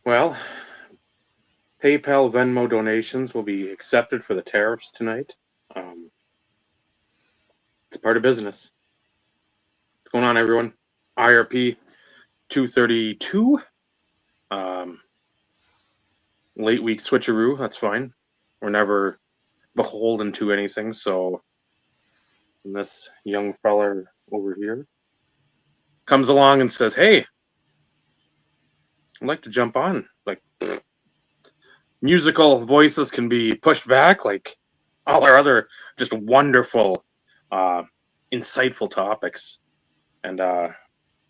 Well, PayPal Venmo donations will be accepted for the tariffs tonight. It's part of business. What's going on, everyone? IRP 232. Late week switcheroo. That's fine. We're never beholden to anything. So this young fella over here comes along and says, "Hey, I'd like to jump on." Like, musical voices can be pushed back, like all our other just wonderful, insightful topics. And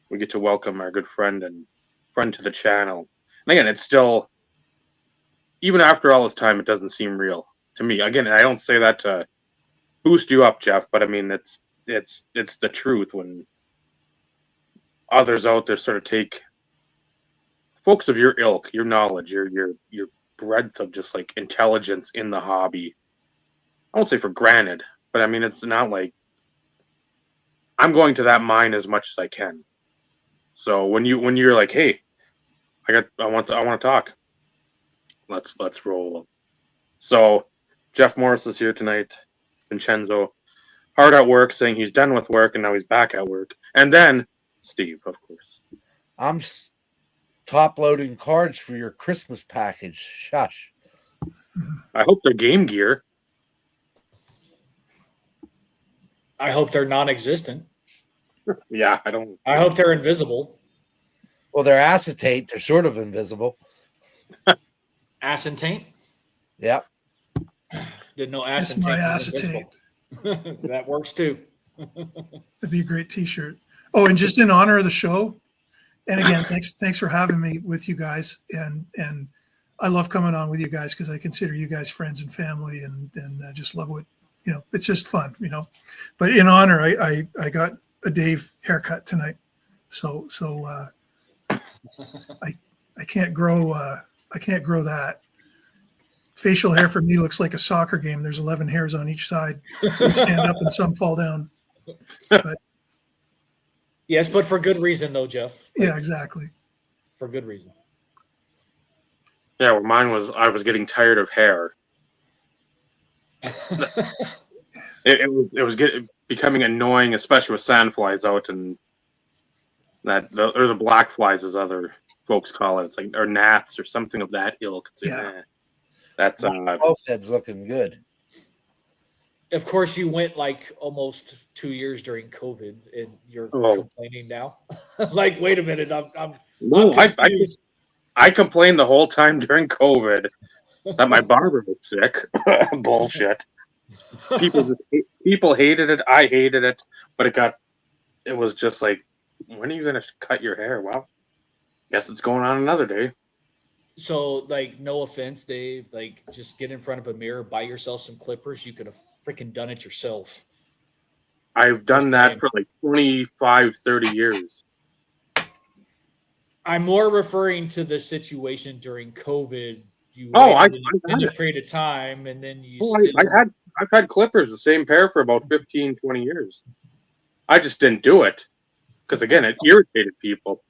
we get to welcome our good friend to the channel. And again, it's still, even after all this time, it doesn't seem real to me. Again, I don't say that to boost you up, Jeff, but I mean it's the truth when others out there sort of take folks of your ilk, your knowledge, your breadth of just like intelligence in the hobby. I won't say for granted, but I mean it's not like I'm going to that mine as much as I can. So when you're like, "Hey, I want to talk," let's roll. So Jeff Morris is here tonight. Vincenzo, hard at work, saying he's done with work and now he's back at work. And then Steve, of course. I'm top loading cards for your Christmas package. Shush. I hope they're Game Gear. I hope they're non-existent. Yeah, I hope they're invisible. Well, they're acetate. They're sort of invisible. Acetate? Yep. Didn't know That's acetate. my was acetate. invisible. That works too. That'd be a great T-shirt. Oh, and just in honor of the show, and again, thanks for having me with you guys. And I love coming on with you guys because I consider you guys friends and family, and I just love what it's just fun, But in honor, I got a Dave haircut tonight, so I can't grow that. Facial hair for me looks like a soccer game. There's 11 hairs on each side. Some stand up and some fall down. But Yes, but for good reason, though, Jeff. yeah, exactly. For good reason. Yeah, well, mine was I was getting tired of hair. It was becoming annoying, especially with sandflies out and or the black flies, as other folks call it. It's like or gnats or something of that ilk. It's like, Yeah. That's Both heads looking good. Of course, you went like almost 2 years during COVID, and you're complaining now. Like, wait a minute, I'm confused. I complained the whole time during COVID that my barber was sick. Bullshit. People hated it. I hated it, but it was just like, when are you gonna cut your hair? Well, guess it's going on another day. So, like, no offense, Dave. Like, just get in front of a mirror, buy yourself some clippers. You could have freaking done it yourself. I've done that for like 25, 30 years. I'm more referring to the situation during COVID. You I've in a period of time, and then you I've had clippers, the same pair, for about 15, 20 years. I just didn't do it because, again, it irritated people.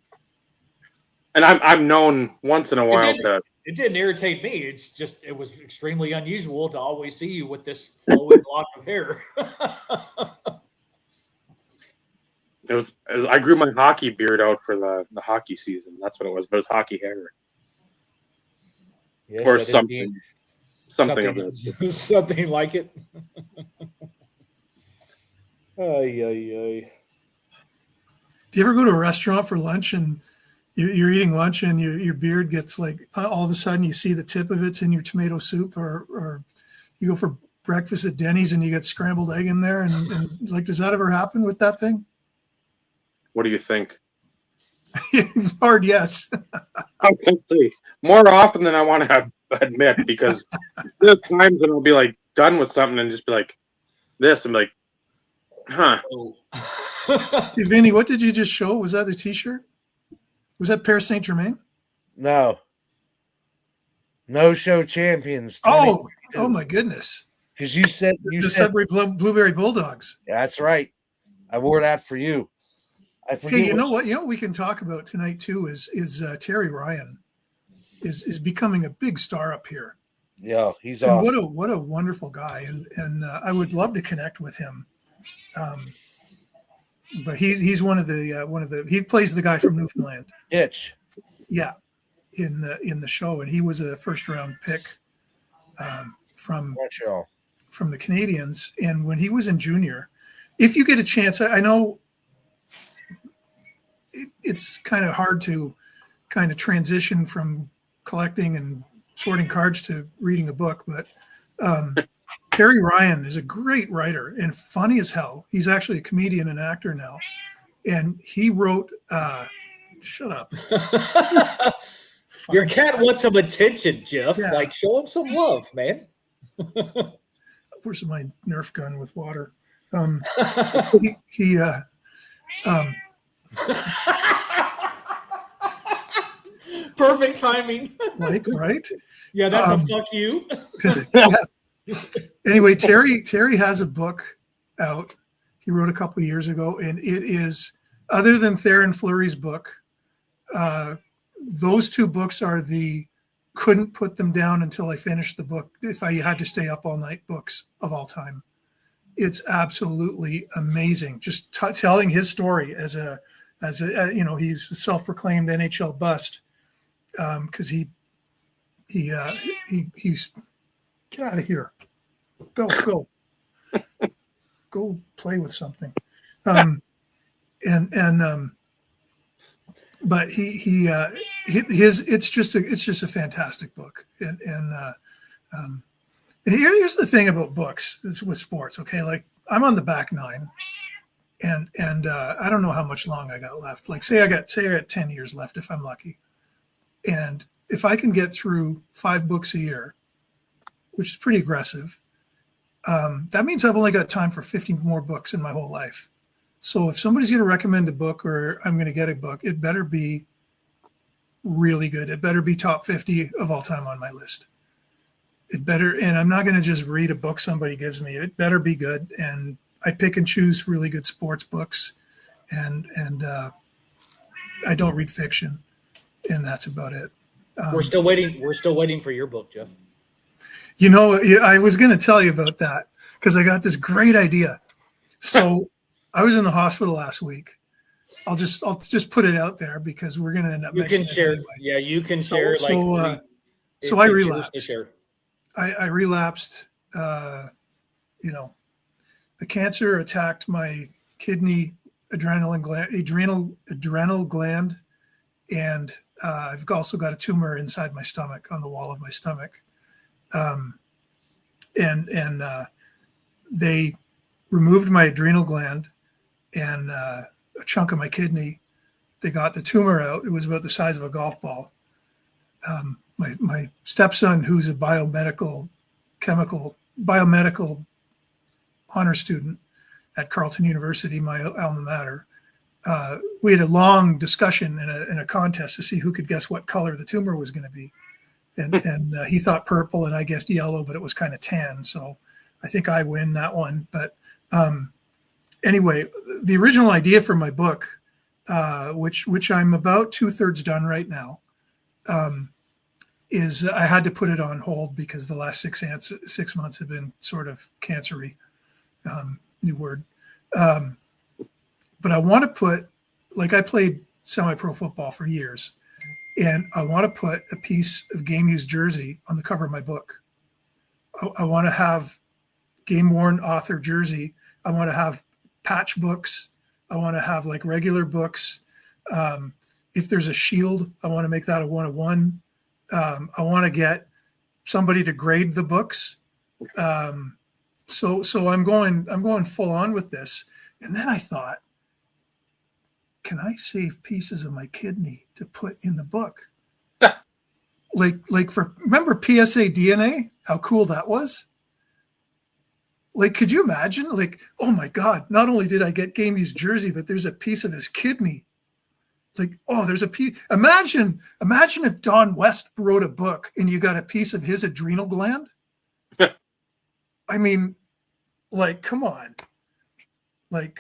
And I'm known once in a while to. It didn't irritate me. It's just it was extremely unusual to always see you with this flowing lock of hair. It was I grew my hockey beard out for the hockey season. That's what it was. But it was hockey hair. Yes, or something of that. Something like it. Ay. Do you ever go to a restaurant for lunch and you're eating lunch and your beard gets like all of a sudden you see the tip of it's in your tomato soup, or you go for breakfast at Denny's and you get scrambled egg in there, and like, does that ever happen with that thing? What do you think? Hard yes. I can see more often than I want to admit, because there's times when I'll be like done with something and just be like this and be like, huh. Hey, Vinny, what did you just show? Was that the T-shirt? Was that Paris Saint Germain? No show champions. Oh my goodness! Because you said Sudbury Blueberry Bulldogs. Yeah, that's right. I wore that for you. Hey, you know what we can talk about tonight too is Terry Ryan. is becoming a big star up here. Yeah, he's and awesome. what a wonderful guy, and I would love to connect with him. But he's one of the he plays the guy from Newfoundland. Hitch. Yeah, in the show, and he was a first round pick from Montreal. From the Canadians. And when he was in junior, if you get a chance, I know it's kind of hard to kind of transition from collecting and sorting cards to reading a book, but Terry Ryan is a great writer and funny as hell. He's actually a comedian and actor now. And he wrote, shut up. Your cat wants some attention, Jeff. Yeah. Like, show him some love, man. Where's my Nerf gun with water? Perfect timing. Like, right? Yeah, that's a fuck you. Yeah. Anyway, Terry has a book out. He wrote a couple of years ago, and it is, other than Theron Fleury's book, those two books are the couldn't put them down until I finished the book if I had to stay up all night books of all time. It's absolutely amazing. Just telling his story as a he's a self-proclaimed NHL bust because he's get out of here. Go play with something. But his it's just a fantastic book. And here's the thing about books with sports. Okay, like I'm on the back nine, and I don't know how much long I got left. Like say I got 10 years left if I'm lucky, and if I can get through 5 books a year, which is pretty aggressive, that means I've only got time for 50 more books in my whole life. So if somebody's going to recommend a book or I'm going to get a book, it better be really good. It better be top 50 of all time on my list. It better, and I'm not going to just read a book somebody gives me. It better be good. And I pick and choose really good sports books, and I don't read fiction, and that's about it. We're still waiting. We're still waiting for your book, Jeff. You know, I was going to tell you about that because I got this great idea. So I was in the hospital last week. I'll just put it out there because we're going to end up. You can share. Anyway. Yeah, you can share. So I relapsed. I relapsed. The cancer attacked my kidney, adrenal gland, and I've also got a tumor inside my stomach, on the wall of my stomach. And they removed my adrenal gland and a chunk of my kidney. They got the tumor out. It was about the size of a golf ball. My stepson, who's a biomedical honor student at Carleton University, my alma mater, we had a long discussion in a contest to see who could guess what color the tumor was going to be. And he thought purple, and I guessed yellow, but it was kind of tan. So I think I win that one. But anyway, the original idea for my book, which I'm about 2/3 done right now, is I had to put it on hold because the last 6 months have been sort of cancery, new word. But I want to put, like I played semi-pro football for years, and I want to put a piece of game used jersey on the cover of my book. I want to have game worn author jersey. I want to have patch books. I want to have like regular books. If there's a shield, I want to make that a 1-of-1. I want to get somebody to grade the books. So I'm going full on with this. And then I thought, can I save pieces of my kidney to put in the book? Remember PSA DNA? How cool that was? Like, could you imagine? Like, oh my God, not only did I get game used jersey, but there's a piece of his kidney. Like, oh, there's a piece. Imagine if Don West wrote a book and you got a piece of his adrenal gland. I mean, like, come on. Like,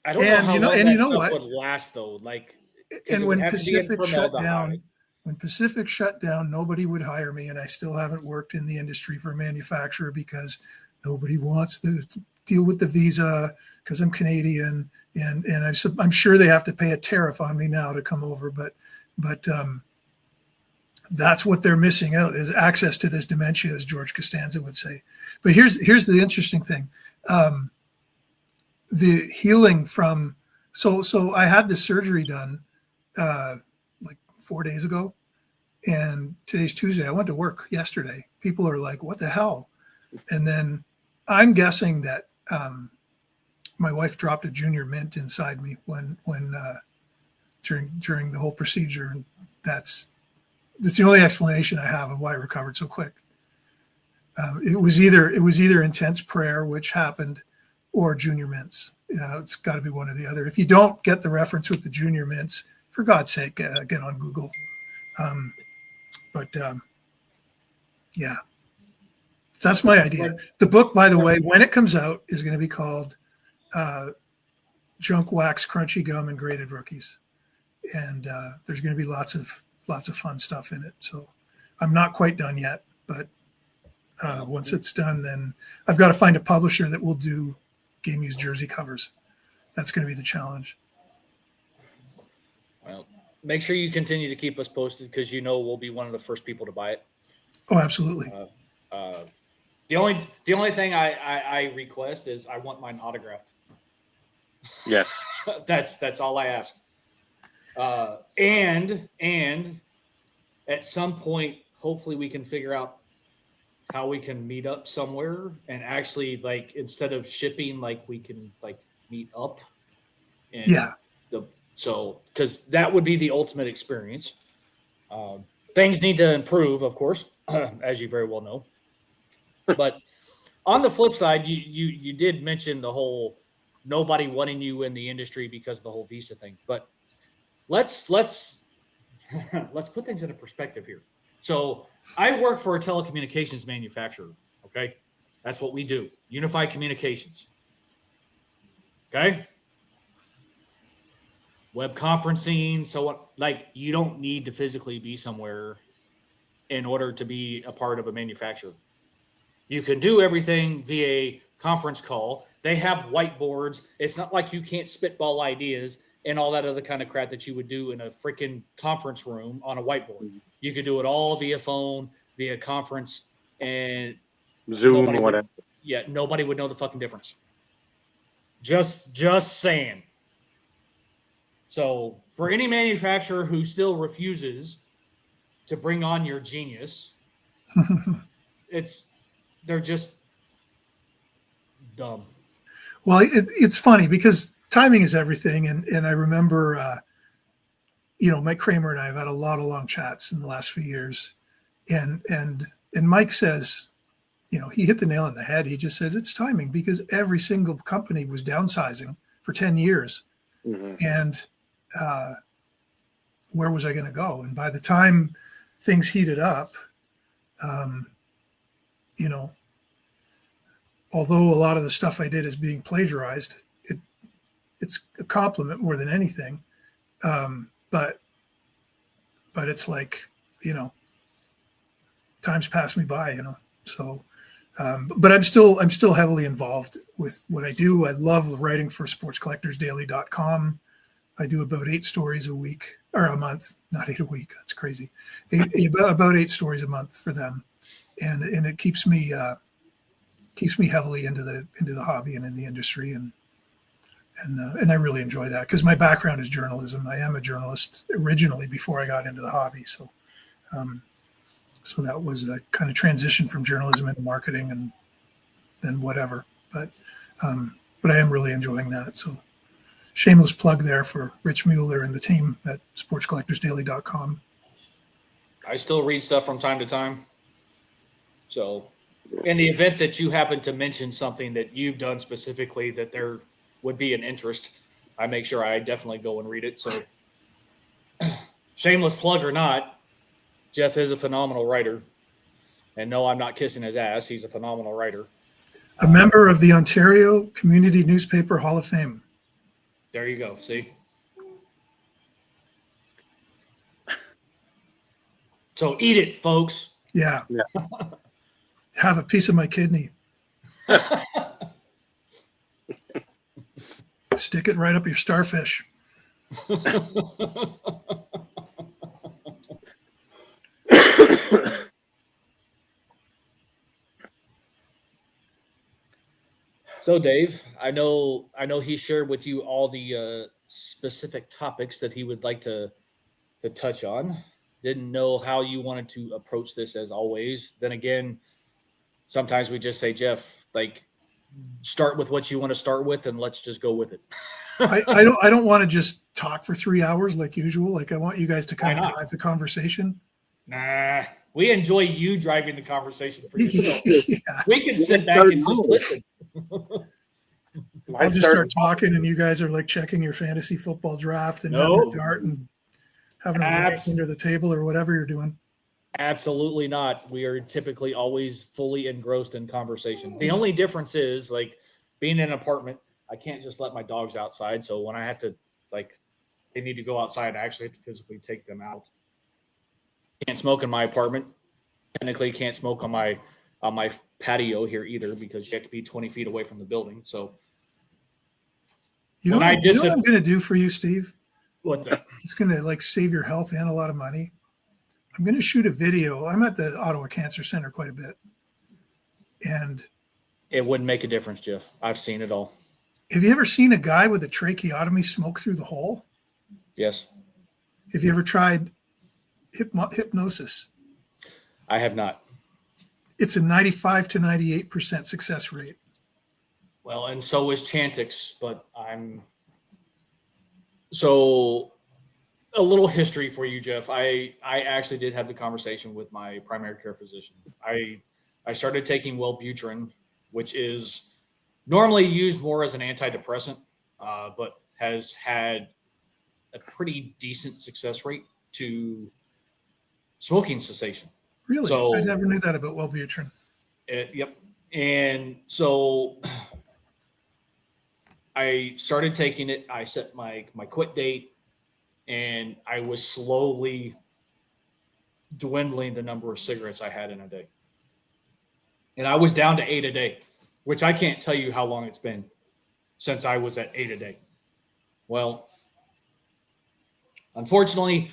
I don't know how long that stuff what would last though. Like, and when Pacific shut down, when Pacific shut down, nobody would hire me, and I still haven't worked in the industry for a manufacturer because nobody wants to deal with the visa because I'm Canadian, and I'm sure they have to pay a tariff on me now to come over, but that's what they're missing out, is access to this dementia, as George Costanza would say. But here's the interesting thing. The healing from, so I had this surgery done like 4 days ago, and today's Tuesday. I went to work yesterday. People are like, what the hell? And then I'm guessing that my wife dropped a junior mint inside me when during the whole procedure. And that's the only explanation I have of why I recovered so quick. It was either intense prayer, which happened, or junior mints. It's got to be one or the other. If you don't get the reference with the junior mints, for God's sake, get on Google. Yeah, that's my idea. The book, by the way, when it comes out, is going to be called Junk Wax, Crunchy Gum, and Graded Rookies. And there's going to be lots of fun stuff in it. So I'm not quite done yet, but once it's done, then I've got to find a publisher that will do Game Use jersey covers. That's going to be the challenge. Well, make sure you continue to keep us posted, because we'll be one of the first people to buy it. Oh, absolutely. The only thing I request is I want mine autographed. Yeah. That's all I ask. And at some point, hopefully we can figure out how we can meet up somewhere, and actually, like, instead of shipping, like, we can like meet up. And yeah. Because that would be the ultimate experience. Things need to improve, of course, as you very well know. But on the flip side, you did mention the whole nobody wanting you in the industry because of the whole visa thing. But let's put things into perspective here. So I work for a telecommunications manufacturer. Okay, that's what we do. Unified Communications. Okay. Web conferencing, so what? Like, you don't need to physically be somewhere in order to be a part of a manufacturer. You can do everything via conference call. They have whiteboards. It's not like you can't spitball ideas and all that other kind of crap that you would do in a freaking conference room on a whiteboard. You could do it all via phone, via conference, and Zoom or whatever. Nobody would know the fucking difference. Just saying. So for any manufacturer who still refuses to bring on your genius, they're just dumb. Well, it's funny because timing is everything. And I remember, Mike Kramer and I have had a lot of long chats in the last few years. And Mike says, he hit the nail on the head. He just says it's timing, because every single company was downsizing for 10 years. Mm-hmm. And where was I going to go? And by the time things heated up, although a lot of the stuff I did is being plagiarized, it's a compliment more than anything. But it's like, time's passed me by, so, but I'm still heavily involved with what I do. I love writing for sportscollectorsdaily.com. I do about 8 stories a week, or a month, not 8 a week. That's crazy. About 8 stories a month for them. And it keeps me heavily into the hobby and in the industry. And I really enjoy that, because my background is journalism. I am a journalist originally before I got into the hobby. So, so that was a kind of transition from journalism into marketing and then whatever. But I am really enjoying that. So shameless plug there for Rich Mueller and the team at sportscollectorsdaily.com. I still read stuff from time to time. So in the event that you happen to mention something that you've done specifically that there would be an interest, I make sure I definitely go and read it. So shameless plug or not, Jeff is a phenomenal writer. And no, I'm not kissing his ass. He's a phenomenal writer. A member of the Ontario Community Newspaper Hall of Fame. There you go. See? So eat it, folks. Yeah. Yeah. Have a piece of my kidney. Stick it right up your starfish. So, Dave, I know he shared with you all the specific topics that he would like to touch on. Didn't know how you wanted to approach this, as always. Then again, sometimes we just say, Jeff, like, start with what you want to start with, and let's just go with it. I don't want to just talk for 3 hours like usual. Like, I want you guys to kind of drive the conversation. Nah, we enjoy you driving the conversation for yourself. Yeah. We can sit back and just listen. I'll just start talking, and you guys are like checking your fantasy football draft and having a dart and having a laugh under the table or whatever you're doing. Absolutely not. We are typically always fully engrossed in conversation. The only difference is, like, being in an apartment, I can't just let my dogs outside. So when I have to, like, they need to go outside, I actually have to physically take them out. Can't smoke in my apartment. Technically can't smoke on my patio here either, because you have to be 20 feet away from the building. So you know what I'm going to do for you, Steve? What's that? It's going to like save your health and a lot of money. I'm going to shoot a video. I'm at the Ottawa Cancer Center quite a bit. And it wouldn't make a difference, Jeff. I've seen it all. Have you ever seen a guy with a tracheotomy smoke through the hole? Yes. Have you ever tried hypnosis? I have not. It's a 95 to 98% success rate. Well, and so is Chantix, but so a little history for you, Jeff. I actually did have the conversation with my primary care physician. I started taking Wellbutrin, which is normally used more as an antidepressant, but has had a pretty decent success rate to smoking cessation. Really? So, I never knew that about Wellbutrin. Yep. And so I started taking it. I set my quit date, and I was slowly dwindling the number of cigarettes I had in a day. And I was down to 8 a day, which I can't tell you how long it's been since I was at 8 a day. Well, unfortunately,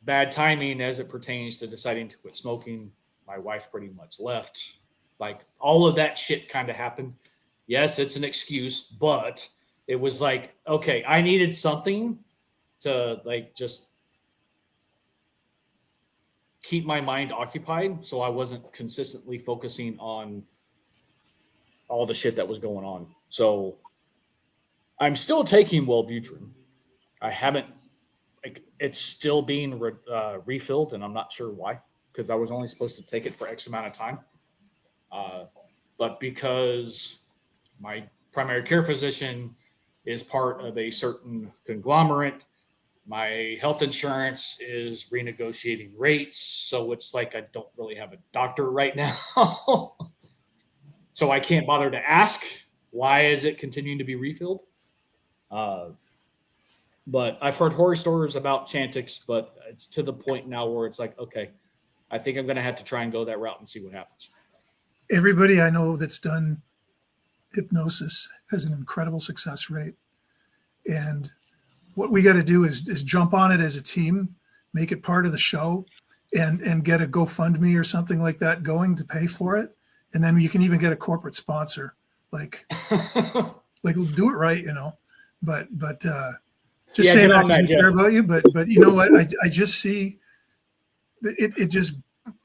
bad timing as it pertains to deciding to quit smoking. My wife pretty much left. Like, all of that shit kind of happened. Yes, it's an excuse, but it was like, okay, I needed something to, like, just keep my mind occupied, so I wasn't consistently focusing on all the shit that was going on. So I'm still taking Wellbutrin. I haven't, like, it's still being refilled, and I'm not sure why, because I was only supposed to take it for X amount of time. But because my primary care physician is part of a certain conglomerate, my health insurance is renegotiating rates. So it's like I don't really have a doctor right now. So I can't bother to ask, why is it continuing to be refilled? But I've heard horror stories about Chantix, but it's to the point now where it's like, okay, I think I'm going to have to try and go that route and see what happens. Everybody I know that's done hypnosis has an incredible success rate. And what we got to do is jump on it as a team, make it part of the show, and get a GoFundMe or something like that going to pay for it. And then you can even get a corporate sponsor, like do it right, you know. But just saying that because we care about you. But you know what? I just see it just,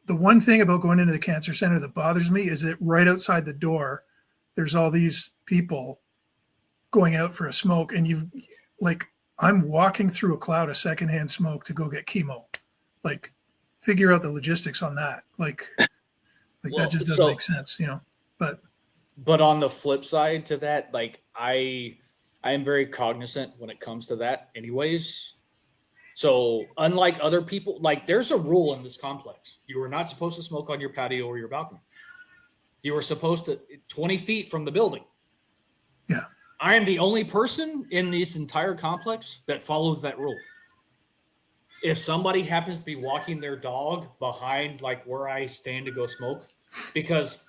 the one thing about going into the cancer center that bothers me is that right outside the door, there's all these people going out for a smoke, and I'm walking through a cloud of secondhand smoke to go get chemo. Like, figure out the logistics on that. Like that just doesn't make sense, you know. But on the flip side to that, like, I am very cognizant when it comes to that anyways. So unlike other people, like, there's a rule in this complex. You are not supposed to smoke on your patio or your balcony. You are supposed to 20 feet from the building. Yeah. I am the only person in this entire complex that follows that rule. if somebody happens to be walking their dog behind like where I stand to go smoke, because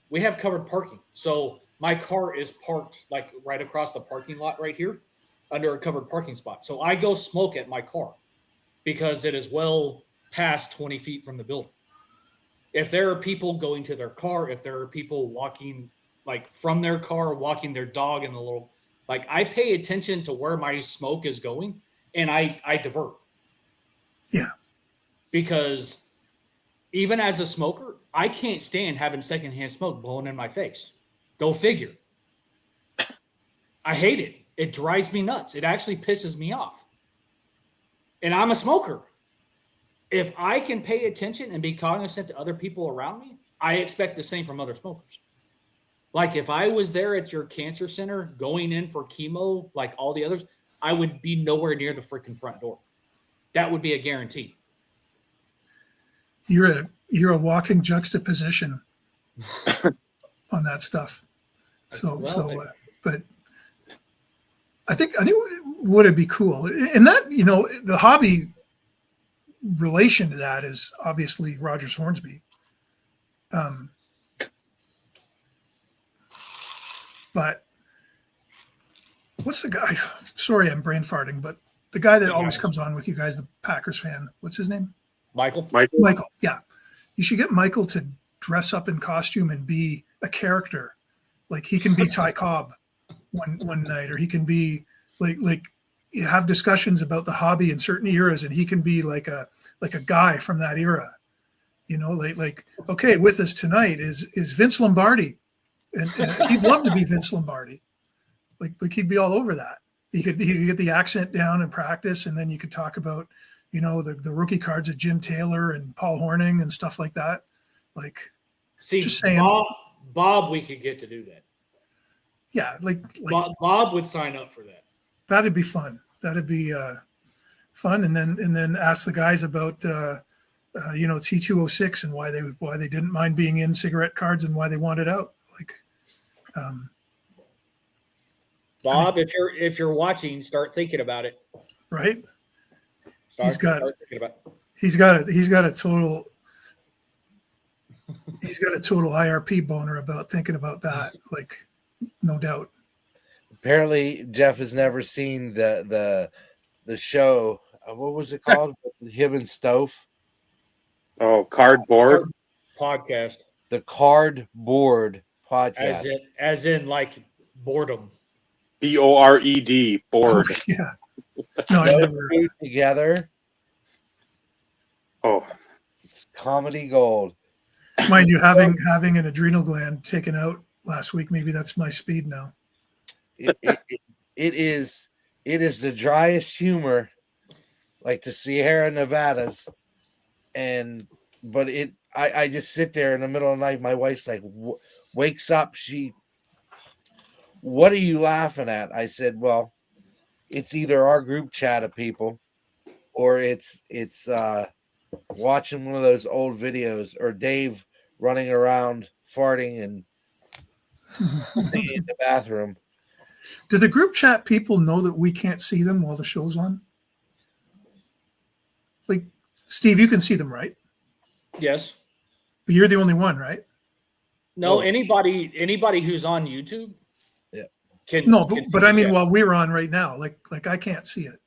we have covered parking. So my car is parked like right across the parking lot right here under a covered parking spot. So I go smoke at my car because it is well past 20 feet from the building. If there are people going to their car, if there are people walking like from their car, walking their dog in the little, like I pay attention to where my smoke is going and I divert. Yeah. Because even as a smoker, I can't stand having secondhand smoke blowing in my face. Go figure. I hate it. It drives me nuts. It actually pisses me off. And I'm a smoker. If I can pay attention and be cognizant to other people around me, I expect the same from other smokers. Like if I was there at your cancer center going in for chemo, like all the others, I would be nowhere near the freaking front door. That would be a guarantee. You're a walking juxtaposition on that stuff. But I think would it be cool, and that the hobby relation to that is obviously Rogers Hornsby. But what's the guy? Sorry, I'm brain farting, but the guy that always comes on with you guys, the Packers fan. What's his name? Michael. Yeah, you should get Michael to dress up in costume and be a character. Like he can be Ty Cobb one night, or he can be like you have discussions about the hobby in certain eras, and he can be like a guy from that era. Like okay, with us tonight is Vince Lombardi, and he'd love to be Vince Lombardi. Like he'd be all over that. He could get the accent down and practice, and then you could talk about the rookie cards of Jim Taylor and Paul Hornung and stuff like that. Like, see, just saying, Bob, we could get to do that. Yeah, like Bob would sign up for that. That'd be fun. That'd be fun, and then ask the guys about T206 and why they didn't mind being in cigarette cards and why they wanted out. Like, Bob, if you're watching, start thinking about it. Right. He's got a total IRP boner about thinking about that. Like, no doubt. Apparently, Jeff has never seen the show. What was it called? Him and Stove. Oh, Cardboard podcast. The Cardboard podcast. As in like boredom. BORED board. Oh, yeah. No, I never. Together. Oh, it's comedy gold. Mind you, having an adrenal gland taken out last week, maybe that's my speed now. It is the driest humor, like the Sierra Nevadas, but I just sit there in the middle of the night. My wife's like wakes up. What are you laughing at? I said, well, it's either our group chat of people, or it's watching one of those old videos, or Dave running around farting and in the bathroom. Do the group chat people know that we can't see them while the show's on? Like, Steve, you can see them, right? Yes. But you're the only one, right? No, anybody who's on YouTube. Yeah. But I mean, while we're on right now, like I can't see it.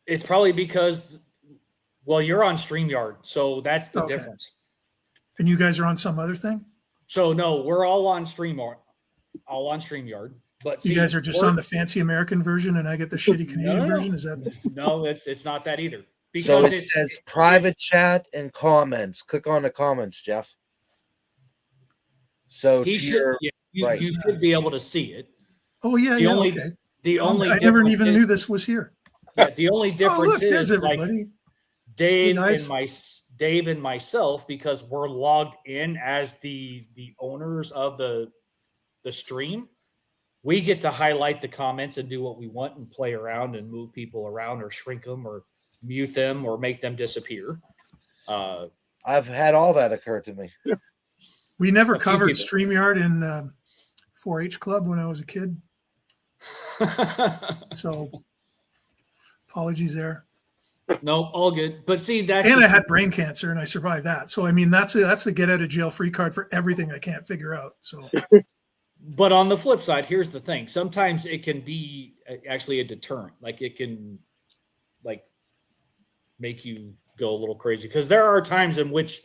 It's probably because, well, you're on StreamYard, so that's the difference. And you guys are on some other thing? So no, we're all on StreamYard. But you guys are just on the fancy American version, and I get the shitty Canadian version. Is that? No, it's not that either. Because so it says private chat and comments. Click on the comments, Jeff. So you should be able to see it. Oh yeah, I never even knew this was here. Yeah, the only difference is everybody. Like Dave and myself, because we're logged in as the owners of the stream. We get to highlight the comments and do what we want and play around and move people around or shrink them or mute them or make them disappear. I've had all that occur to me. We never covered StreamYard in 4-H club when I was a kid. So apologies there. No, all good. But see, that's And I had brain cancer and I survived that. So I mean, that's the get out of jail free card for everything I can't figure out. So But on the flip side, here's the thing. Sometimes it can be actually a deterrent. Like it can like make you go a little crazy. Because there are times in which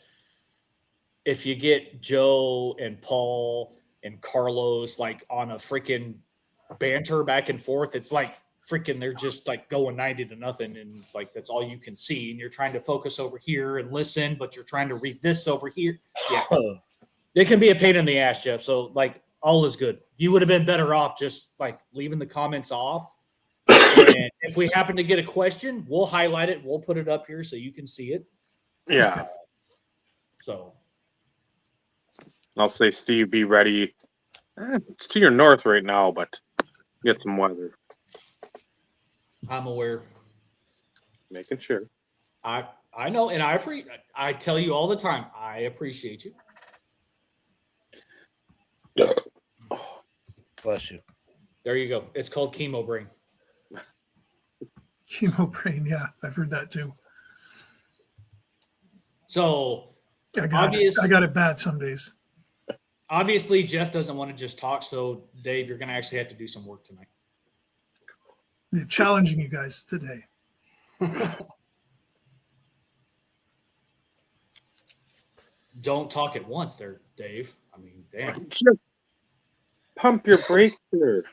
if you get Joe and Paul and Carlos like on a freaking banter back and forth, it's like freaking they're just like going 90-0, and like that's all you can see. And you're trying to focus over here and listen, but you're trying to read this over here. Yeah. It can be a pain in the ass, Jeff. So like all is good. You would have been better off just like leaving the comments off. And if we happen to get a question, we'll highlight it. We'll put it up here so you can see it. Yeah. So I'll say, Steve, be ready. It's to your north right now, but get some weather. I'm aware. Making sure. I know, and I tell you all the time, I appreciate you. Bless you. There you go. It's called chemo brain. chemo brain, yeah, I've heard that too. So I got it bad some days. Obviously, Jeff doesn't want to just talk. So, Dave, you're going to actually have to do some work tonight. They're challenging you guys today. Don't talk at once there, Dave. I mean, damn. Just pump your brakes here.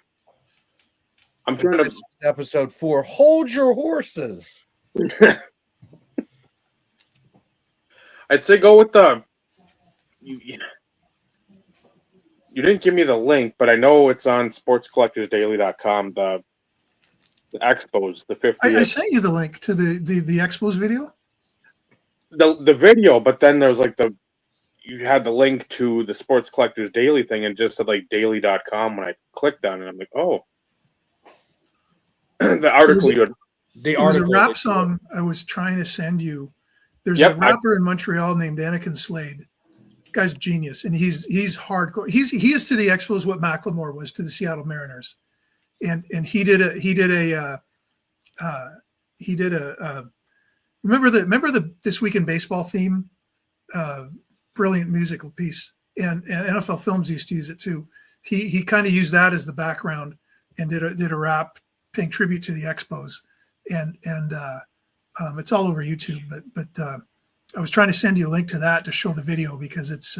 I'm trying to. Episode 4. Hold your horses. I'd say go with the. You didn't give me the link, but I know it's on sportscollectorsdaily.com. The Expos, the 50th. I sent you the link to the Expos video. The video, but then there's like you had the link to the Sports Collectors Daily thing and just said like daily.com when I clicked on it. I'm like, oh. The article you had. There was a rap song I was trying to send you. There's a rapper in Montreal named Anakin Slade. Guy's genius, and he's hardcore. He is to the Expos what Macklemore was to the Seattle Mariners, and he did a remember the This Week in Baseball theme, brilliant musical piece, and NFL Films used to use it too. He kind of used that as the background and did a rap paying tribute to the Expos, and it's all over YouTube, but I was trying to send you a link to that to show the video because it's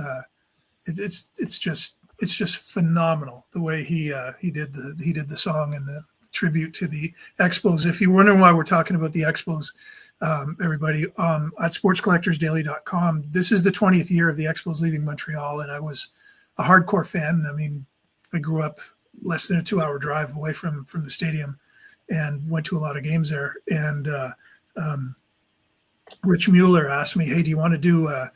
just phenomenal the way he did the song and the tribute to the Expos. If you're wondering why we're talking about the Expos, everybody, at sportscollectorsdaily.com, this is the 20th year of the Expos leaving Montreal, and I was a hardcore fan. I mean, I grew up less than a 2-hour drive away from the stadium and went to a lot of games there. And Rich Mueller asked me, hey, do you want to do a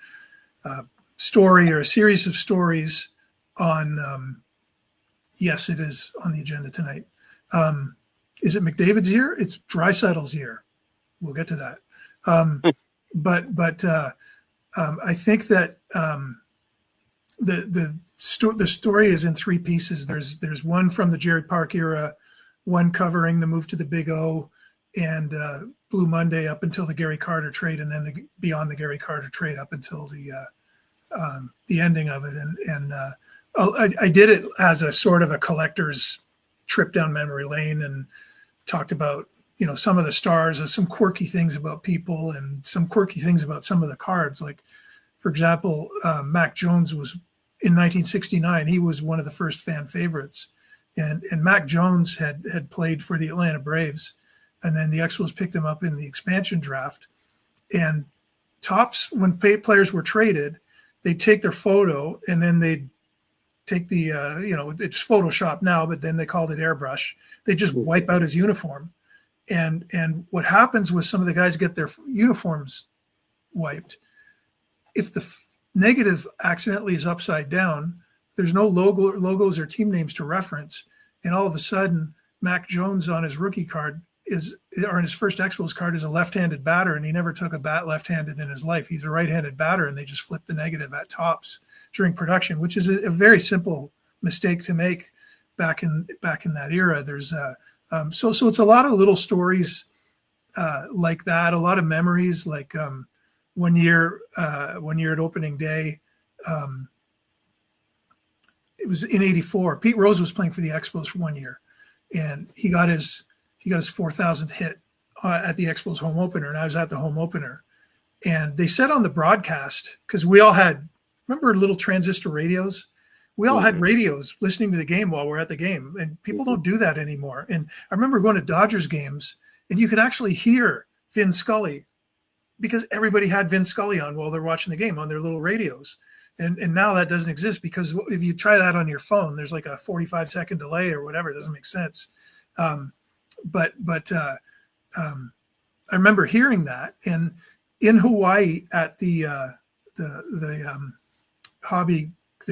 story or a series of stories on, yes, it is on the agenda tonight. Is it McDavid's year? It's Draisaitl's year. We'll get to that. But I think that the story is in 3 pieces. There's one from the Jared Park era, one covering the move to the Big O and Blue Monday up until the Gary Carter trade, and then beyond the Gary Carter trade up until the ending of it. And I did it as a sort of a collector's trip down memory lane and talked about, some of the stars and some quirky things about people and some quirky things about some of the cards. Like, for example, Mac Jones was in 1969. He was one of the first fan favorites, and Mac Jones had played for the Atlanta Braves, and then the Expos picked him up in the expansion draft. And Topps, when players were traded, they'd take their photo and then they'd take the, it's Photoshop now, but then they called it airbrush. They just wipe out his uniform. And what happens was some of the guys get their uniforms wiped. If the negative accidentally is upside down, there's no logos or team names to reference. And all of a sudden, Mac Jones on his rookie card on his first Expos card is a left-handed batter, and he never took a bat left-handed in his life. He's a right-handed batter, and they just flipped the negative at Topps during production, which is a very simple mistake to make back in that era. There's so it's a lot of little stories like that. A lot of memories. Like one year at opening day, it was in '84. Pete Rose was playing for the Expos for 1 year, and he got his 4,000th hit at the Expos home opener, and I was at the home opener. And they said on the broadcast, because we all had, remember little transistor radios? We all had radios listening to the game while we're at the game, and people don't do that anymore. And I remember going to Dodgers games, and you could actually hear Vin Scully because everybody had Vin Scully on while they're watching the game on their little radios. And now that doesn't exist, because if you try that on your phone, there's like a 45-second delay or whatever. It doesn't make sense. But I remember hearing that, and in Hawaii at the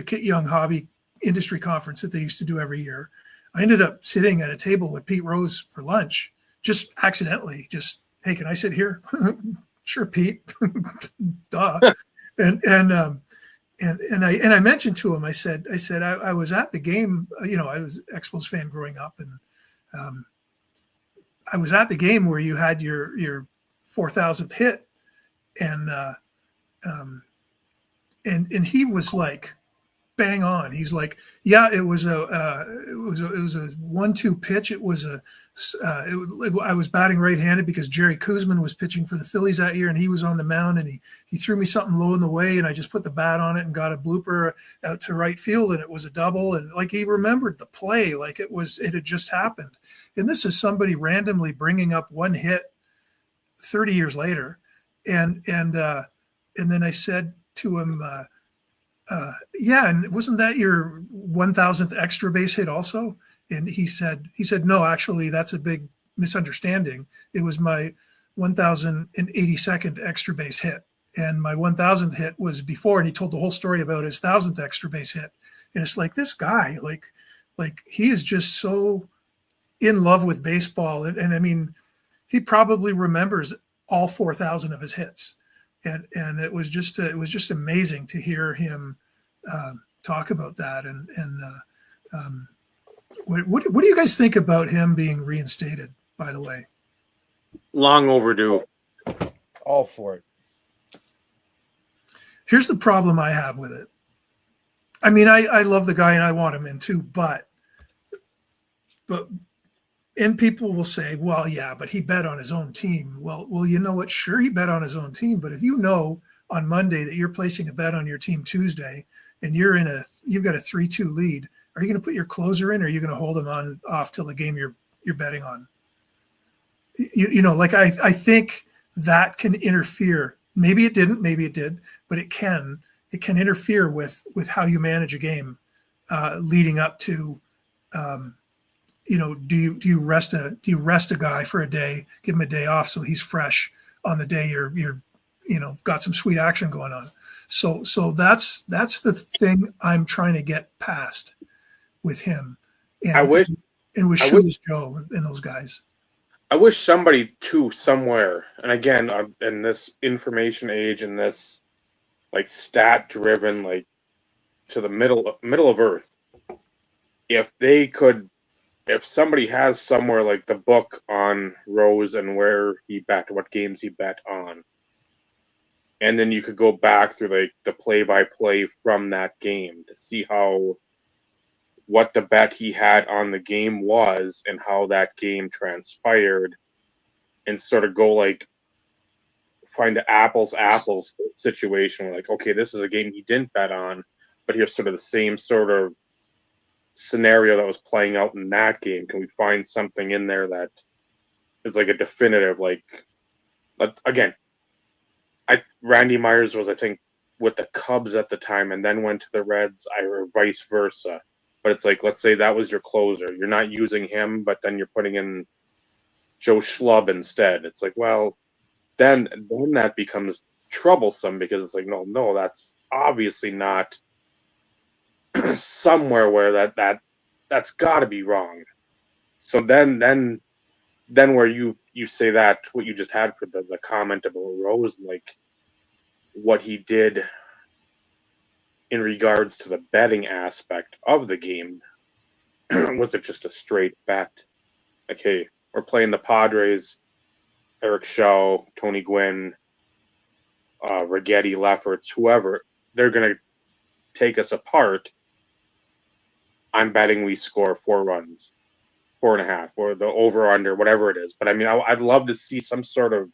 Kit Young Hobby Industry Conference that they used to do every year, I ended up sitting at a table with Pete Rose for lunch, just accidentally. Just, hey, can I sit here? Sure, Pete. Duh. And I mentioned to him, I said I was at the game. I was an Expos fan growing up, and I was at the game where you had your 4,000th hit, and he was like bang on. He's like, yeah, it was a 1-2 pitch. It was I was batting right-handed because Jerry Kuzman was pitching for the Phillies that year, and he was on the mound, and he threw me something low in the way, and I just put the bat on it and got a blooper out to right field, and it was a double. And like, he remembered the play like it had just happened. And this is somebody randomly bringing up one hit 30 years later. And then I said to him, yeah, and wasn't that your 1,000th extra base hit also? And he said, no, actually, that's a big misunderstanding. It was my 1,082nd extra base hit. And my 1,000th hit was before, and he told the whole story about his 1,000th extra base hit. And it's like, this guy, like he is just so in love with baseball. And I mean, he probably remembers all 4,000 of his hits. And it was just amazing to hear him talk about that. And what do you guys think about him being reinstated, by the way? Long overdue. All for it. Here's the problem I have with it. I mean, I love the guy and I want him in too, but and people will say, well, yeah, but he bet on his own team. Well, you know what? Sure, he bet on his own team, but if you know on Monday that you're placing a bet on your team Tuesday and you've got a 3-2 lead, are you going to put your closer in, or are you going to hold him off till the game you're betting on? Like I think that can interfere. Maybe it didn't, maybe it did, but it can interfere with how you manage a game leading up to. Do you rest a guy for a day, give him a day off so he's fresh on the day you're got some sweet action going on. So that's the thing I'm trying to get past with him. And with Shoeless Joe and those guys. I wish somebody too somewhere, and again, in this information age, in this like stat driven, like to the middle of earth, if somebody has somewhere like the book on Rose and where he bet, what games he bet on, and then you could go back through like the play-by-play from that game to see what the bet he had on the game was and how that game transpired, and sort of go like find the apples situation where like, okay, this is a game he didn't bet on, but here's sort of the same sort of scenario that was playing out in that game. Can we find something in there that is like a definitive, like again, Randy Myers was, I think, with the Cubs at the time and then went to the Reds, or vice versa. But it's like, let's say that was your closer. You're not using him, but then you're putting in Joe Schlub instead. It's like, well, then that becomes troublesome, because it's like, no, that's obviously not somewhere where that's got to be wrong. So then where you say that what you just had for the comment about Rose, like what he did in regards to the betting aspect of the game, was it just a straight bet? Like, hey, we're playing the Padres. Eric Shaw, Tony Gwynn, Rigetti, Lefferts, whoever, they're going to take us apart. I'm betting we score 4 runs, 4.5, or the over under, whatever it is. But I mean, I'd love to see some sort of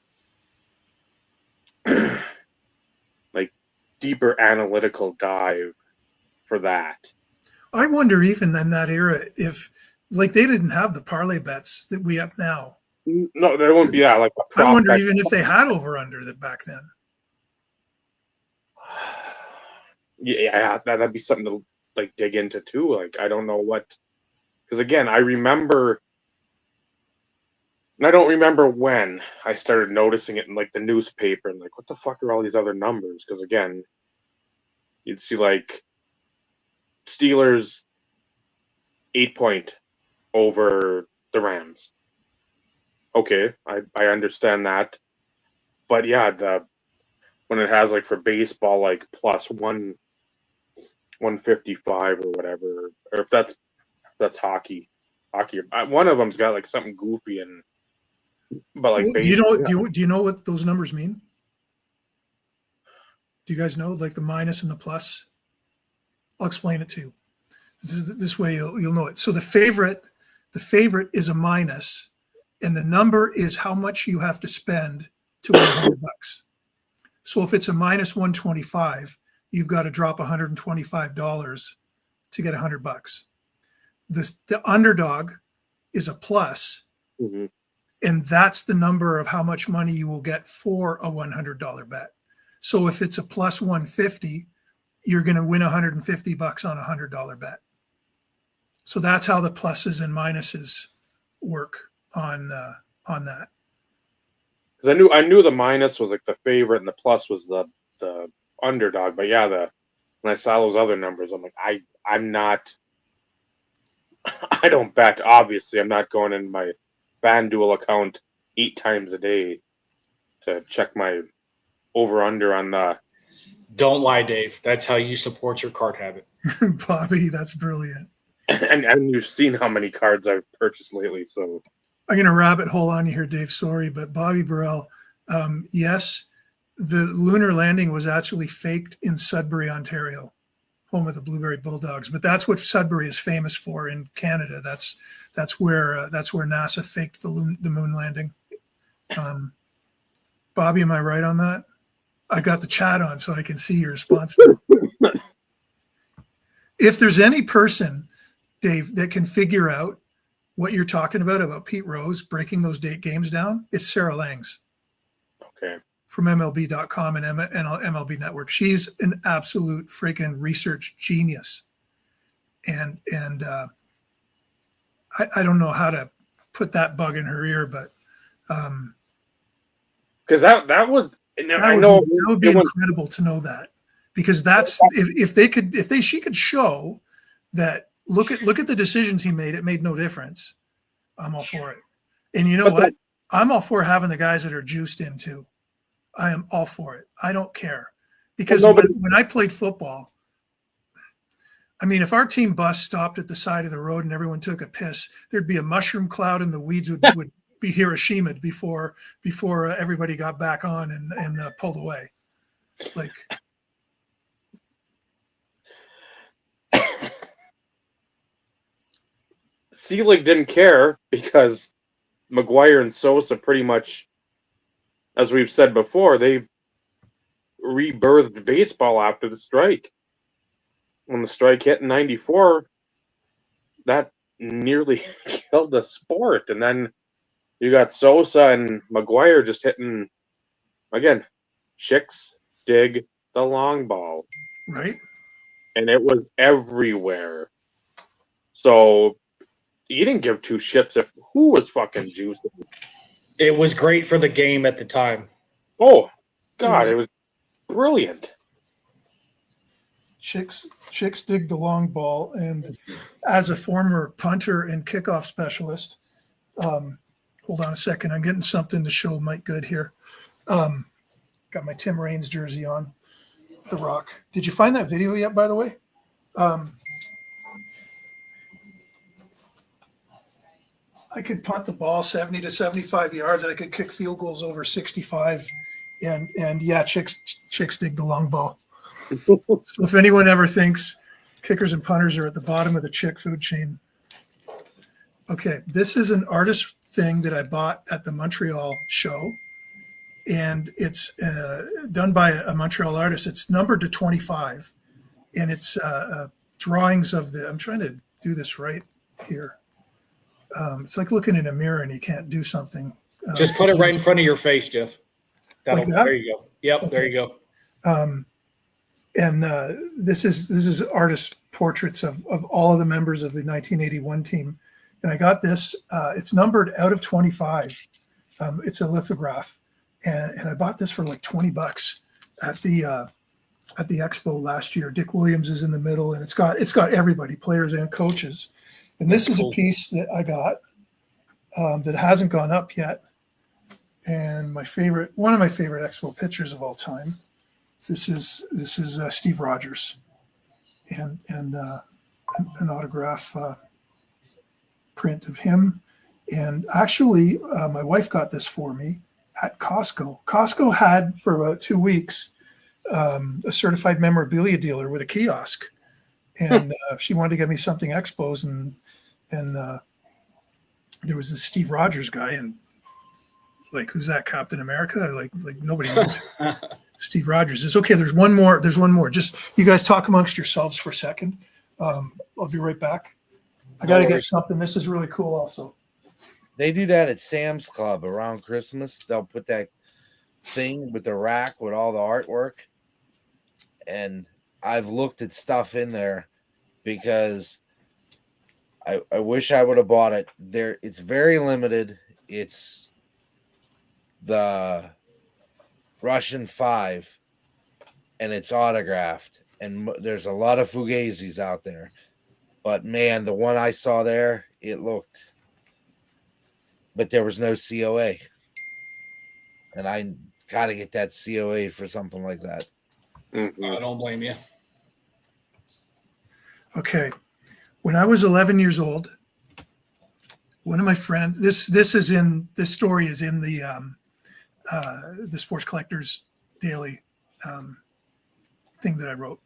like deeper analytical dive for that. I wonder even in that era if like they didn't have the parlay bets that we have now. No, there won't be that. Like a I prop wonder bet. even if they had over under that back then. Yeah, that'd be something to like dig into too. Like I don't know what, because again, I remember, and I don't remember when I started noticing it in like the newspaper and like what the fuck are all these other numbers? Because again, you'd see like Steelers 8-point over the Rams. Okay, I understand that, but yeah, when it has like for baseball like plus 155 or whatever, or if that's hockey. One of them's got like something goofy and but like Do you baseball. know? Do you know what those numbers mean? Do you guys know, like the minus and the plus? I'll explain it to you. This way you'll know it. So the favorite is a minus, and the number is how much you have to spend to win $100. So if it's a minus 125, you've got to drop $125 to get $100. The underdog is a plus, Mhm. and that's the number of how much money you will get for a $100 bet. So if it's a plus 150, you're going to win $150 on a $100 bet. So that's how the pluses and minuses work on that. Because I knew the minus was like the favorite and the plus was the underdog. But yeah, when I saw those other numbers, I'm like, I'm not. I don't bet. Obviously, I'm not going in my FanDuel account 8 times a day to check my over under on the. Don't lie, Dave. That's how you support your card habit. Bobby, that's brilliant. And you've seen how many cards I've purchased lately, so I'm going to rabbit hole on you here, Dave. Sorry, but Bobby Burrell, yes, the lunar landing was actually faked in Sudbury, Ontario, home of the Blueberry Bulldogs. But that's what Sudbury is famous for in Canada. That's where NASA faked the moon landing. Bobby, am I right on that? I got the chat on so I can see your response now. If there's any person, Dave, that can figure out what you're talking about Pete Rose breaking those date games down, it's Sarah Langs. okay. From MLB.com and MLB Network. She's an absolute freaking research genius. And I don't know how to put that bug in her ear, but Because that would that would be incredible to know that, because that's if she could show that look at the decisions he made, it made no difference. I'm all for it. And you know what? I'm all for having the guys that are juiced in too. I am all for it. I don't care, because when I played football, I mean, if our team bus stopped at the side of the road and everyone took a piss, there'd be a mushroom cloud and the weeds would be Hiroshima before everybody got back on and pulled away. Like, Selig didn't care because McGuire and Sosa pretty much, as we've said before, they rebirthed baseball after the strike. When the strike hit in '94, that nearly killed the sport. And then you got Sosa and McGuire just hitting, again, chicks dig the long ball. right? And it was everywhere. So you didn't give two shits if who was fucking juicing. It was great for the game at the time. Oh, God, it was brilliant. Chicks dig the long ball. And as a former punter and kickoff specialist, hold on a second. I'm getting something to show Mike Good here. Got my Tim Raines jersey on. The Rock. Did you find that video yet, by the way? I could punt the ball 70 to 75 yards, and I could kick field goals over 65. And yeah, chicks dig the long ball. So if anyone ever thinks kickers and punters are at the bottom of the chick food chain, okay, this is an artist thing that I bought at the Montreal show, and it's done by a Montreal artist. It's numbered to 25, and it's drawings of the. I'm trying to do this right here. It's like looking in a mirror and you can't do something. Just put it right in front of your face, Jeff. Like that? There you go. Yep, Okay. there you go. And this is artist portraits of all of the members of the 1981 team. And I got this. It's numbered out of 25. It's a lithograph, and I bought this for like $20 at the expo last year. Dick Williams is in the middle, and it's got everybody, players and coaches. And this is a piece that I got that hasn't gone up yet. And one of my favorite expo pictures of all time. This is Steve Rogers, and an autograph print of him. And actually, my wife got this for me at Costco. Costco had for about 2 weeks a certified memorabilia dealer with a kiosk, and she wanted to get me something expos, and there was this Steve Rogers guy, and like, who's that, Captain America? Like nobody knows Steve Rogers is. Okay, there's one more. Just you guys talk amongst yourselves for a second. I'll be right back. I got to get something. This is really cool also. They do that at Sam's Club around Christmas. They'll put that thing with the rack with all the artwork. And I've looked at stuff in there because I wish I would have bought it. It's very limited. It's the Russian 5, and it's autographed. And there's a lot of Fugazis out there. But man, the one I saw there, it looked, but there was no COA. And I got to get that COA for something like that. Mm-hmm. I don't blame you. Okay. When I was 11 years old, one of my friends, this story is in the Sports Collectors Daily thing that I wrote.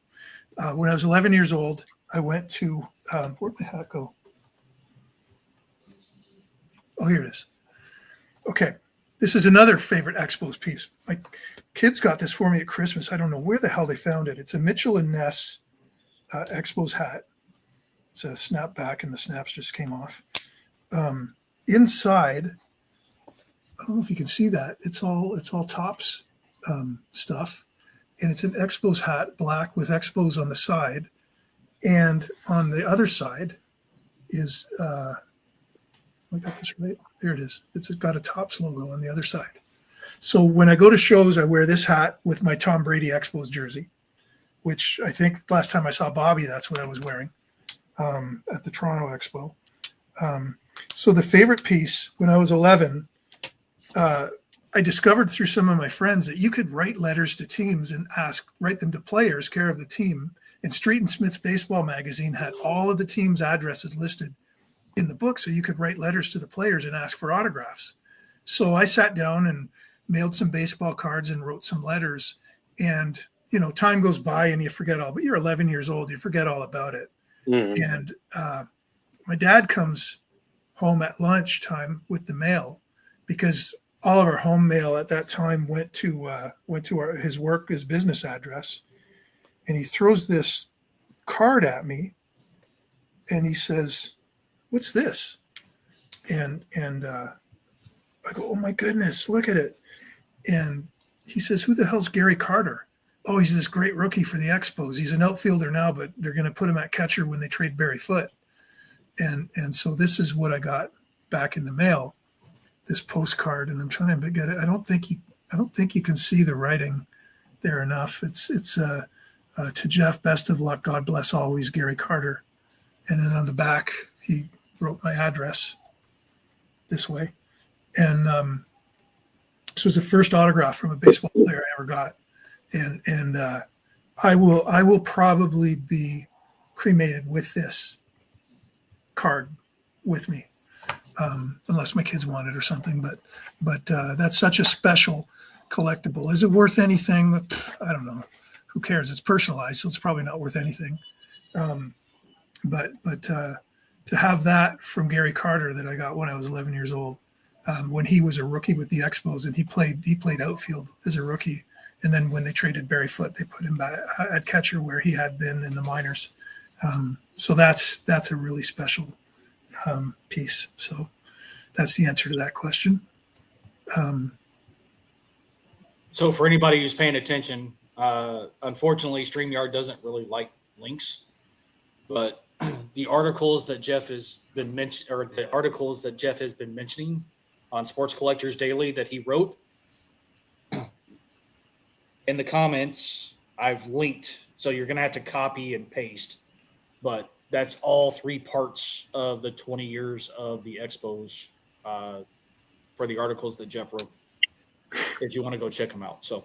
When I was 11 years old, I went to, where'd my hat go? Oh, here it is. Okay. This is another favorite Expos piece. My kids got this for me at Christmas. I don't know where the hell they found it. It's a Mitchell and Ness Expos hat. It's a snapback, and the snaps just came off. Inside, I don't know if you can see that. It's all Topps stuff, and it's an Expos hat, black with Expos on the side, and on the other side is I got this right. There it is. It's got a Topps logo on the other side. So when I go to shows, I wear this hat with my Tom Brady Expos jersey, which I think last time I saw Bobby, that's what I was wearing at the Toronto Expo. So the favorite piece, when I was 11, I discovered through some of my friends that you could write letters to teams and write them to players, care of the team. And Street and Smith's Baseball magazine had all of the team's addresses listed in the book, so you could write letters to the players and ask for autographs. So I sat down and mailed some baseball cards and wrote some letters. And, time goes by and you forget but you're 11 years old, you forget all about it. Mm-hmm. And my dad comes home at lunchtime with the mail, because all of our home mail at that time went to his business address. And he throws this card at me and he says, "What's this?" And I go, "Oh my goodness, look at it." And he says, "Who the hell's Gary Carter?" "Oh, he's this great rookie for the Expos. He's an outfielder now, but they're going to put him at catcher when they trade Barry Foote." And so this is what I got back in the mail, this postcard, and I'm trying to get it. I don't think you can see the writing there enough. It's to Jeff, best of luck, God bless always, Gary Carter. And then on the back, he wrote my address this way. And this was the first autograph from a baseball player I ever got. And I will probably be cremated with this card with me. unless my kids want it or something. But that's such a special collectible. Is it worth anything? I don't know. Who cares? It's personalized, so it's probably not worth anything. But to have that from Gary Carter that I got when I was 11 years old, when he was a rookie with the Expos, and he played outfield as a rookie. And then when they traded Barry Foote, they put him back at catcher where he had been in the minors. So that's a really special piece. So that's the answer to that question. So for anybody who's paying attention, unfortunately, StreamYard doesn't really like links, but the articles that Jeff has been mentioning on Sports Collectors Daily that he wrote, in the comments, I've linked. So you're going to have to copy and paste, but that's all 3 parts of the 20 years of the Expos for the articles that Jeff wrote, if you want to go check them out. So,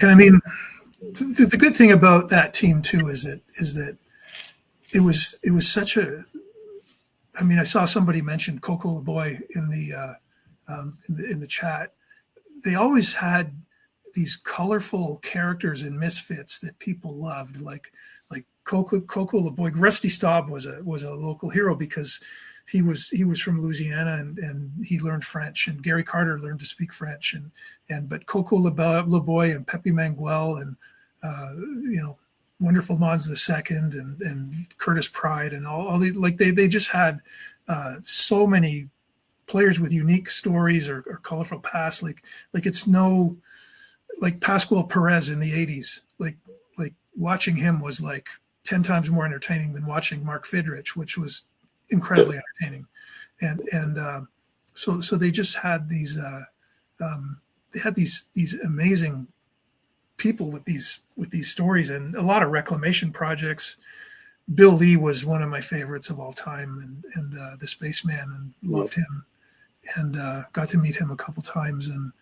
and I mean, the good thing about that team too is that it was such a. I mean, I saw somebody mention Coco LeBoy in the chat. They always had these colorful characters and misfits that people loved, like Coco LeBoy. Rusty Staub was a local hero because he was from Louisiana and he learned French, and Gary Carter learned to speak French, but Coco LeBoy and Pepe Manguel and Wonderful Mons II and Curtis Pride and all they just had so many players with unique stories or colorful past, like it's no, like Pascual Perez in the 80s, like watching him was like 10 times more entertaining than watching Mark Fidrich, which was incredibly entertaining. And so they just had these these amazing people with these stories and a lot of reclamation projects. Bill Lee was one of my favorites of all time, and the Spaceman, and loved him, and got to meet him a couple times. And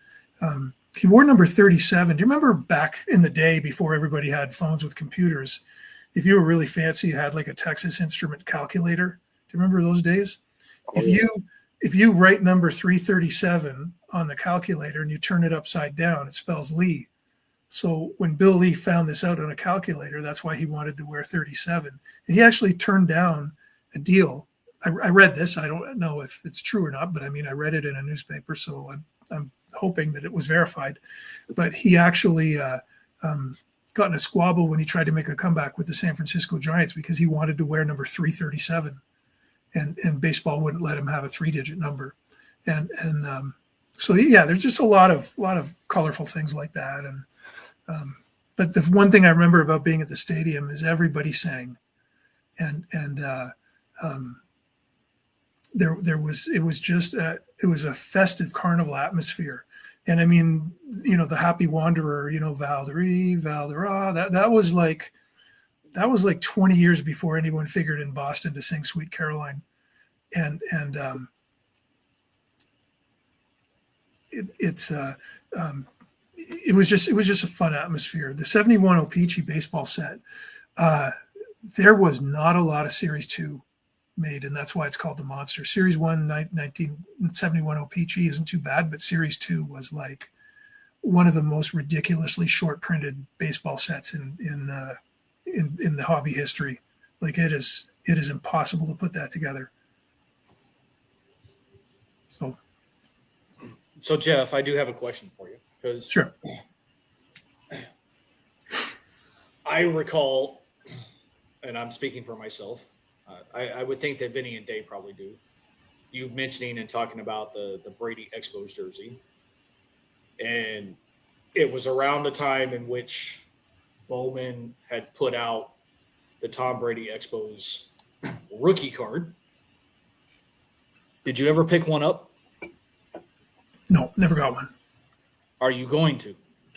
he wore number 37. Do you remember back in the day before everybody had phones with computers? If you were really fancy, you had like a Texas Instrument calculator. Do you remember those days? Oh, If you write number 337 on the calculator and you turn it upside down, it spells Lee. So when Bill Lee found this out on a calculator, that's why he wanted to wear 37. And he actually turned down a deal. I read this. I don't know if it's true or not, but I mean, I read it in a newspaper, so I'm hoping that it was verified. But he actually got in a squabble when he tried to make a comeback with the San Francisco Giants because he wanted to wear number 337, and baseball wouldn't let him have a 3-digit number. And so yeah, there's just a lot of colorful things like that. And but the one thing I remember about being at the stadium is everybody sang, and it was a festive carnival atmosphere. And I mean, the Happy Wanderer, Valderi, Valdera, that was like 20 years before anyone figured in Boston to sing Sweet Caroline. And it was just a fun atmosphere. The 71 O-Pee-Chee baseball set, there was not a lot of Series 2 made, and that's why it's called the Monster. Series 1, 1971 O-Pee-Chee isn't too bad, but Series 2 was like one of the most ridiculously short printed baseball sets in the hobby history. Like it is impossible to put that together. So Jeff, I do have a question for you, because sure. I recall, and I'm speaking for myself, I would think that Vinny and Dave probably do, you mentioning and talking about the Brady Expos jersey. And it was around the time in which Bowman had put out the Tom Brady Expos rookie card. Did you ever pick one up? No, never got one. Are you going to?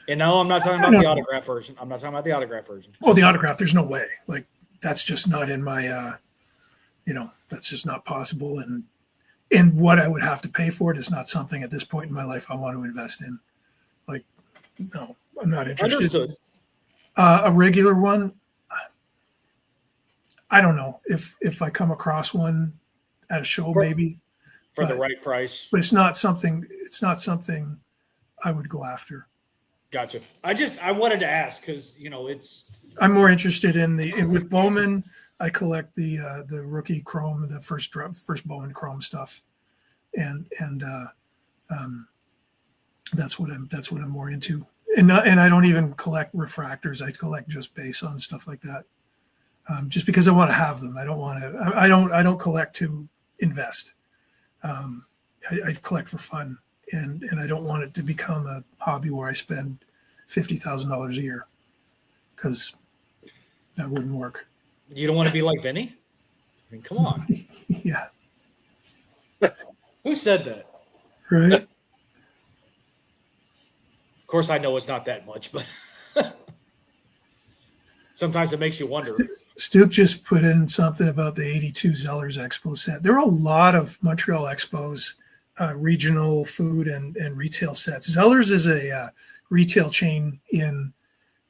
And no, I'm not talking about the autograph version. I'm not talking about the autograph version. Oh, the autograph, there's no way. Like, that's just not in my, that's just not possible. And what I would have to pay for it is not something at this point in my life I want to invest in. Like, no, I'm not interested. Understood. A regular one, I don't know if I come across one at a show, maybe for the but- right price. but it's not something I would go after. Gotcha. I wanted to ask because I'm more interested with Bowman. I collect the rookie chrome, the first Bowman chrome stuff, and that's what I'm more into. And I don't even collect refractors. I collect just base on stuff like that, just because I want to have them. I don't want to. I don't collect to invest. I collect for fun, and I don't want it to become a hobby where I spend $50,000 a year, because that wouldn't work. You don't want to be like Vinny? I mean, come on. Yeah. Who said that? Right. Of course, I know it's not that much, but sometimes it makes you wonder. Stuke just put in something about the 82 Zellers Expo set. There are a lot of Montreal Expos, regional food and retail sets. Zellers is a retail chain in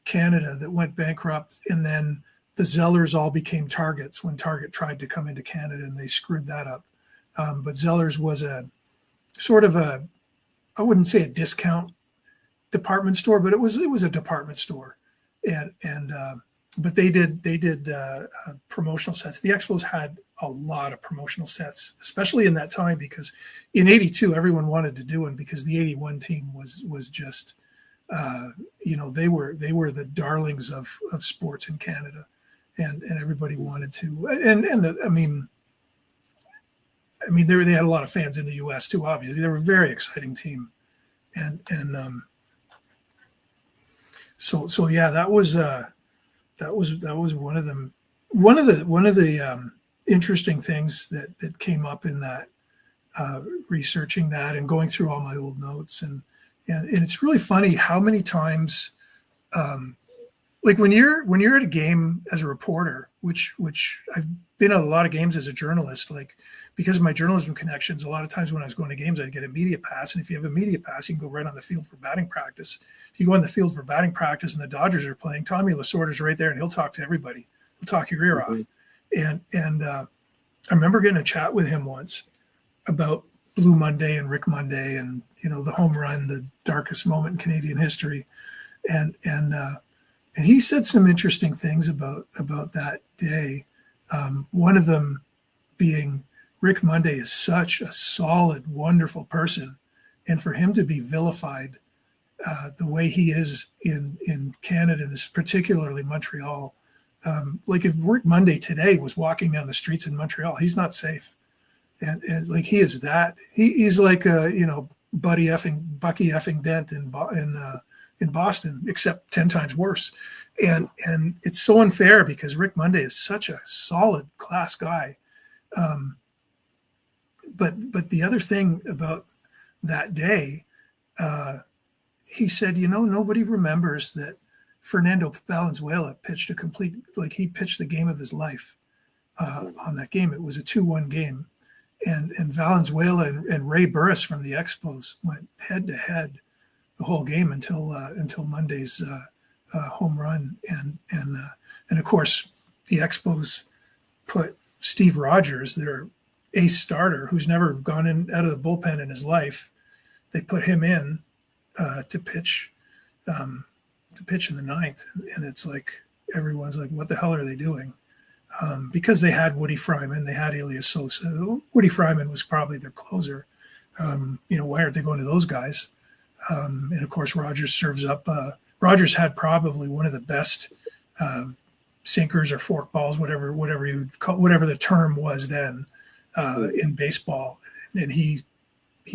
Canada that went bankrupt, and then the Zellers all became Targets when Target tried to come into Canada, and they screwed that up. But Zellers was a sort of I wouldn't say a discount department store, but it was a department store, but they did promotional sets. The Expos had a lot of promotional sets, especially in that time, because in '82 everyone wanted to do one, because the '81 team was just they were the darlings of sports in Canada, and everybody wanted to. I mean they had a lot of fans in the U.S. too. Obviously, they were a very exciting team, and so yeah, that was one of them. One of the interesting things that came up in that researching that and going through all my old notes, and it's really funny how many times, like when you're at a game as a reporter, which I've been at a lot of games as a journalist, like because of my journalism connections, a lot of times when I was going to games, I'd get a media pass. And if you have a media pass, you can go right on the field for batting practice. If you go on the field for batting practice and the Dodgers are playing, Tommy Lasorda's right there and he'll talk to everybody. He'll talk your ear off. And I remember getting a chat with him once about Blue Monday and Rick Monday and, the home run, the darkest moment in Canadian history. And he said some interesting things about that day. One of them being Rick Monday is such a solid, wonderful person. And for him to be vilified the way he is in Canada, and particularly Montreal, like if Rick Monday today was walking down the streets in Montreal, he's not safe. And like he is that. He's like Bucky effing Dent in Boston, except 10 times worse. And it's so unfair because Rick Monday is such a solid class guy. But the other thing about that day, he said, nobody remembers that Fernando Valenzuela pitched he pitched the game of his life on that game. It was a 2-1 game. And Valenzuela and Ray Burris from the Expos went head to head the whole game until Monday's home run. And of course, the Expos put Steve Rogers, their ace starter, who's never gone out of the bullpen in his life. They put him in to pitch in the ninth, and it's like everyone's like, "What the hell are they doing?" Because they had Woody Fryman, they had Elias Sosa. Woody Fryman was probably their closer. Why aren't they going to those guys? And of course, Rogers serves up. Rogers had probably one of the best sinkers or forkballs, whatever the term was then in baseball, and he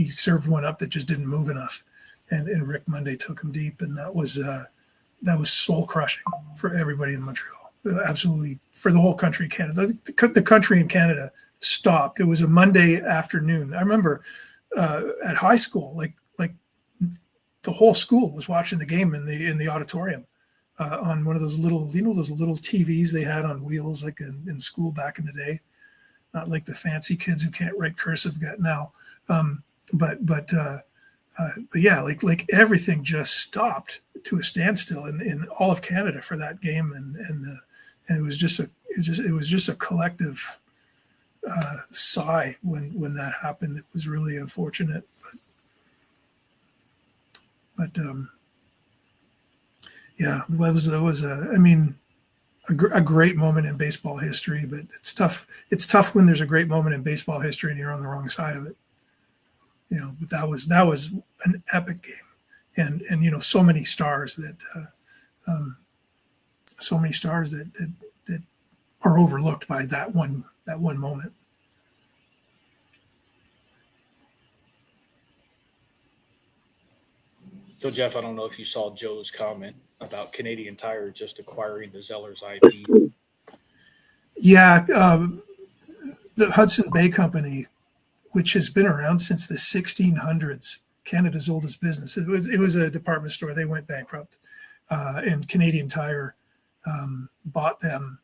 served one up that just didn't move enough, and Rick Monday took him deep, and that was soul crushing for everybody in Montreal. Absolutely, for the whole country of Canada. The country in Canada stopped. It was a Monday afternoon. I remember at high school, like the whole school was watching the game in the auditorium on one of those little, those little TVs they had on wheels, like in school back in the day. Not like the fancy kids who can't write cursive got now. But yeah, like everything just stopped to a standstill in all of Canada for that game, and it was just a collective sigh when that happened. It was really unfortunate, but yeah, that was a great moment in baseball history. But it's tough. It's tough when there's a great moment in baseball history and you're on the wrong side of it. But that was an epic game, and so many stars that that are overlooked by that one moment. So, Jeff, I don't know if you saw Joe's comment about Canadian Tire just acquiring the Zellers IP. Yeah, the Hudson Bay Company, which has been around since the 1600s, Canada's oldest business. It was a department store. They went bankrupt, and Canadian Tire bought them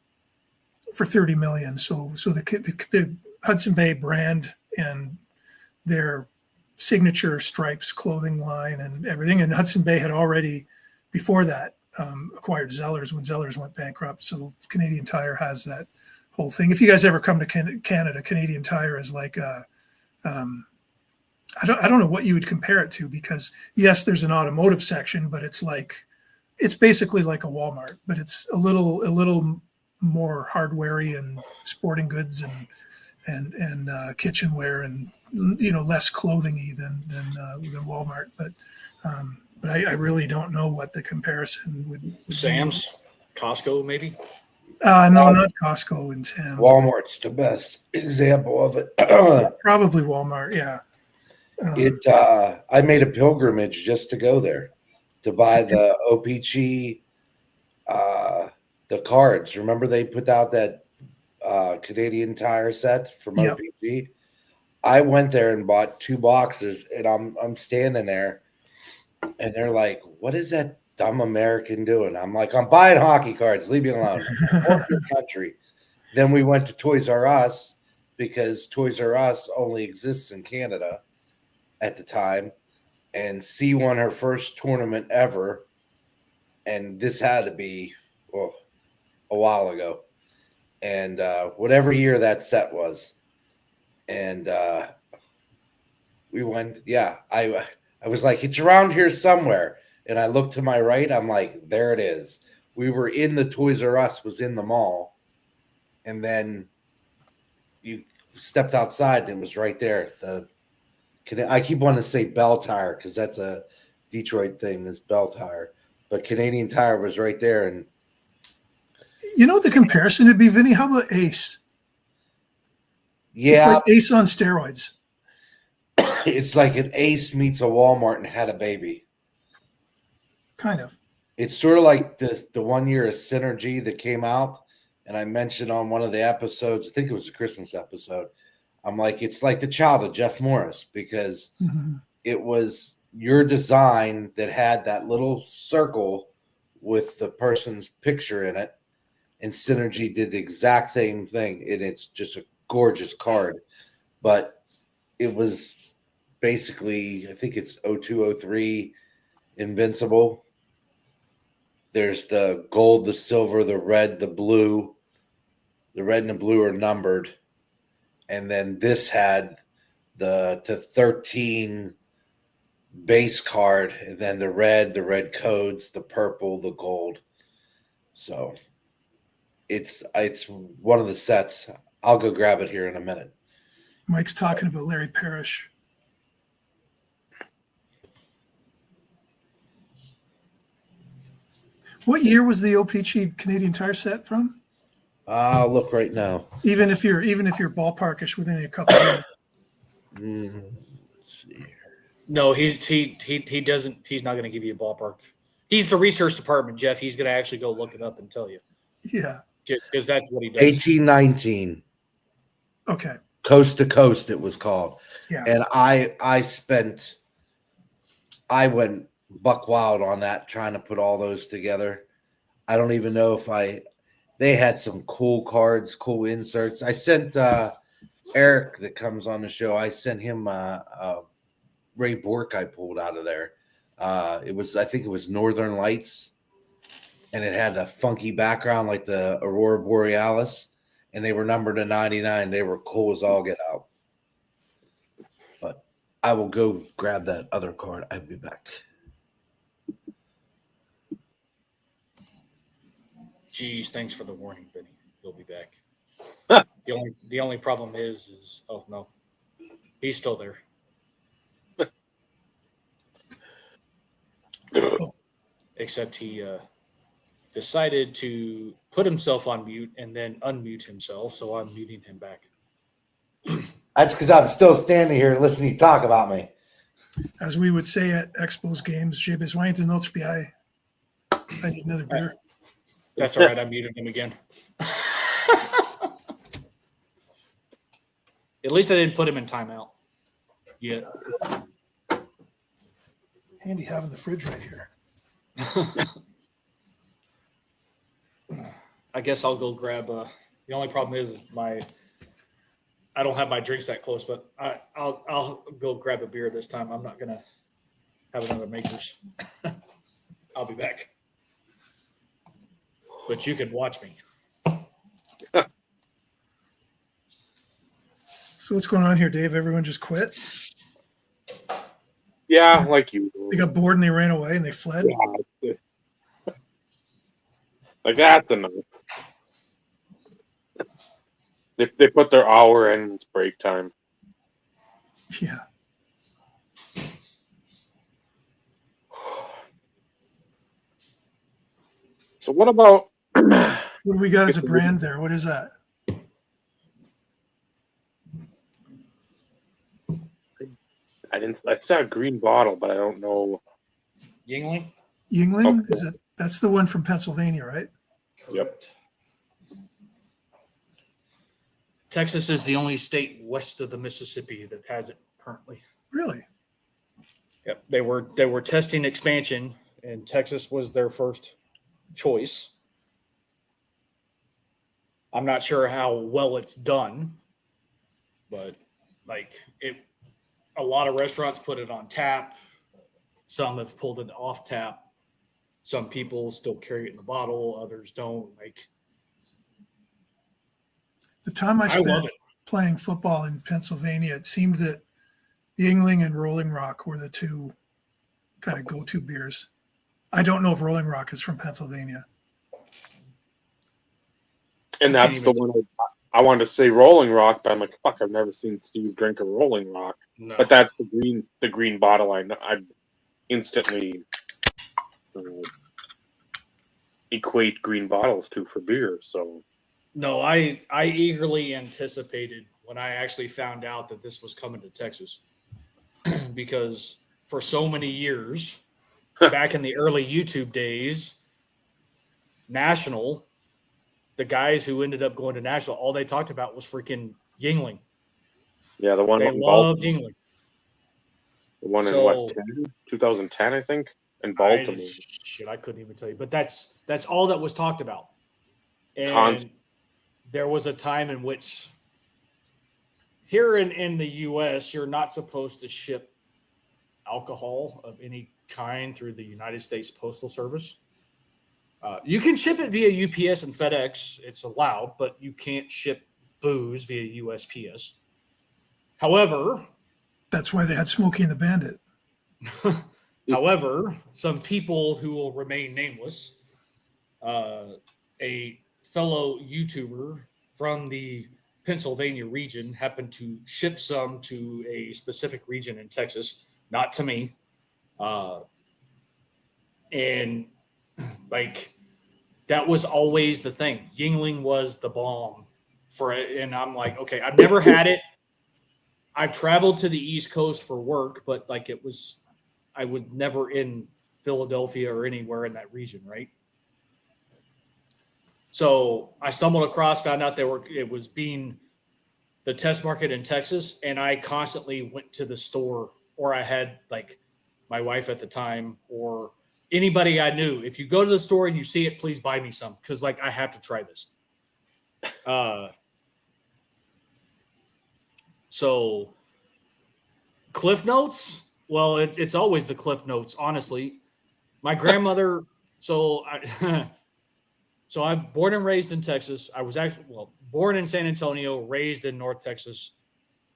for $30 million. So the Hudson Bay brand and their signature stripes clothing line and everything. And Hudson Bay had already, before that, acquired Zellers when Zellers went bankrupt. So Canadian Tire has that whole thing. If you guys ever come to Canada, Canadian Tire is like I don't know what you would compare it to, because yes, there's an automotive section, but it's basically like a Walmart, but it's a little more hardware-y and sporting goods and kitchenware and less clothing-y than Walmart. But I really don't know what the comparison would be. Sam's, Costco, maybe. No, not Costco and Sam's. Walmart's the best example of it. Probably Walmart. Yeah. I made a pilgrimage just to go there to buy the OPG, the cards. Remember they put out that Canadian Tire set from OPG? I went there and bought 2 boxes, and I'm standing there, and they're like, "What is that dumb American doing?" I'm like, "I'm buying hockey cards. Leave me alone. Fuck your country." Then we went to Toys R Us, because Toys R Us only exists in Canada at the time, and C won her first tournament ever, and this had to be a while ago, and whatever year that set was, and we went. Yeah, I was like, it's around here somewhere, and I looked to my right. I'm like, there it is. We were in the Toys R Us, was in the mall, and then you stepped outside and it was right there. I keep wanting to say Bell Tire because that's a Detroit thing, is Bell Tire, but Canadian Tire was right there. And the comparison would be, Vinny, how about Ace? Yeah, it's like Ace on steroids. It's like an Ace meets a Walmart and had a baby. Kind of. It's sort of like the one year of Synergy that came out, and I mentioned on one of the episodes, I think it was a Christmas episode, I'm like, it's like the child of Jeff Morris, because it was your design that had that little circle with the person's picture in it, and Synergy did the exact same thing, and it's just a gorgeous card. But it was basically, I think it's 0203 Invincible. There's the gold, the silver, the red, the blue. The red and the blue are numbered. And then this had the 13 base card, and then the red codes, the purple, the gold. So it's one of the sets. I'll go grab it here in a minute. Mike's talking about Larry Parrish. What year was the OPG Canadian Tire set from? I'll look right now. Even if you're ballparkish within a couple of years. Let's see here. No, he doesn't. He's not going to give you a ballpark. He's the research department, Jeff. He's going to actually go look it up and tell you. Yeah, because that's what he does. 1819. Okay. Coast to Coast, it was called. Yeah. And I went buck wild on that, trying to put all those together. I don't even know if they had some cool cards, cool inserts. I sent Eric that comes on the show, I sent him Ray Bork I pulled out of there. I think it was Northern Lights. and it had a funky background like the Aurora Borealis, and they were numbered to 99. They were cool as all get out. But I will go grab that other card. I'll be back. Geez, thanks for the warning, Vinny. He'll be back. Huh. The only problem is oh no, he's still there. Except he decided to put himself on mute and then unmute himself, so I'm muting him back. That's because I'm still standing here listening to you talk about me. As we would say at Expos games, j'ai besoin d'un autre bière. I need another beer. That's all right. I muted him again. At least I didn't put him in timeout yet. Handy having the fridge right here. I guess I'll go grab. The only problem is I don't have my drinks that close, but I'll go grab a beer this time. I'm not gonna have another Makers. I'll be back. But you can watch me. So what's going on here, Dave? Everyone just quit? Yeah, like you. They got bored and they ran away and they fled? Yeah. Like that's enough. They put their hour in, and it's break time. Yeah. So what about What do we got as a brand there? What is that? I saw a green bottle, but I don't know. Yingling? Yingling? Okay. Is it? That's the one from Pennsylvania, right? Yep. Texas is the only state west of the Mississippi that has it currently. Really? Yep. They were testing expansion, and Texas was their first choice. I'm not sure how well it's done, but a lot of restaurants put it on tap. Some have pulled it off tap. Some people still carry it in the bottle. Others don't. The time I I spent love it. playing football in Pennsylvania, it seemed that Yingling and Rolling Rock were the two kind of go-to beers. I don't know if Rolling Rock is from Pennsylvania. And that's the one I wanted to say Rolling Rock, but I'm like, fuck, I've never seen Steve drink a Rolling Rock. No. But that's the green bottle I instantly equate green bottles to for beer. So No, I eagerly anticipated when I actually found out that this was coming to Texas because for so many years, back in the early YouTube days, National, the guys who ended up going to National, all they talked about was freaking Yingling. yeah, the one They in loved Baltimore. Yingling. The one in So- 2010, I think, in Baltimore. I couldn't even tell you. But that's all that was talked about. And Constant. there was a time in which here in the U.S., you're not supposed to ship alcohol of any kind through the United States Postal Service. You can ship it via UPS and FedEx. It's allowed, but you can't ship booze via USPS. However, That's why they had Smokey and the Bandit. some people who will remain nameless, a fellow YouTuber from the Pennsylvania region happened to ship some to a specific region in Texas, not to me. And that was always the thing. Yingling was the bomb for it. And I'm like, okay, I've never had it. I've traveled to the East Coast for work, but I was never in Philadelphia or anywhere in that region, right? So I stumbled across, found out it was being the test market in Texas, and I constantly went to the store, or I had my wife at the time, or anybody I knew. If you go to the store and you see it, please buy me some because I have to try this. So Cliff Notes. Well, it's always the Cliff Notes, honestly. My grandmother. So So I'm born and raised in Texas. I was actually born in San Antonio, raised in North Texas.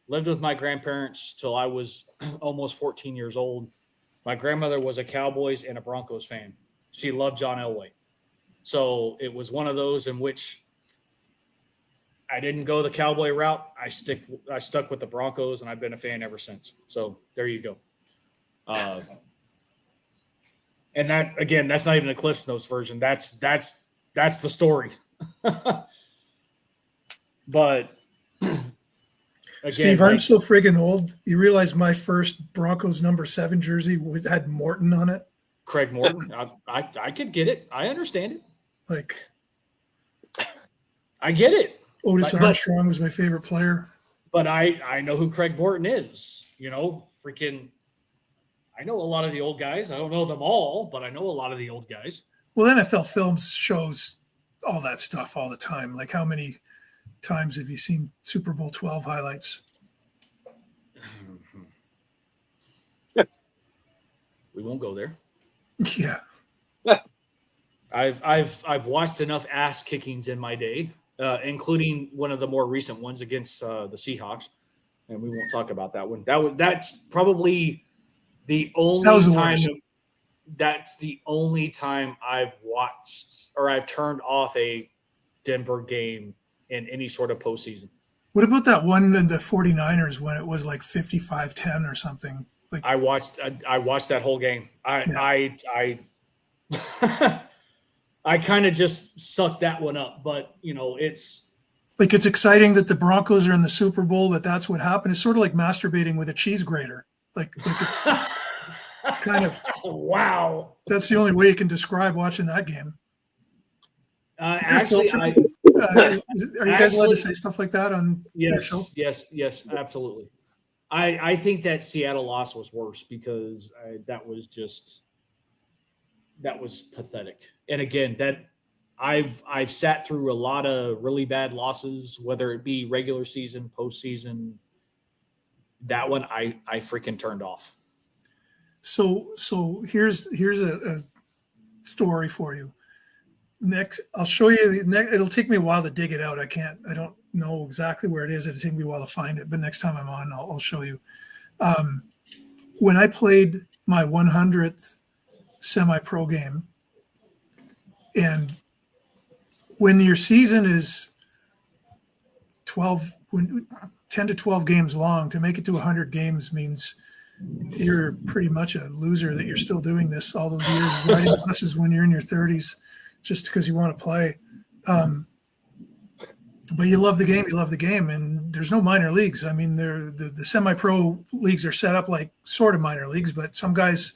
Lived with my grandparents till I was almost 14 years old. My grandmother was a Cowboys and a Broncos fan. She loved John Elway. So it was one of those in which I didn't go the Cowboy route. I stuck with the Broncos, and I've been a fan ever since. So there you go. And that, again, that's not even a Cliff's Notes version. That's the story. But again, Steve, I'm so friggin' old. You realize my first Broncos number 7 jersey had Morton on it? Craig Morton. I could get it. I understand it. Like, I get it. Otis Armstrong was my favorite player. But I know who Craig Morton is. Freaking. I know a lot of the old guys. I don't know them all, but I know a lot of the old guys. Well, NFL Films shows all that stuff all the time. Like, how many times have you seen Super Bowl 12 highlights? We won't go there. Yeah. I've watched enough ass kickings in my day, including one of the more recent ones against the Seahawks, and we won't talk about that one. That's probably the only time. That's the only time I've watched or I've turned off a Denver game in any sort of postseason. What about that one in the 49ers when it was like 55-10 or something? Like, I watched that whole game. I kind of just sucked that one up, but it's like, it's exciting that the Broncos are in the Super Bowl, but that's what happened. It's sort of like masturbating with a cheese grater. Like it's kind of wow. That's the only way you can describe watching that game. Actually, are you guys allowed to say stuff like that on your show? Yes, absolutely. I think that Seattle loss was worse because that was pathetic. And again, that I've sat through a lot of really bad losses, whether it be regular season, postseason. That one I freaking turned off. So here's a story for you. Next, I'll show you. It'll take me a while to dig it out. I don't know exactly where it is. It'll take me a while to find it. But next time I'm on, I'll show you. When I played my 100th semi-pro game, and when your season is 10 to 12 games long, to make it to 100 games means you're pretty much a loser that you're still doing this all those years, riding buses when you're in your 30s just because you want to play. But you love the game, and there's no minor leagues. I mean, the semi-pro leagues are set up like sort of minor leagues, but some guys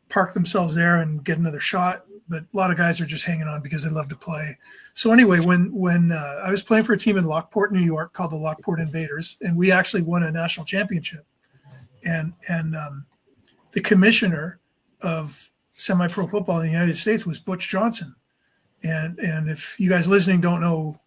park themselves there and get another shot. But a lot of guys are just hanging on because they love to play. So anyway, when I was playing for a team in Lockport, New York, called the Lockport Invaders, and we actually won a national championship. And the commissioner of semi-pro football in the United States was Butch Johnson. And if you guys listening don't know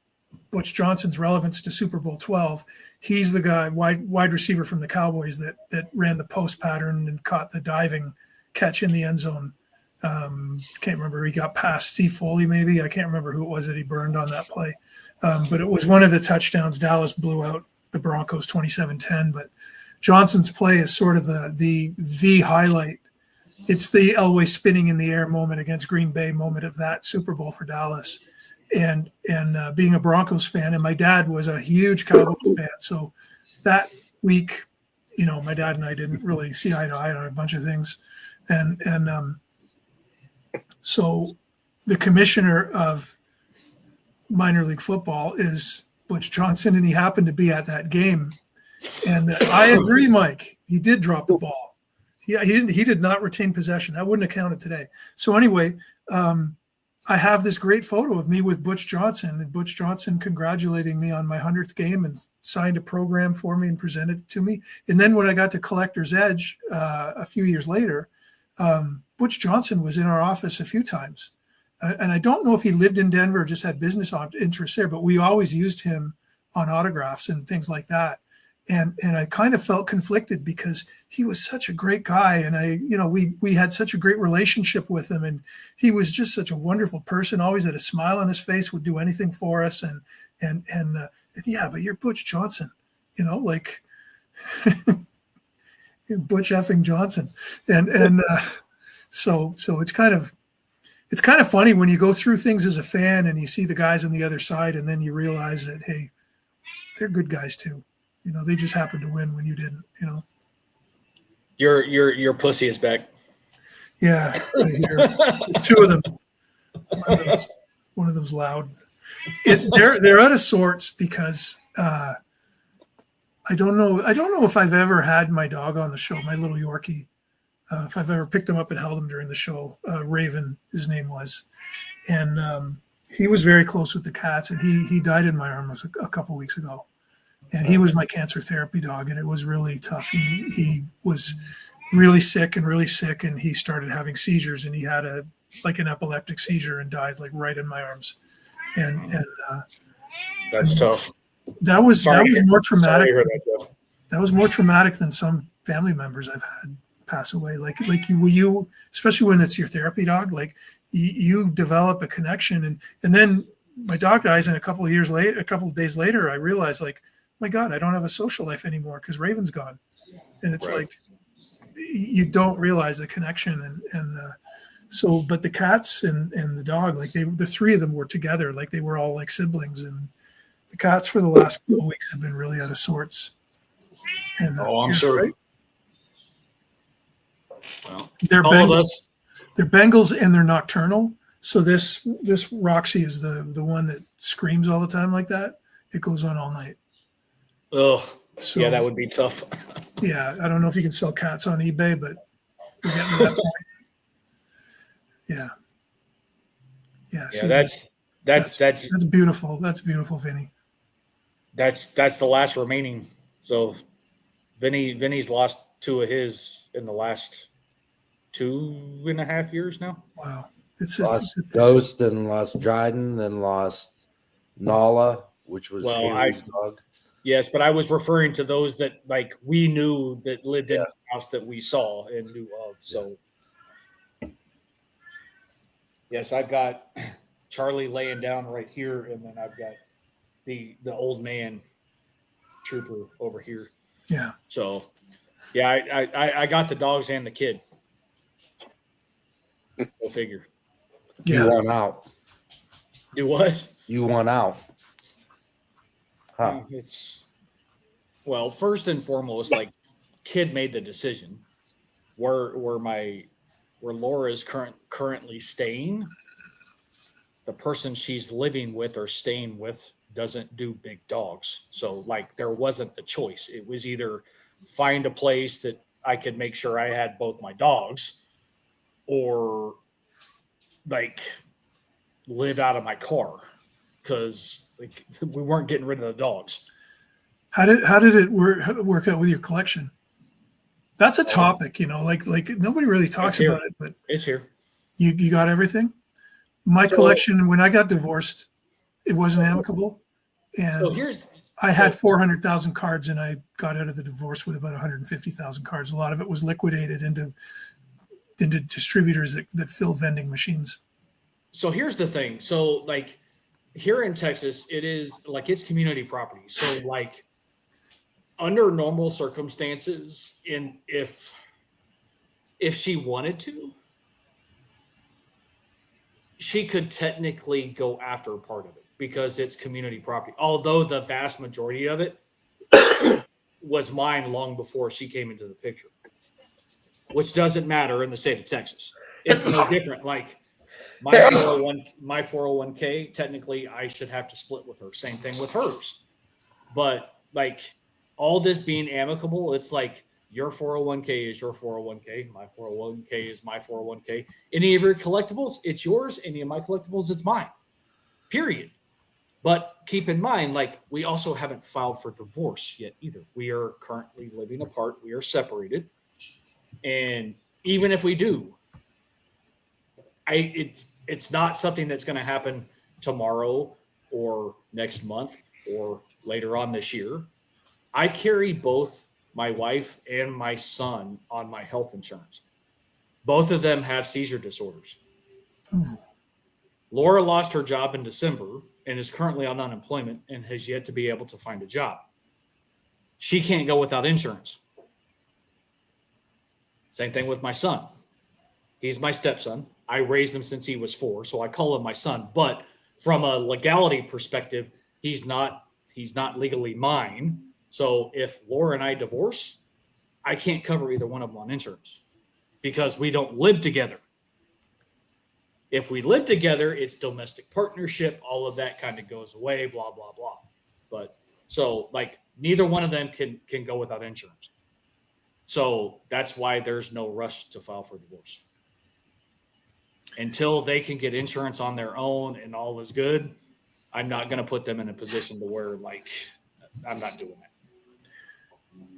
Butch Johnson's relevance to Super Bowl 12, he's the guy, wide receiver from the Cowboys that ran the post pattern and caught the diving catch in the end zone. Can't remember. He got past Steve Foley, maybe. I can't remember who it was that he burned on that play. But it was one of the touchdowns. Dallas blew out the Broncos 27-10. But Johnson's play is sort of the highlight. It's the Elway spinning in the air moment against Green Bay moment of that Super Bowl for Dallas. And being a Broncos fan, and my dad was a huge Cowboys fan. So that week, my dad and I didn't really see eye to eye on a bunch of things. So the commissioner of minor league football is Butch Johnson, and he happened to be at that game. And I agree, Mike. He did drop the ball. He did not retain possession. That wouldn't have counted today. So anyway, I have this great photo of me with Butch Johnson, and Butch Johnson congratulating me on my 100th game and signed a program for me and presented it to me. And then when I got to Collector's Edge a few years later, Butch Johnson was in our office a few times. And I don't know if he lived in Denver or just had business interests there, but we always used him on autographs and things like that. and I kind of felt conflicted because he was such a great guy, and we had such a great relationship with him, and he was just such a wonderful person. Always had a smile on his face, would do anything for us, and yeah, but you're Butch Johnson, like Butch effing Johnson, and so it's kind of funny when you go through things as a fan and you see the guys on the other side, and then you realize that, hey, they're good guys too. They just happened to win when you didn't. Your pussy is back. Yeah, I hear two of them. One of them's loud. They're out of sorts because I don't know if I've ever had my dog on the show, my little Yorkie. If I've ever picked him up and held him during the show. Raven, his name was, and he was very close with the cats, and he died in my arms a couple weeks ago. And he was my cancer therapy dog, and it was really tough. He was really sick, and he started having seizures, and he had an epileptic seizure and died right in my arms. And that's tough. That was more traumatic. Sorry to hear that, Jeff. That was more traumatic than some family members I've had pass away. Like you, especially when it's your therapy dog, you develop a connection, and then my dog dies, and a couple of days later, I realized, my God, I don't have a social life anymore because Raven's gone. And it's right. You don't realize the connection. So, but the cats and the dog, the three of them were together, they were all like siblings. And the cats for the last couple of weeks have been really out of sorts. And, I'm sure. Right? Well, they're all Bengals, of us. They're Bengals and they're nocturnal. So this Roxy is the one that screams all the time like that. It goes on all night. Oh, so, yeah, that would be tough. Yeah, I don't know if you can sell cats on eBay, but we're getting to that point. Yeah. Yeah. So that's beautiful. That's beautiful, Vinny. That's the last remaining. So Vinny's lost two of his in the last 2.5 years now. Wow. Lost Ghost, and lost Dryden, then lost Nala, which was Haley's dog. Yes, but I was referring to those that we knew that lived in the house that we saw and knew of. So yes, I've got Charlie laying down right here, and then I've got the old man trooper over here. Yeah. So yeah, I got the dogs and the kid. Go figure. Yeah. You won out. Do what? You won out. Huh. First and foremost, kid made the decision. Where Laura is currently staying, the person she's living with or staying with doesn't do big dogs. So there wasn't a choice. It was either find a place that I could make sure I had both my dogs, or live out of my car, because we weren't getting rid of the dogs. How did it work out with your collection? That's a topic, nobody really talks about it, but it's here. You got everything. My collection, when I got divorced, it wasn't amicable, and I had 400,000 cards, and I got out of the divorce with about 150,000 cards. A lot of it was liquidated into distributors that fill vending machines. So here's the thing. So here in Texas, it is it's community property. So under normal circumstances, if she wanted to, she could technically go after a part of it because it's community property. Although the vast majority of it was mine long before she came into the picture, which doesn't matter in the state of Texas. It's no different. My 401k, technically I should have to split with her. Same thing with hers. But all this being amicable, it's your 401k is your 401k. My 401k is my 401k. Any of your collectibles, it's yours. Any of my collectibles, it's mine. Period. But keep in mind, we also haven't filed for divorce yet either. We are currently living apart. We are separated. And even if we do, it's not something that's going to happen tomorrow or next month or later on this year. I carry both my wife and my son on my health insurance. Both of them have seizure disorders. Ooh. Laura lost her job in December and is currently on unemployment and has yet to be able to find a job. She can't go without insurance. Same thing with my son. He's my stepson. I raised him since he was 4, so I call him my son. But from a legality perspective, he's not legally mine. So if Laura and I divorce, I can't cover either one of them on insurance because we don't live together. If we live together, it's domestic partnership. All of that kind of goes away, blah, blah, blah. But so like neither one of them can go without insurance. So that's why there's no rush to file for divorce. Until they can get insurance on their own and all is good, I'm not going to put them in a position to where like I'm not doing that.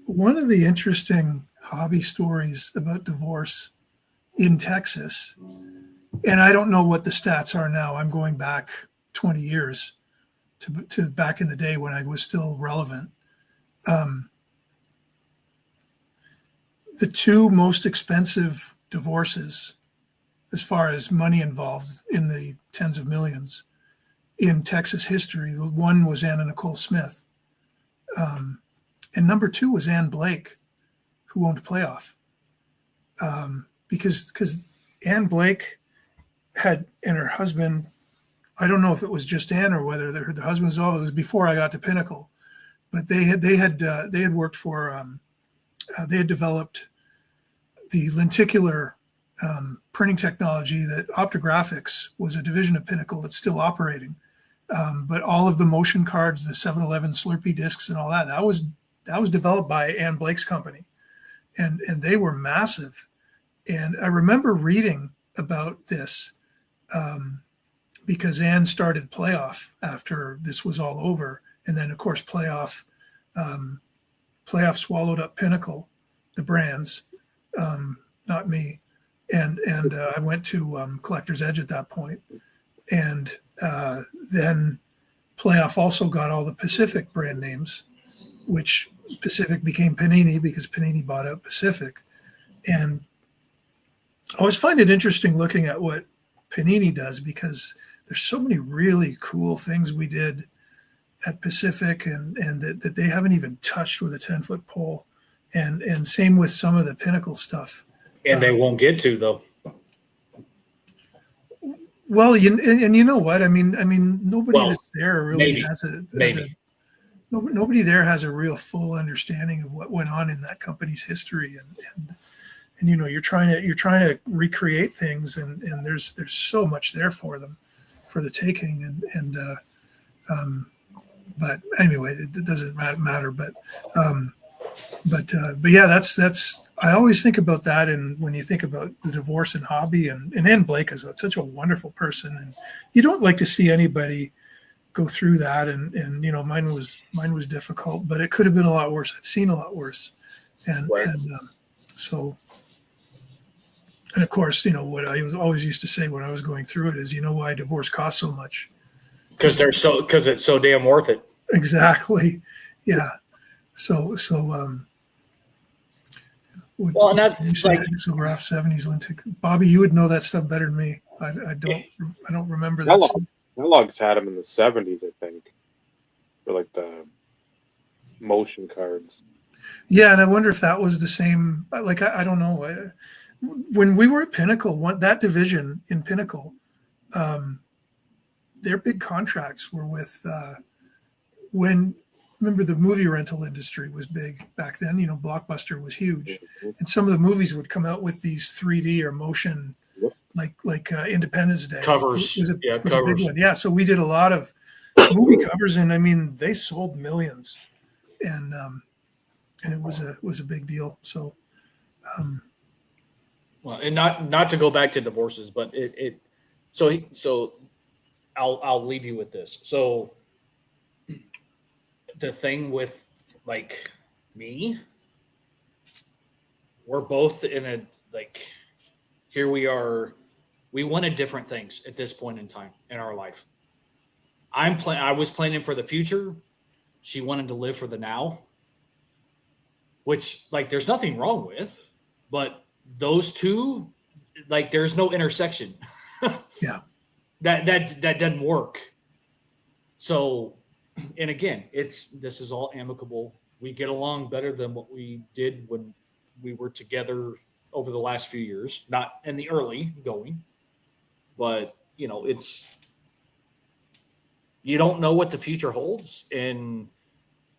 One of the interesting hobby stories about divorce in Texas, and I don't know what the stats are now. I'm going back 20 years to back in the day when I was still relevant. The 2 most expensive divorces, as far as money involved in the tens of millions in Texas history, one was Anna Nicole Smith. And number 2 was Ann Blake, who owned Playoff. Because Ann Blake had, and her husband, I don't know if it was just Ann or whether the husband was all. It was before I got to Pinnacle, but they had worked for, they had developed the lenticular printing technology that Optographics was a division of Pinnacle that's still operating. But all of the motion cards, the 7-Eleven Slurpee discs and all that, that was developed by Ann Blake's company. And they were massive. And I remember reading about this because Ann started Playoff after this was all over. And then, of course, Playoff swallowed up Pinnacle, the brands, not me. And I went to Collector's Edge at that point. And then Playoff also got all the Pacific brand names, which Pacific became Panini because Panini bought out Pacific. And I always find it interesting looking at what Panini does because there's so many really cool things we did at Pacific and that they haven't even touched with a 10-foot pole. And same with some of the Pinnacle stuff. And they won't get to, though. Well, you know what? I mean, nobody that's there really nobody there has a real full understanding of what went on in that company's history, and you know, you're trying to recreate things, and there's so much there for them, for the taking, but anyway, it doesn't matter. But yeah, that's. I always think about that, and when you think about the divorce and hobby, and Ann Blake is such a wonderful person, and you don't like to see anybody go through that, and you know, mine was difficult, but it could have been a lot worse. I've seen a lot worse, and right. So, and of course, you know what I always used to say when I was going through it is, you know, why divorce costs so much? Because it's so damn worth it. Exactly, yeah. So. Well, and that's like Graph 70s lintic. Bobby, you would know that stuff better than me. I don't remember that. Kellogg's had them in the 70s, I think, for like the motion cards. Yeah, and I wonder if that was the same. Like I don't know. When we were at Pinnacle, that division in Pinnacle, their big contracts were with remember the movie rental industry was big back then. You know, Blockbuster was huge, and some of the movies would come out with these 3D or motion, like Independence Day covers. Was a covers. big one. Yeah, so we did a lot of movie covers, and I mean, they sold millions, and it was a big deal. So, well, and not to go back to divorces, but so I'll leave you with this. So the thing with like me, we're both in a here we are. We wanted different things at this point in time in our life. I was planning for the future. She wanted to live for the now. which like there's nothing wrong with, but those two, like there's no intersection. Yeah. That doesn't work. So, and again, this is all amicable. We get along better than what we did when we were together over the last few years, not in the early going, but you know, you don't know what the future holds. And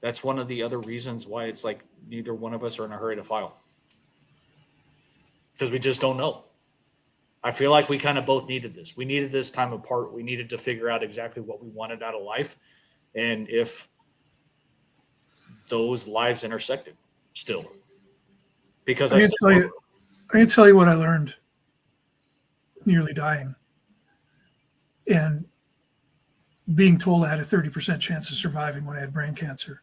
that's one of the other reasons why it's like neither one of us are in a hurry to file, because we just don't know. I feel like we kind of both needed this. We needed this time apart. We needed to figure out exactly what we wanted out of life, and if those lives intersected still. Because I can tell you what I learned nearly dying and being told I had a 30% chance of surviving when I had brain cancer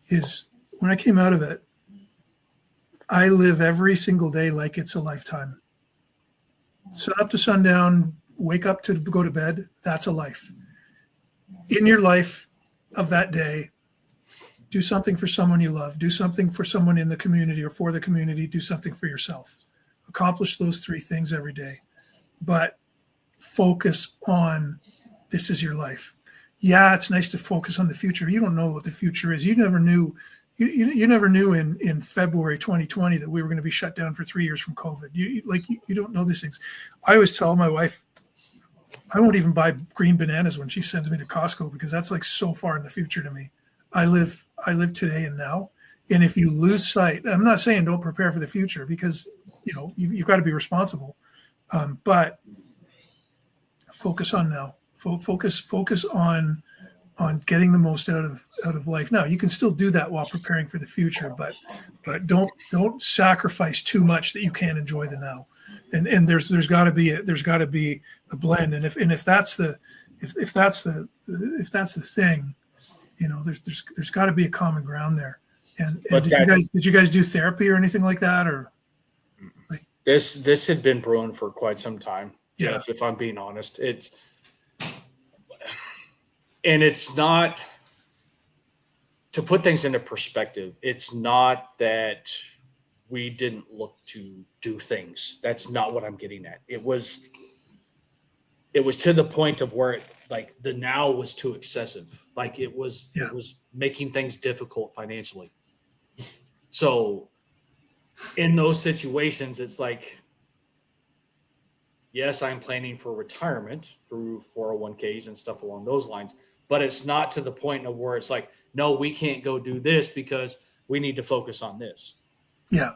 is when I came out of it, I live every single day like it's a lifetime. Sun up to sundown, wake up to go to bed, that's a life. In your life of that day, do something for someone you love, do something for someone in the community or for the community, do something for yourself. Accomplish those 3 things every day, but focus on this is your life. Yeah, it's nice to focus on the future. You don't know what the future is. You never knew. You never knew in February 2020 that we were going to be shut down for 3 years from COVID. You don't know these things. I always tell my wife, I won't even buy green bananas when she sends me to Costco because that's like so far in the future to me. I live today and now. And if you lose sight, I'm not saying don't prepare for the future because you've got to be responsible, but focus on now. Focus on getting the most out of life. Now you can still do that while preparing for the future, but don't sacrifice too much that you can't enjoy the now. And there's got to be a blend. And if that's the thing, there's got to be a common ground there. And did you guys do therapy or anything like that, or like this had been brewing for quite some time? Yeah. If I'm being honest, it's not, to put things into perspective, it's not that we didn't look to do things. That's not what I'm getting at. It was to the point of where the now was too excessive. Like it was making things difficult financially. So in those situations, it's like, yes, I'm planning for retirement through 401ks and stuff along those lines, but it's not to the point of where it's like, no, we can't go do this because we need to focus on this. Yeah.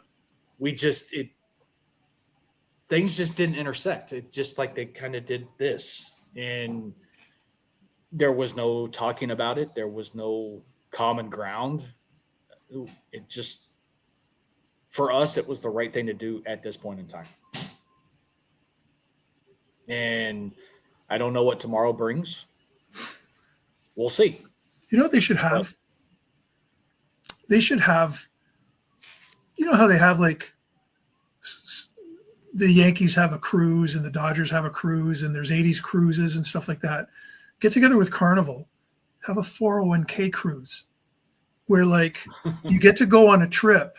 Things just didn't intersect. It just like they kind of did this, and there was no talking about it. There was no common ground. It just, for us, it was the right thing to do at this point in time. And I don't know what tomorrow brings. We'll see. You know what they should have? They should have, how they have the Yankees have a cruise and the Dodgers have a cruise and there's 80s cruises and stuff like that. Get together with Carnival, have a 401k cruise where you get to go on a trip,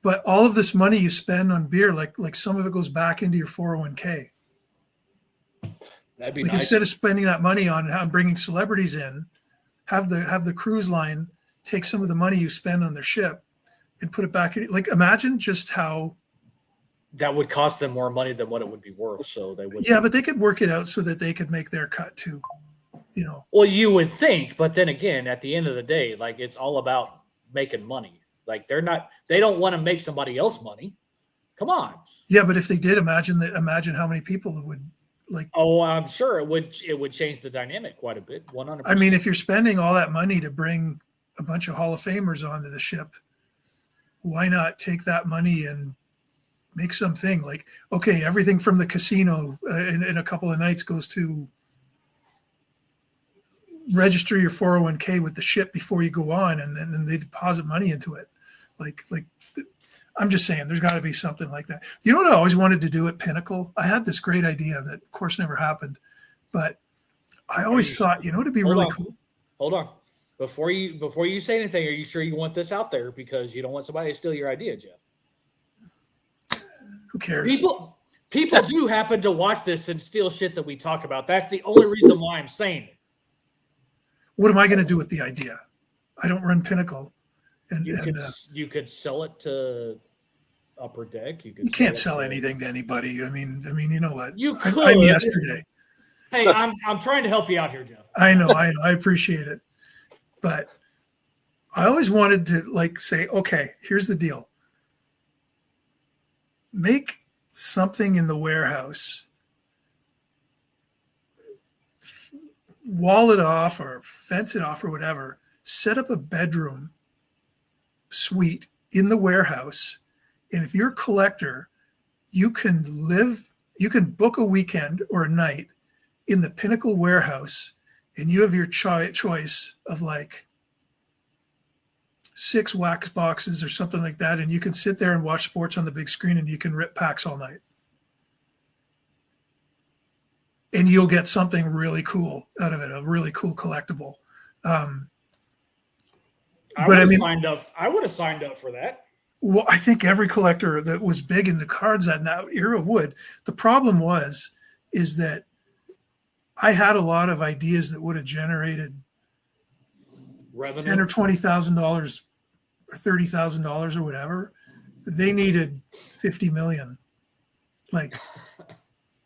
but all of this money you spend on beer, like some of it goes back into your 401k. That'd be nice. Instead of spending that money on bringing celebrities in, have the cruise line take some of the money you spend on their ship and put it back in. Imagine just how that would cost them more money than what it would be worth. So they would. Yeah, but they could work it out so that they could make their cut too. Well, you would think, but then again, at the end of the day, it's all about making money. They don't want to make somebody else money. Come on. Yeah, but if they did, imagine how many people it would. Oh, I'm sure it would change the dynamic quite a bit. 100%. I mean, if you're spending all that money to bring a bunch of Hall of Famers onto the ship, why not take that money and make something okay, everything from the casino in a couple of nights goes to register your 401k with the ship before you go on, and then they deposit money into it. I'm just saying, there's got to be something like that. You know what I always wanted to do at Pinnacle? I had this great idea that, of course, never happened. But I always thought, it'd be really cool. Hold on. Before you say anything, are you sure you want this out there? Because you don't want somebody to steal your idea, Jeff. Who cares? People do happen to watch this and steal shit that we talk about. That's the only reason why I'm saying it. What am I going to do with the idea? I don't run Pinnacle. And you could sell it to Upper Deck. You can't sell anything to anybody. I mean, you know what? You could. I'm yesterday. Hey, I'm trying to help you out here, Jeff. I know. I appreciate it. But I always wanted to like say, okay, here's the deal. Make something in the warehouse, wall it off or fence it off or whatever, set up a bedroom suite in the warehouse. And if you're a collector, you can book a weekend or a night in the Pinnacle warehouse, and you have your choice of like 6 wax boxes or something like that. And you can sit there and watch sports on the big screen, and you can rip packs all night. And you'll get something really cool out of it, a really cool collectible. I would have signed up for that. Well, I think every collector that was big in the cards in that era would. The problem is that I had a lot of ideas that would have generated revenue, $10,000 or $20,000 or $30,000 or whatever. They needed 50 million. Like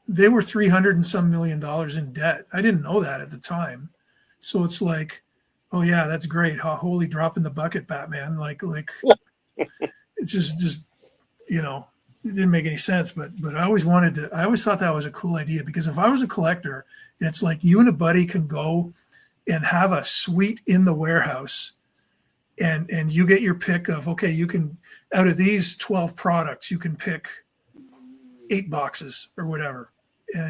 they were 300 and some $million in debt. I didn't know that at the time. So it's like, oh yeah, that's great. Holy drop in the bucket, Batman. Like it's just, you know, it didn't make any sense, but I always thought that was a cool idea, because if I was a collector and it's like you and a buddy can go and have a suite in the warehouse and you get your pick of, okay, you can, out of these 12 products, you can pick 8 boxes or whatever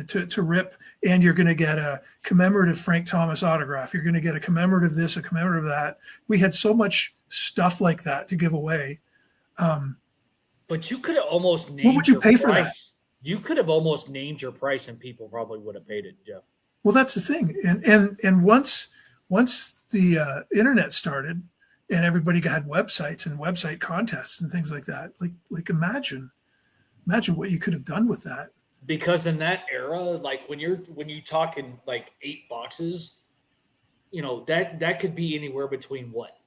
to rip. And you're going to get a commemorative Frank Thomas autograph. You're going to get a commemorative this, a commemorative that. We had so much stuff like that to give away. But you could have almost named. What would you pay for that? You could have almost named your price, and people probably would have paid it, Jeff. Well, that's the thing. And once the internet started, and everybody had websites and website contests and things like that, like imagine what you could have done with that. Because in that era, like when you talking like 8 boxes, you know, that could be anywhere between what,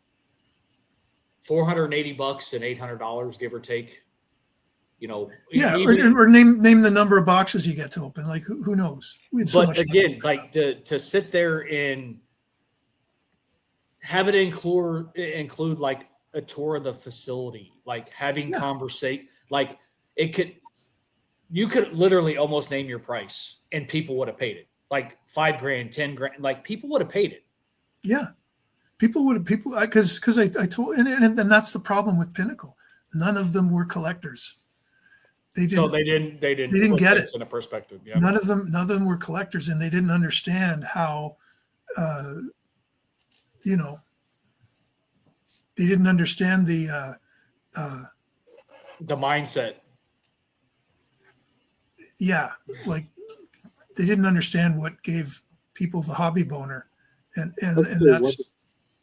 $480 and $800, give or take. You know, yeah, or name the number of boxes you get to open. Like who knows? But again, like to sit there and have it include like a tour of the facility, like having conversation, like you could literally almost name your price and people would have paid it. Like $5,000, $10,000, like people would have paid it. Yeah, because I told, and that's the problem with Pinnacle. None of them were collectors. They didn't get it in a perspective. Yeah. None of them were collectors, and they didn't understand how, you know, they didn't understand the mindset. Yeah, like they didn't understand what gave people the hobby boner, and that's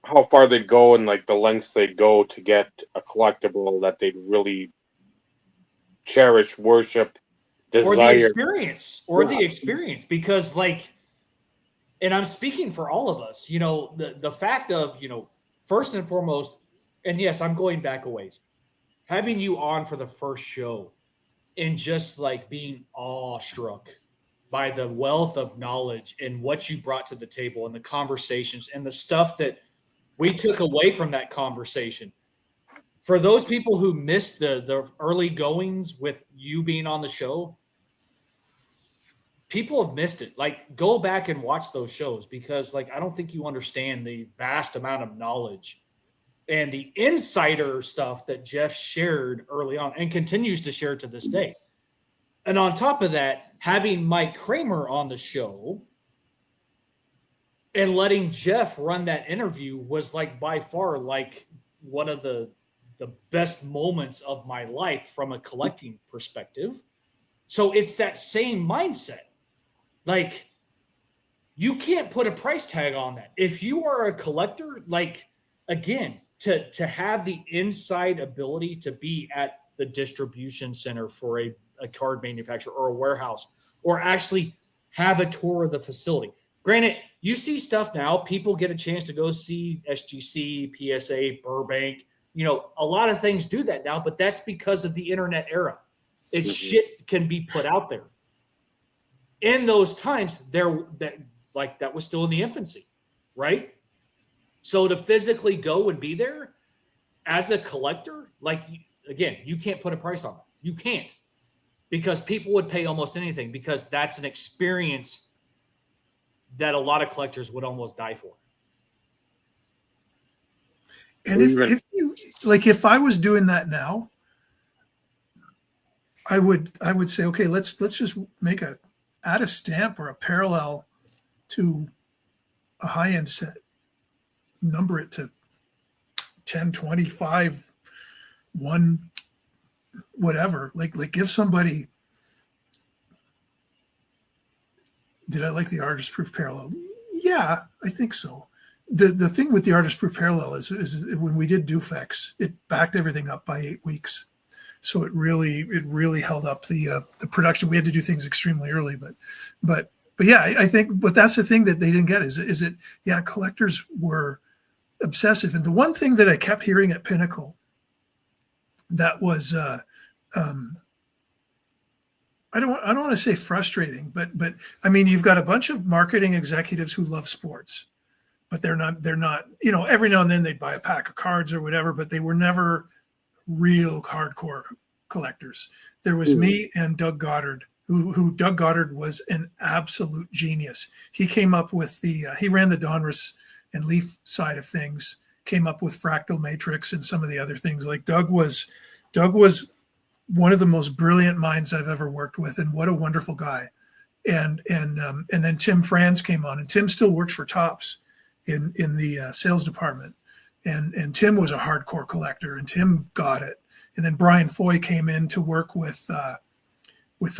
how far they go and like the lengths they go to get a collectible that they really cherish, worship, desire, or the experience, because like, and I'm speaking for all of us, you know, the fact of, you know, first and foremost, and yes, I'm going back a ways, having you on for the first show and just like being awestruck by the wealth of knowledge and what you brought to the table and the conversations and the stuff that we took away from that conversation. For those people who missed the early goings with you being on the show, people have missed it. Like, go back and watch those shows, because like, I don't think you understand the vast amount of knowledge and the insider stuff that Jeff shared early on and continues to share to this day. And on top of that, having Mike Kramer on the show and letting Jeff run that interview was like by far like one of the best moments of my life from a collecting perspective. So it's that same mindset. Like, you can't put a price tag on that. If you are a collector, like, again, to have the inside ability to be at the distribution center for a card manufacturer or a warehouse, or actually have a tour of the facility. Granted, you see stuff now, people get a chance to go see SGC, PSA, Burbank. You know, a lot of things do that now, but that's because of the internet era. It's shit can be put out there. In those times, that was still in the infancy, right? So to physically go and be there as a collector, like, again, you can't put a price on that. You can't, because people would pay almost anything, because that's an experience that a lot of collectors would almost die for. And if you like, if I was doing that now, I would say, okay, let's just add a stamp or a parallel to a high end set, number it to 10, 25, 1, whatever. Like give somebody. Did I like the artist proof parallel? Yeah, I think so. The thing with the artist proof parallel is when we did Dufex, it backed everything up by 8 weeks. So it really held up the production. We had to do things extremely early, but yeah, I think, but that's the thing that they didn't get is it, yeah, collectors were obsessive. And the one thing that I kept hearing at Pinnacle that was, I don't want to say frustrating, but I mean, you've got a bunch of marketing executives who love sports, but they're not, you know, every now and then they'd buy a pack of cards or whatever, but they were never real hardcore collectors. There was me and Doug Goddard, who Doug Goddard was an absolute genius. He came up with he ran the Donruss and Leaf side of things, came up with Fractal Matrix and some of the other things. Like Doug was one of the most brilliant minds I've ever worked with, and what a wonderful guy. And then Tim Franz came on, and Tim still works for Topps in the sales department. And Tim was a hardcore collector, and Tim got it. And then Brian Foy came in to work with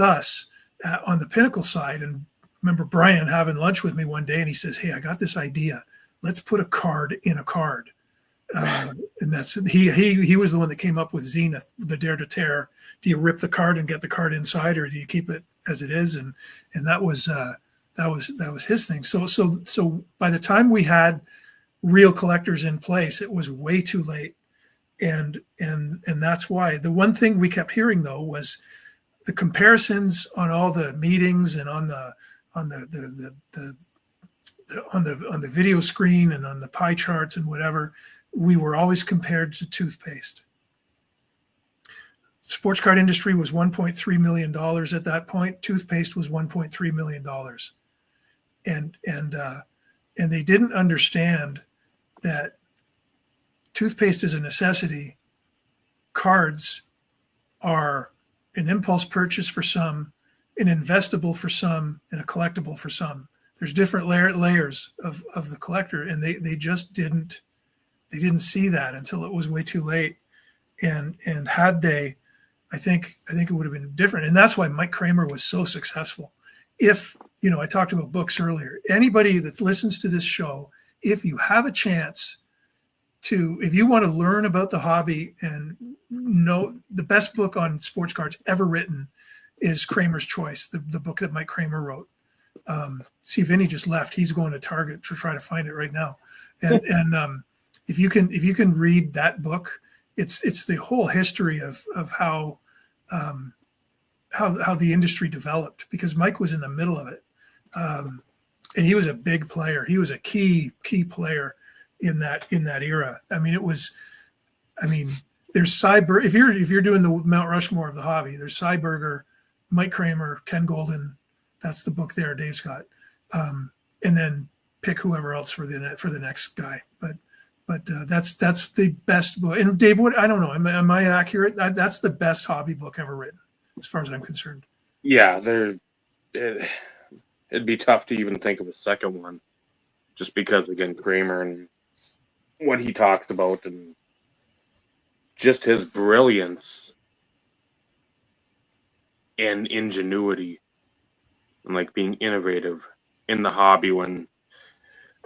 us on the Pinnacle side. And remember Brian having lunch with me one day, and he says, "Hey, I got this idea. Let's put a card in a card." And that's he was the one that came up with Zenith, the Dare to Tear. Do you rip the card and get the card inside, or do you keep it as it is? And that was his thing. So by the time we had real collectors in place, it was way too late. And that's why the one thing we kept hearing though was the comparisons on all the meetings and on the video screen and on the pie charts and whatever. We were always compared to toothpaste. Sports card industry was $1.3 million at that point. Toothpaste was $1.3 million. And they didn't understand that toothpaste is a necessity. Cards are an impulse purchase for some, an investable for some, and a collectible for some. There's different layers of the collector, and they just didn't see that until it was way too late. And had they, I think it would have been different. And that's why Mike Kramer was so successful. If, you know, I talked about books earlier, anybody that listens to this show, if you have a chance if you want to learn about the hobby and know, the best book on sports cards ever written is Kramer's Choice, the book that Mike Kramer wrote. See, Vinny just left. He's going to Target to try to find it right now. And if you can read that book, it's the whole history of how the industry developed, because Mike was in the middle of it, and he was a big player. He was a key player in that era. I mean, there's Cyber. If you're doing the Mount Rushmore of the hobby, there's Cyberger, Mike Kramer, Ken Golden. That's the book there Dave's got, and then pick whoever else for the next guy. But that's the best book. And Dave, I don't know. Am I accurate? That's the best hobby book ever written, as far as I'm concerned. Yeah, it'd be tough to even think of a second one, just because, again, Kramer and what he talks about and just his brilliance and ingenuity and like being innovative in the hobby when,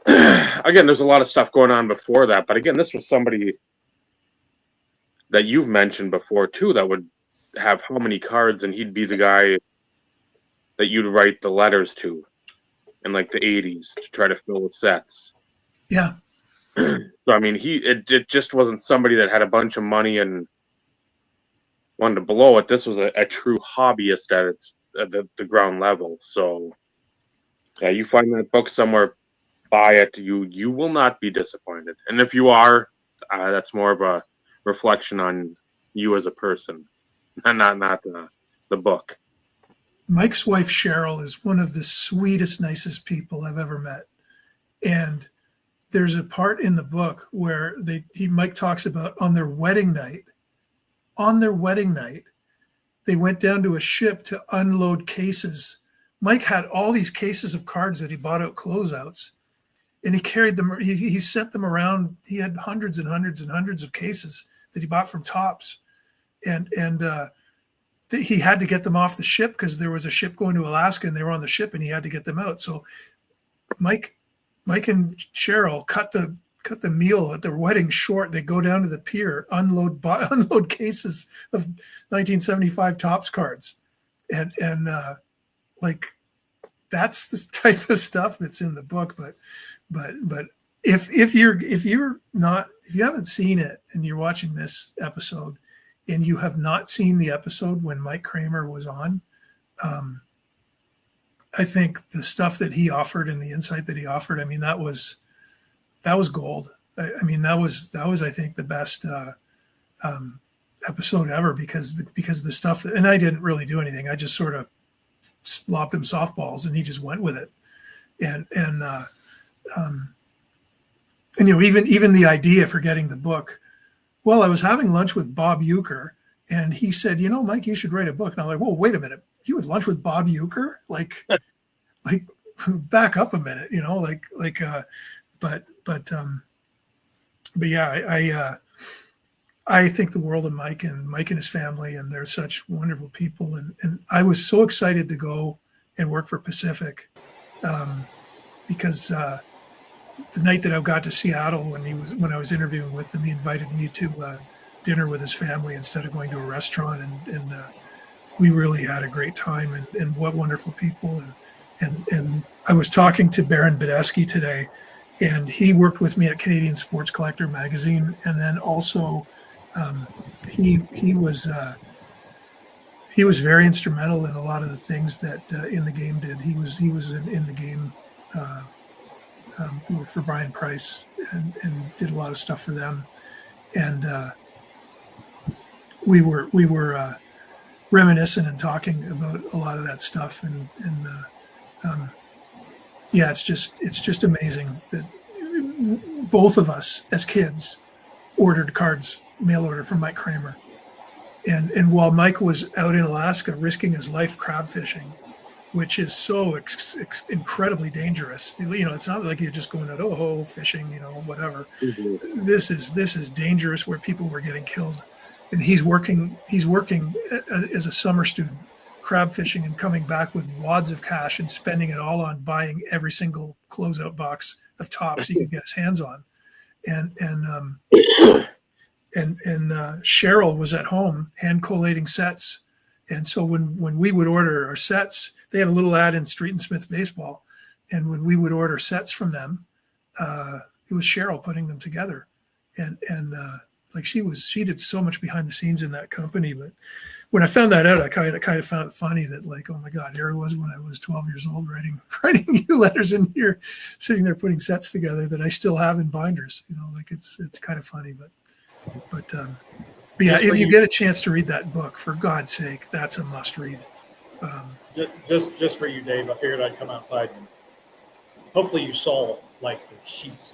again, there's a lot of stuff going on before that. But again, this was somebody that you've mentioned before too that would have how many cards, and he'd be the guy that you'd write the letters to in like the 80s to try to fill with sets. Yeah. So I mean, it just wasn't somebody that had a bunch of money and wanted to blow it. This was a true hobbyist at its at the ground level. So yeah, you find that book somewhere, buy it. You will not be disappointed. And if you are, that's more of a reflection on you as a person, and not the book. Mike's wife Cheryl is one of the sweetest, nicest people I've ever met. And there's a part in the book where Mike talks about on their wedding night, they went down to a ship to unload cases. Mike had all these cases of cards that he bought out closeouts, and he carried them. He sent them around. He had hundreds and hundreds and hundreds of cases that he bought from Tops, and he had to get them off the ship because there was a ship going to Alaska, and they were on the ship, and he had to get them out. So Mike and Cheryl cut the meal at their wedding short. They go down to the pier, unload cases of 1975 Tops cards, and like that's the type of stuff that's in the book. But if you haven't seen it and you're watching this episode and you have not seen the episode when Mike Kramer was on, I think the stuff that he offered and the insight that he offered, I mean, that was gold. I mean, that was I think the best episode ever because the stuff that, and I didn't really do anything. I just sort of lobbed him softballs and he just went with it. And you know, even the idea for getting the book. Well, I was having lunch with Bob Euchre and he said, you know, Mike, you should write a book. And I'm like, whoa, wait a minute. You had lunch with Bob Euchre? Like back up a minute, you know, but yeah, I think the world of Mike and his family, and they're such wonderful people. And I was so excited to go and work for Pacific because the night that I got to Seattle when I was interviewing with him, he invited me to dinner with his family instead of going to a restaurant, and we really had a great time. And what wonderful people. And I was talking to Baron Badesky today, and he worked with me at Canadian Sports Collector magazine, and then also he was very instrumental in a lot of the things that In the Game did. He was in the game. He worked for Brian Price and did a lot of stuff for them, and we were reminiscing and talking about a lot of that stuff, and yeah, it's just amazing that both of us as kids ordered cards mail order from Mike Kramer, and while Mike was out in Alaska risking his life crab fishing, which is so incredibly dangerous. You know, it's not like you're just going out fishing, you know, whatever. Mm-hmm. This is dangerous, where people were getting killed, and he's working as a summer student, crab fishing, and coming back with wads of cash and spending it all on buying every single closeout box of Tops he could get his hands on, and Cheryl was at home hand collating sets. And so when we would order our sets, they had a little ad in Street and Smith Baseball, and when we would order sets from them, it was Cheryl putting them together, and like she did so much behind the scenes in that company. But when I found that out, I kind of found it funny that, like, oh my God, here I was when I was 12 years old writing you letters, and you're sitting there putting sets together that I still have in binders. You know, like it's kind of funny, but yeah, if you get a chance to read that book, for God's sake, that's a must read. Just for you, Dave, I figured I'd come outside. Hopefully you saw like the sheets.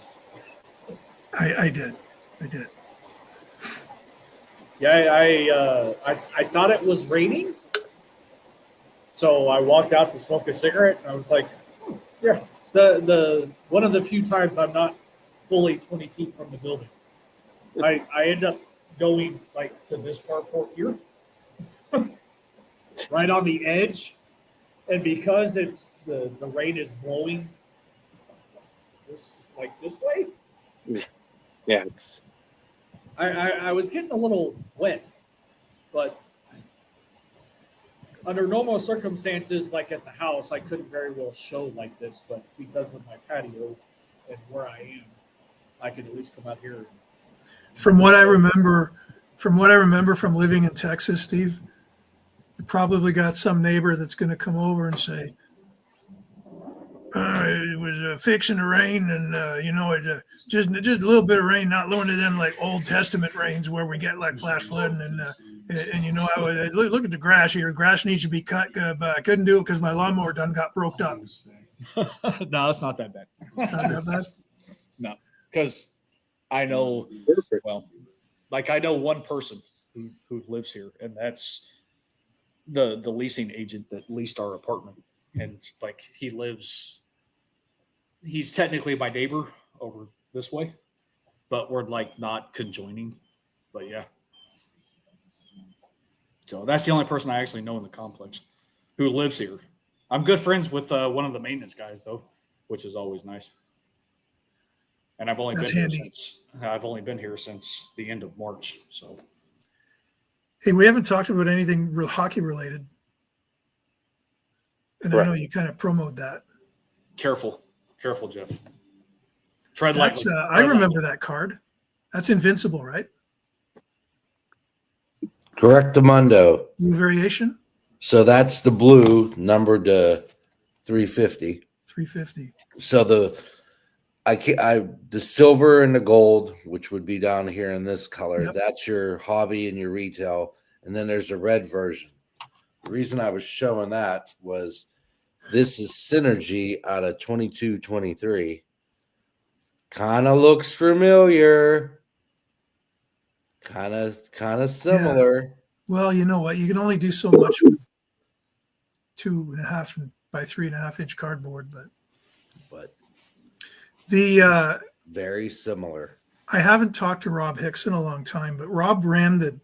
I did. Yeah, I thought it was raining, so I walked out to smoke a cigarette, and I was like, yeah, the one of the few times I'm not fully 20 feet from the building. I end up going like to this carport here, right on the edge, And because it's the rain is blowing this way, Yeah, it's I was getting a little wet, but under normal circumstances, like at the house, I couldn't very well show like this. But because of my patio and where I am, I could at least come out here. From what I remember from living in Texas, Steve, you probably got some neighbor that's going to come over and say, it was fixing to rain, and just a little bit of rain, not one of them like Old Testament rains where we get like flash flooding, and I would look at the grass here. The grass needs to be cut, but I couldn't do it because my lawnmower done got broke up. No, it's not that bad. Not that bad. No, because I know perfect. well, like I know one person who lives here, and that's the leasing agent that leased our apartment, and like he's technically my neighbor over this way, but we're like not conjoining. But yeah, so that's the only person I actually know in the complex who lives here. I'm good friends with one of the maintenance guys though, which is always nice. And I've only That's been handy. here since the end of March. So Hey, we haven't talked about anything real hockey related, and I know you kind of promoted that. careful, Jeff. Tread That's lightly. I remember that card. That's invincible, right? Correctamundo. New variation, So that's the blue numbered to 350. 350. So the silver and the gold, which would be down here in this color, Yep. that's your hobby and your retail. And then there's a red version. The reason I was showing that was this is Synergy out of 22-23. Kind of looks familiar. Kind of similar. Well, you know what? You can only do so much with 2.5 by 3.5 inch cardboard, But the very similar. I haven't talked to Rob Hicks in a long time, but Rob ran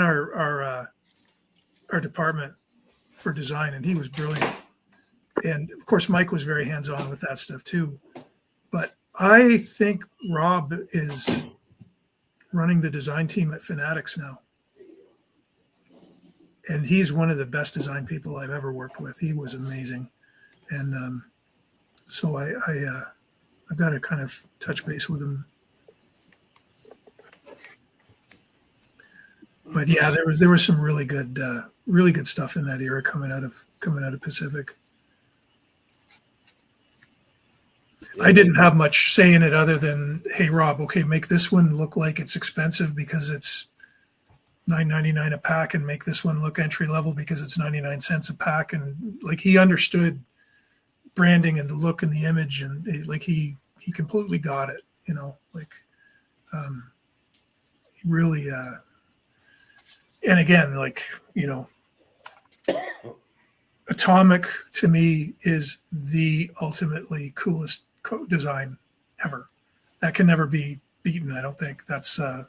our department for design, and he was brilliant. And of course, Mike was very hands-on with that stuff too. But I think Rob is running the design team at Fanatics now. And he's one of the best design people I've ever worked with. He was amazing. And so I've got to kind of touch base with him. But yeah, there was some really good stuff in that era coming out of Pacific. I didn't have much say in it other than, hey Rob, okay, make this one look like it's expensive because it's $9.99 a pack, and make this one look entry level because it's 99 cents a pack. And like, he understood branding and the look and the image, and he completely got it, he really and again, Atomic to me is the ultimately coolest design ever. That can never be beaten. I don't think that's an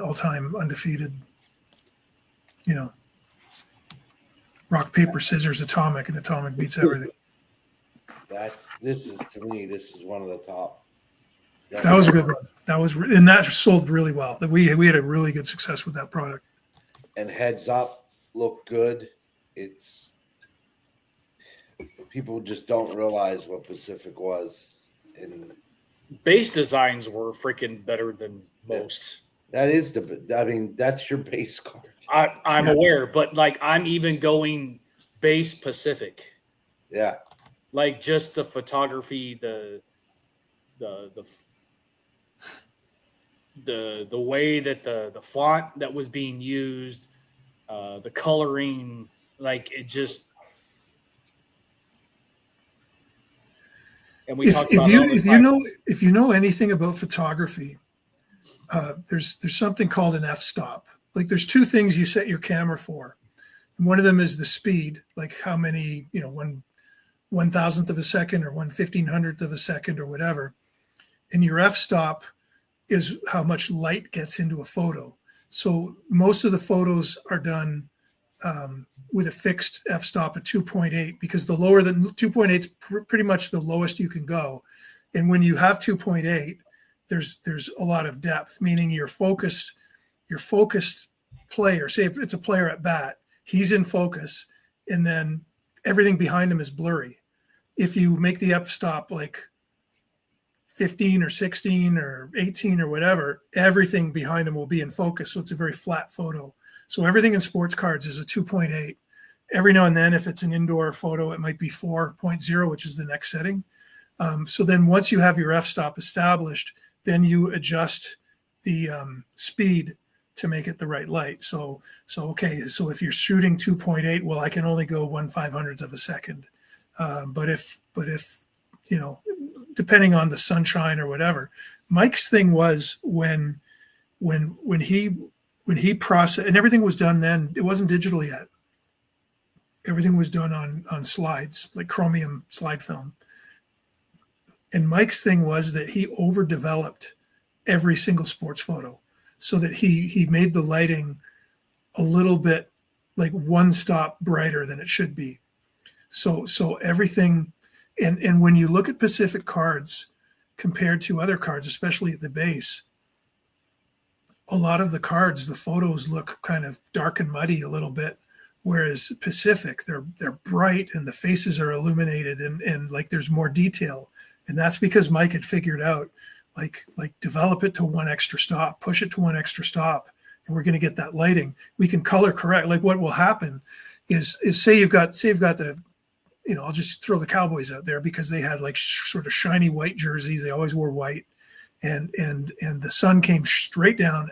all-time undefeated, rock, paper, scissors, Atomic, and Atomic beats everything. This is one of the top. That was a good one. And that sold really well. We had a really good success with that product. And Heads Up looked good. It's people just don't realize what Pacific was, and Base designs were freaking better than most. That's your base card. I'm aware, but like I'm even going base Pacific. Yeah. Like just the photography, the way that the font that was being used, the coloring, like it just. And we talked about if you know anything about photography, there's something called an f-stop. Like there's two things you set your camera for. And one of them is the speed, like how many, 1/1000th of a second or 1/1500th of a second or whatever. And your f-stop is how much light gets into a photo. So most of the photos are done with a fixed f-stop at 2.8, because the lower than 2.8 is pretty much the lowest you can go. And when you have 2.8, there's a lot of depth, meaning your focused player, say if it's a player at bat, he's in focus, and then everything behind him is blurry. If you make the f-stop like 15 or 16 or 18 or whatever, everything behind him will be in focus. So it's a very flat photo. So everything in sports cards is a 2.8. Every now and then, if it's an indoor photo, it might be 4.0, which is the next setting. So then once you have your f-stop established, then you adjust the speed to make it the right light. So if you're shooting 2.8, well, I can only go 1/500th of a second. But if depending on the sunshine or whatever, Mike's thing was when he processed, and everything was done then, it wasn't digital yet. Everything was done on slides, like chromium slide film. And Mike's thing was that he overdeveloped every single sports photo so that he made the lighting a little bit like one stop brighter than it should be. So everything, and when you look at Pacific cards compared to other cards, especially at the base, a lot of the cards, the photos look kind of dark and muddy a little bit, whereas Pacific, they're bright and the faces are illuminated and like there's more detail. And that's because Mike had figured out like develop it to one extra stop, push it to one extra stop, and we're going to get that lighting. We can color correct. Like what will happen is say you've got the, I'll just throw the Cowboys out there because they had like sort of shiny white jerseys. They always wore white. And the sun came straight down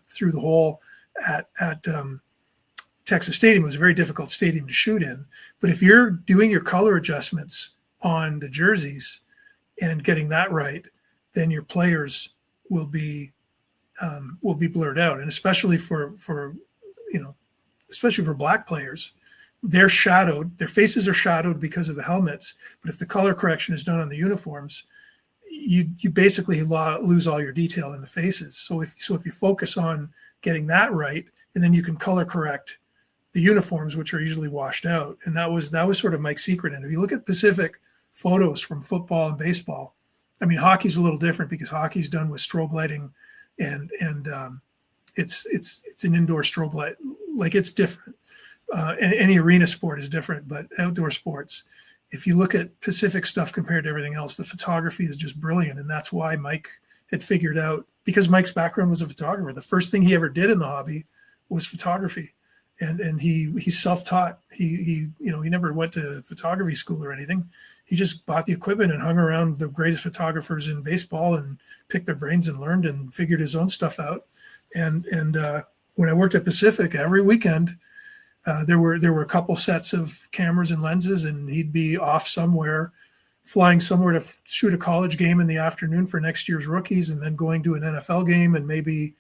through the hole at Texas Stadium. It was a very difficult stadium to shoot in. But if you're doing your color adjustments on the jerseys and getting that right, then your players will be blurred out. And especially for black players, they're shadowed. Their faces are shadowed because of the helmets. But if the color correction is done on the uniforms, you basically lose all your detail in the faces. So if you focus on getting that right, and then you can color correct the uniforms, which are usually washed out. And that was sort of Mike's secret. And if you look at Pacific photos from football and baseball, I mean, hockey's a little different because hockey's done with strobe lighting, and it's an indoor strobe light. Like it's different. And any arena sport is different, but outdoor sports, if you look at Pacific stuff compared to everything else, the photography is just brilliant. And that's why Mike had figured out, because Mike's background was a photographer, the first thing he ever did in the hobby was photography. And he's self-taught. He never went to photography school or anything. He just bought the equipment and hung around the greatest photographers in baseball and picked their brains and learned and figured his own stuff out. And when I worked at Pacific, every weekend, there were a couple sets of cameras and lenses, and he'd be off somewhere, flying somewhere to shoot a college game in the afternoon for next year's rookies, and then going to an NFL game and maybe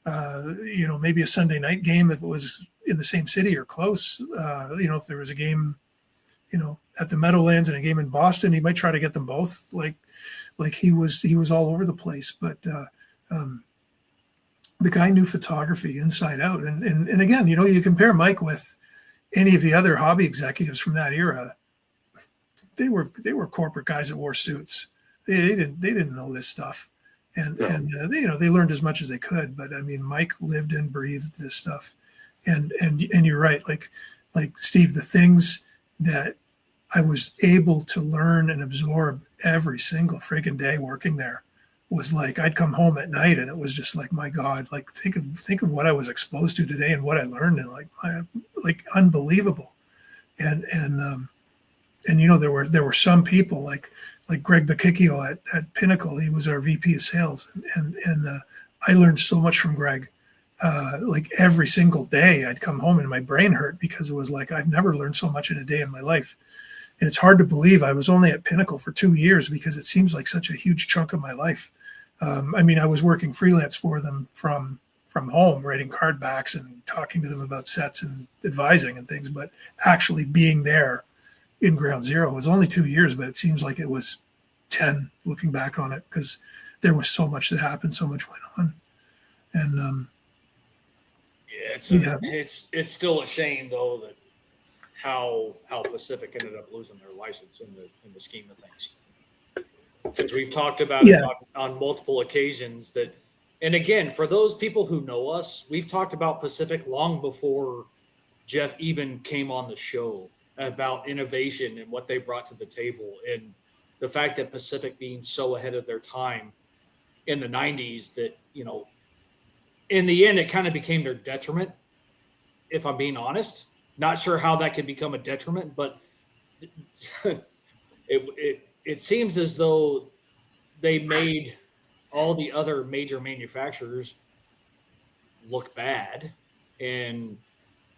a Sunday night game if it was in the same city or close. If there was a game, at the Meadowlands and a game in Boston, he might try to get them both. Like he was all over the place, but the guy knew photography inside out. And again, you compare Mike with any of the other hobby executives from that era. They were corporate guys that wore suits. They didn't know this stuff. And they learned as much as they could. But I mean, Mike lived and breathed this stuff. And you're right. Like Steve, the things that I was able to learn and absorb every single friggin' day working there was like, I'd come home at night and it was just like, my God, like think of what I was exposed to today and what I learned, and like unbelievable. And there were some people like Greg Bakicchio at Pinnacle. He was our VP of sales, and I learned so much from Greg. Like every single day I'd come home and my brain hurt because it was like, I've never learned so much in a day in my life. And it's hard to believe I was only at Pinnacle for 2 years because it seems like such a huge chunk of my life. I was working freelance for them from home, writing card backs and talking to them about sets and advising and things, but actually being there in Ground Zero was only 2 years, but it seems like it was 10 looking back on it, because there was so much that happened, so much went on. And Yeah. It's still a shame though that how Pacific ended up losing their license in the scheme of things. Because we've talked about it Yeah. on multiple occasions that, and again, for those people who know us, we've talked about Pacific long before Jeff even came on the show about innovation and what they brought to the table, and the fact that Pacific being so ahead of their time in the 90s that, in the end, it kind of became their detriment, if I'm being honest. Not sure how that could become a detriment, but it seems as though they made all the other major manufacturers look bad. And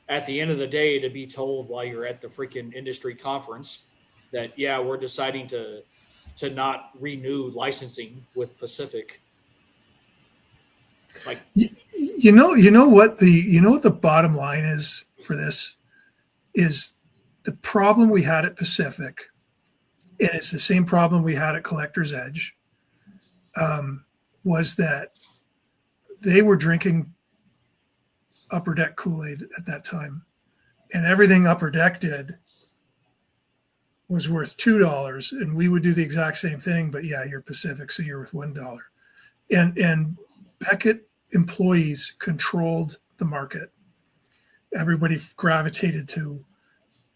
at the end of the day, to be told while you're at the freaking industry conference that, yeah, we're deciding to not renew licensing with Pacific. Like, you know what the bottom line is for this is the problem we had at Pacific, and it's the same problem we had at Collector's Edge, was that they were drinking Upper Deck Kool-Aid at that time, and everything Upper Deck did was worth $2, and we would do the exact same thing, but yeah, you're Pacific, so you're worth $1. And Beckett employees controlled the market. Everybody gravitated to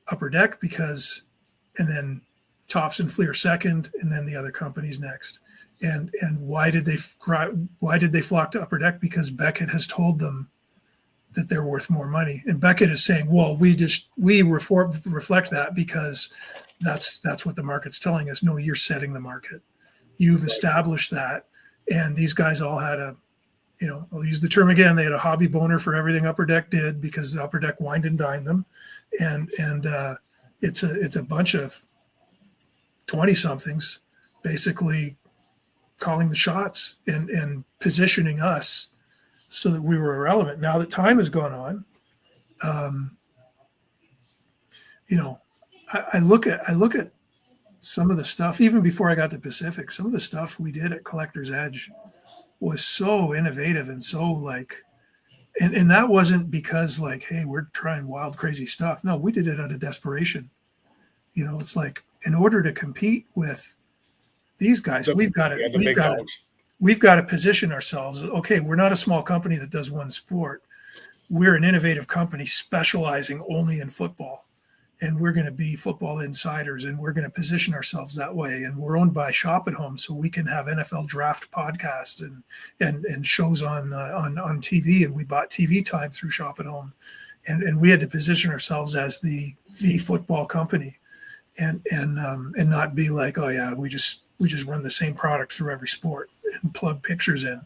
Upper Deck and then Tops and Fleer second, and then the other companies next. And why did they flock to Upper Deck? Because Beckett has told them that they're worth more money, and Beckett is saying, well, we reflect that because that's what the market's telling us. No, you're setting the market. You've established that, and these guys all had I'll use the term again, they had a hobby boner for everything Upper Deck did because Upper Deck wined and dined them, and it's a bunch of 20-somethings basically calling the shots and positioning us so that we were irrelevant. Now that time has gone on, I look at some of the stuff, even before I got to Pacific, some of the stuff we did at Collector's Edge was so innovative and so and that wasn't because hey, we're trying wild, crazy stuff. No, we did it out of desperation. It's like, in order to compete with these guys, we've got to position ourselves. Okay, we're not a small company that does one sport. We're an innovative company specializing only in football. And we're going to be football insiders, and we're going to position ourselves that way. And we're owned by Shop at Home, so we can have NFL draft podcasts and shows on TV. And we bought TV time through Shop at Home, and we had to position ourselves as the football company, and not be like, oh yeah, we just run the same product through every sport and plug pictures in.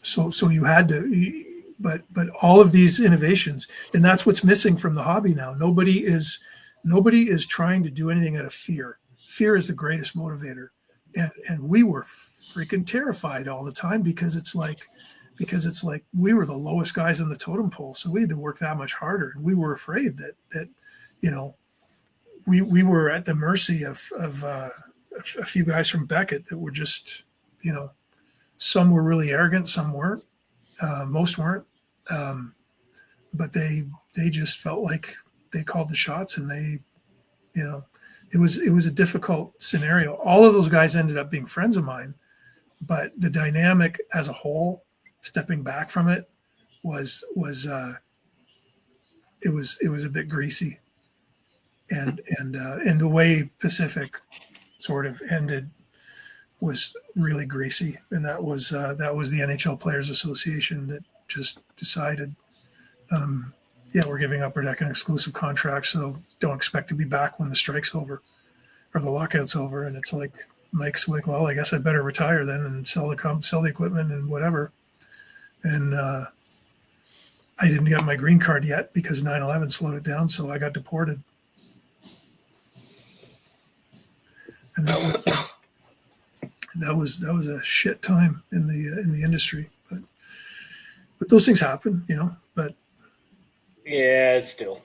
So you had to. But all of these innovations, and that's what's missing from the hobby now. Nobody is trying to do anything out of fear. Fear is the greatest motivator, and we were freaking terrified all the time because it's like we were the lowest guys on the totem pole, so we had to work that much harder, and we were afraid that we were at the mercy of a few guys from Beckett that were just some were really arrogant, some weren't. Most weren't, but they just felt like they called the shots, and it was a difficult scenario. All of those guys ended up being friends of mine, but the dynamic as a whole, stepping back from it, was a bit greasy, and the way Pacific sort of ended was really greasy, and that was the NHL Players Association that just decided, we're giving Upper Deck an exclusive contract, so don't expect to be back when the strike's over or the lockout's over. And it's like Mike's like, well, I guess I better retire then and sell the equipment and whatever. And I didn't get my green card yet because 9/11 slowed it down, so I got deported, and that was a shit time in the industry, but those things happen, But yeah, it's still.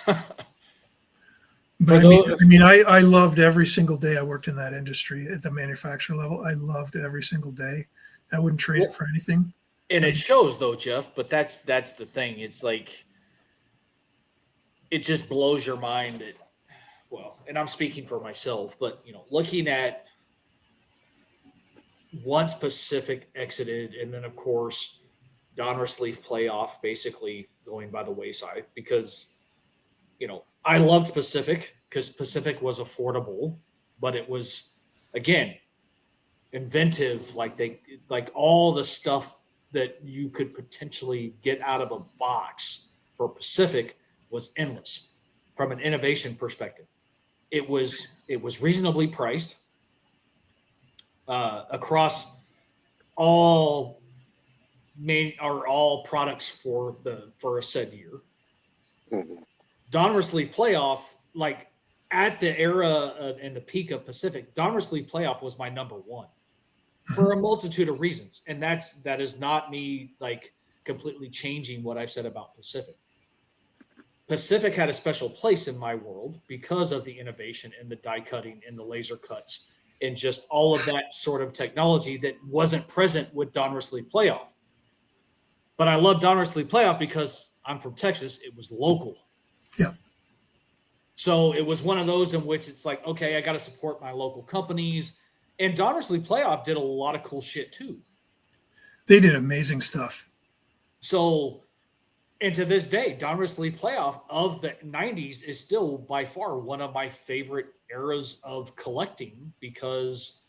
But I loved every single day I worked in that industry at the manufacturer level. I loved every single day. I wouldn't trade it for anything. And it shows though, Jeff, but that's the thing. It's like it just blows your mind that, well, and I'm speaking for myself, but looking at once Pacific exited, and then of course Donruss Leaf playoff basically going by the wayside because I loved Pacific because Pacific was affordable, but it was again inventive, like all the stuff that you could potentially get out of a box for Pacific was endless from an innovation perspective. It was reasonably priced across all all products for a said year. Mm-hmm. Donruss League playoff, like at the era and the peak of Pacific, Donruss League playoff was my number one for a multitude of reasons, and that is not me like completely changing what I've said about Pacific. Pacific had a special place in my world because of the innovation and the die cutting and the laser cuts and just all of that sort of technology that wasn't present with Donruss League playoff. But I love Donruss League playoff because I'm from Texas. It was local. Yeah. So it was one of those in which it's like, okay, I got to support my local companies. And Donruss League playoff did a lot of cool shit too. They did amazing stuff. So, and to this day, Donruss League playoff of the 90s is still by far one of my favorite eras of collecting because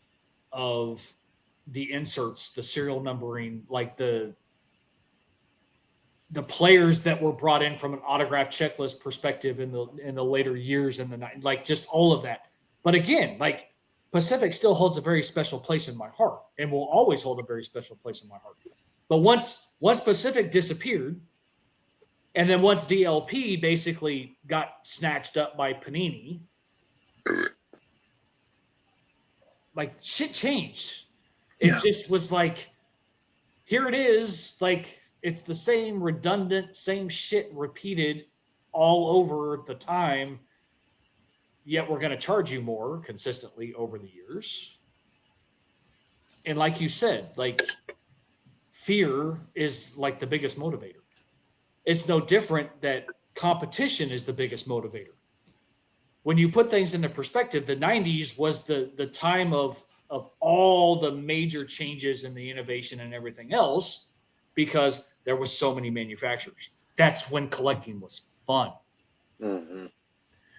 of the inserts, the serial numbering, like the players that were brought in from an autograph checklist perspective in the later years in the night, like just all of that. But again, like Pacific still holds a very special place in my heart and will always hold a very special place in my heart. But once Pacific disappeared, and then once DLP basically got snatched up by Panini, like shit changed. It just was like, here it is, like it's the same redundant, same shit repeated all over the time, yet we're going to charge you more consistently over the years. And like you said, like fear is like the biggest motivator. It's no different that competition is the biggest motivator. When you put things into perspective, the 90s was the time of all the major changes in the innovation and everything else because there was so many manufacturers. That's when collecting was fun. Mm-hmm.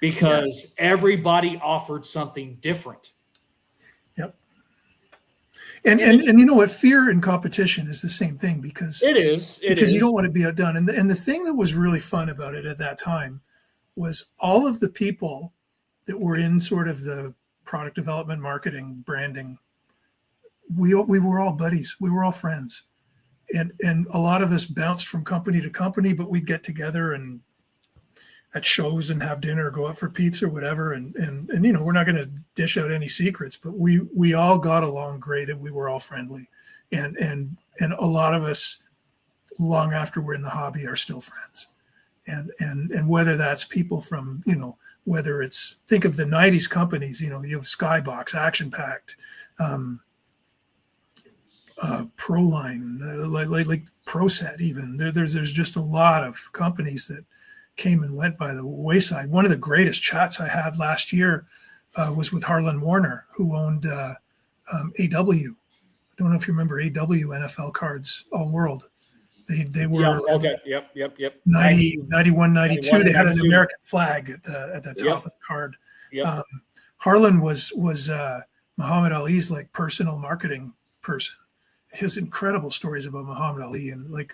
Because everybody offered something different. Yep. And you know what? Fear and competition is the same thing because it is you don't want to be outdone. And the thing that was really fun about it at that time was all of the people that were in sort of the product development, marketing, branding. We were all buddies. We were all friends. And a lot of us bounced from company to company, but we'd get together and at shows and have dinner, or go out for pizza or whatever. And we're not going to dish out any secrets, but we all got along great and we were all friendly. And a lot of us long after we're in the hobby are still friends. And whether that's people from, whether it's, think of the 90s companies, you have Skybox, Action Pact, Proline, like ProSet even. There's just a lot of companies that came and went by the wayside. One of the greatest chats I had last year was with Harlan Warner, who owned AW. I don't know if you remember AW NFL cards, all world. They were Yep. 90, 91, 92. They had an 92. American flag at the top of the card. Yep. Harlan was Muhammad Ali's like personal marketing person. His incredible stories about Muhammad Ali and like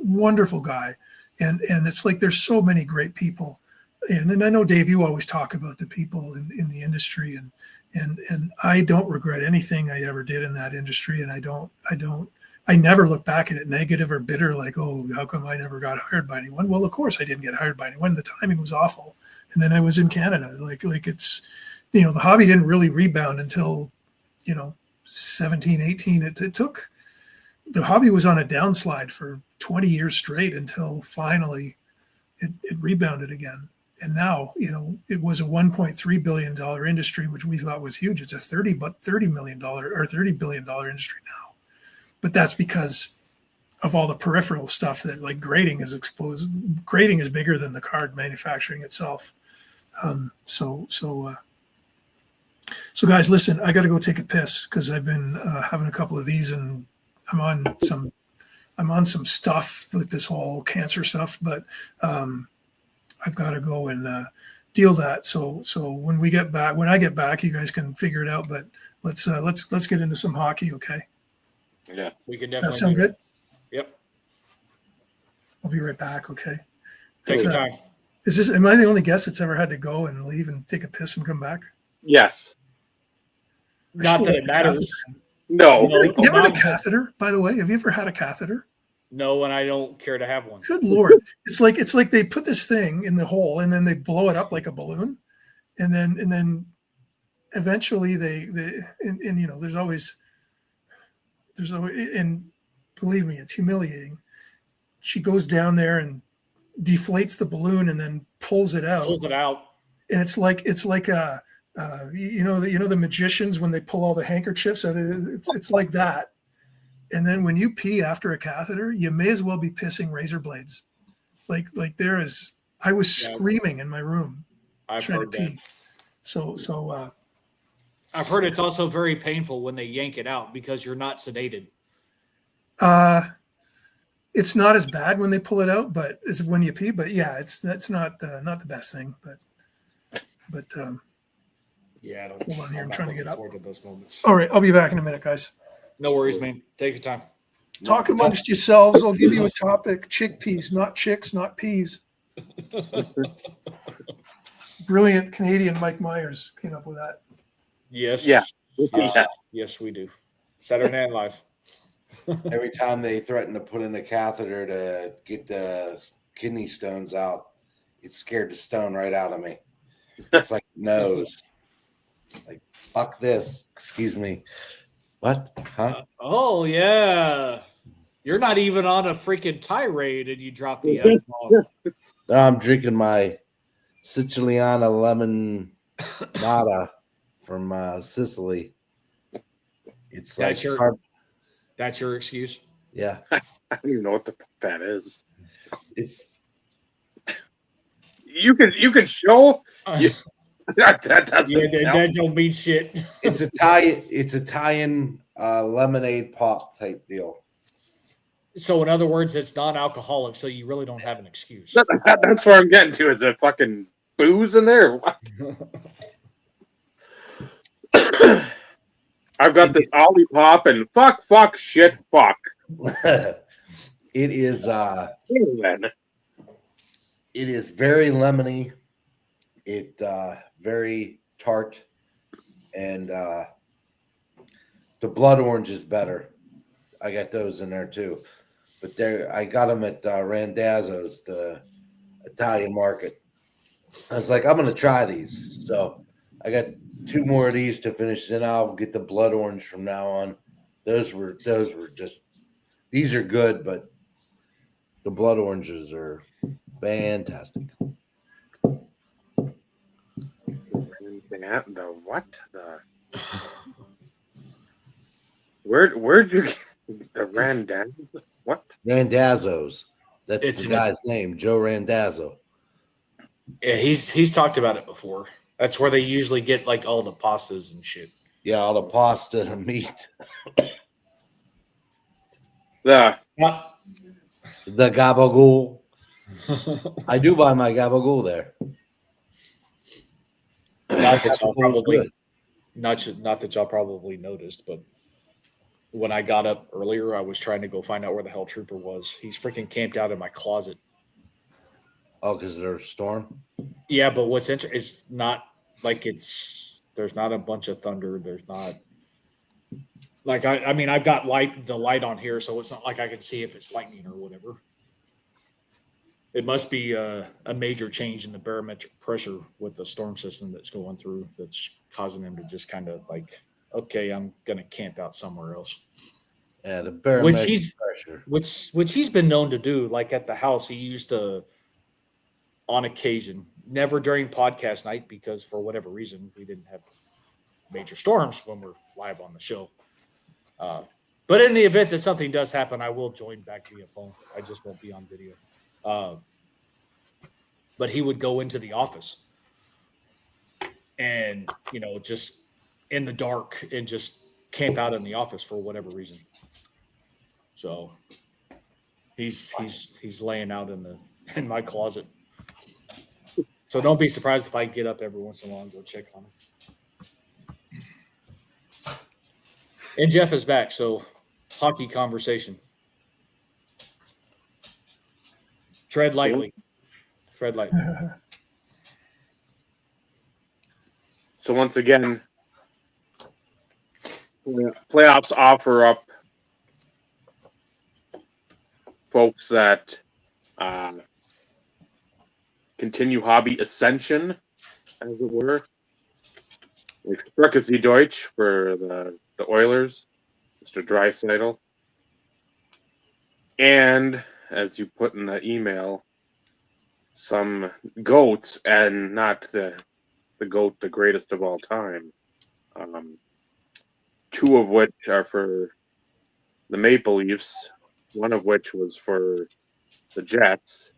wonderful guy. And it's like there's so many great people. And then I know, Dave, you always talk about the people in the industry and I don't regret anything I ever did in that industry. And I never look back at it negative or bitter, like, oh, how come I never got hired by anyone? Well, of course I didn't get hired by anyone. The timing was awful. And then I was in Canada. Like it's, the hobby didn't really rebound until, 17, 18. It took, the hobby was on a downslide for 20 years straight until finally it rebounded again. And now, it was a $1.3 billion industry, which we thought was huge. It's a $30 million or $30 billion industry now. But that's because of all the peripheral stuff that like grading is exposed. Grading is bigger than the card manufacturing itself. So guys, listen, I got to go take a piss because I've been having a couple of these, and I'm on some stuff with this whole cancer stuff, but I've got to go and deal that. So when I get back, you guys can figure it out. But let's get into some hockey, okay? Yeah, We can Does definitely that sound good? Yep. I'll be right back, okay? Take your time. Am I the only guest that's ever had to go and leave and take a piss and come back? yes, Not that it matters. no, You ever had a Mom- catheter, by the way? Have you ever had a catheter? No, and I don't care to have one. Good Lord. It's like they put this thing in the hole and then they blow it up like a balloon. And then eventually and you know, there's always, and believe me, it's humiliating. She goes down there and deflates the balloon and then pulls it out. Pulls it out. And it's like a, the magicians when they pull all the handkerchiefs. It's like that. And then when you pee after a catheter, you may as well be pissing razor blades. Like I was screaming in my room I've trying to heard pee. that. So I've heard it's also very painful when they yank it out because you're not sedated. it's not as bad when they pull it out, but as when you pee. But yeah, that's not the best thing. But Yeah, I don't. Hold on here, I'm trying to get up. forward to those moments. all right, I'll be back in a minute, guys. No worries, man. Take your time. Talk amongst yourselves. I'll give you a topic: chickpeas, not chicks, not peas. Brilliant Canadian Mike Myers came up with that. Yes. Yeah. Yes, we do. Saturday Night Live. Every time they threaten to put in a catheter to get the kidney stones out, it scared the stone right out of me. It's like nose. Like, fuck this. Excuse me. What? Huh? Oh yeah. You're not even on a freaking tirade, and you drop the F-bomb. I'm drinking my Siciliana lemon nada from Sicily. It's like That's your excuse. yeah. I don't even know what the fuck that is. It's You can show that doesn't That don't mean shit. it's Italian lemonade pop type deal. So in other words, it's non-alcoholic, so you really don't have an excuse. That's where I'm getting to. Is there fucking booze in there? What? I've got this Ollie Pop and fuck, shit, fuck. It is Man. it is very lemony. It very tart, and the blood orange is better. I got those in there too, but I got them at Randazzo's, the Italian market. I was like, I'm gonna try these, so I got 2 more of these to finish. Then I'll get the blood orange from now on. Those were just, these are good, but the blood oranges are fantastic. The what? Where'd you get the Randan? What? Randazzo's. That's It's the guy's name, Joe Randazzo. Yeah, he's talked about it before. That's where they usually get like all the pastas and shit. Yeah, all the pasta and meat. The The gabagool. I do buy my gabagool there. Not that y'all Gabagol's probably good. not that y'all probably noticed, but when I got up earlier, I was trying to go find out where the hell Trooper was. He's freaking camped out in my closet. Oh, because there's a storm? Yeah, but what's interesting is not like there's not a bunch of thunder. There's not like I mean I've got the light on here, so it's not like I can see if it's lightning or whatever. It must be a major change in the barometric pressure with the storm system that's going through that's causing them to just kind of like, okay, I'm gonna camp out somewhere else. Yeah, the barometric pressure. Which he's been known to do. Like at the house, he used to, on occasion, never during podcast night because for whatever reason we didn't have major storms when we're live on the show. But in the event that something does happen, I will join back via phone. I just won't be on video. But he would go into the office and, just in the dark and just camp out in the office for whatever reason. So he's laying out in my closet. So don't be surprised if I get up every once in a while and go check on him. And Jeff is back, so hockey conversation. Tread lightly. Tread lightly. So once again, playoffs offer up folks that continue hobby ascension, as it were. Like Sprechen Deutsch for the Oilers, Mr. Draisaitl. And, as you put in the email, some GOATs, and not the GOAT, the greatest of all time. Two of which are for the Maple Leafs, one of which was for the Jets.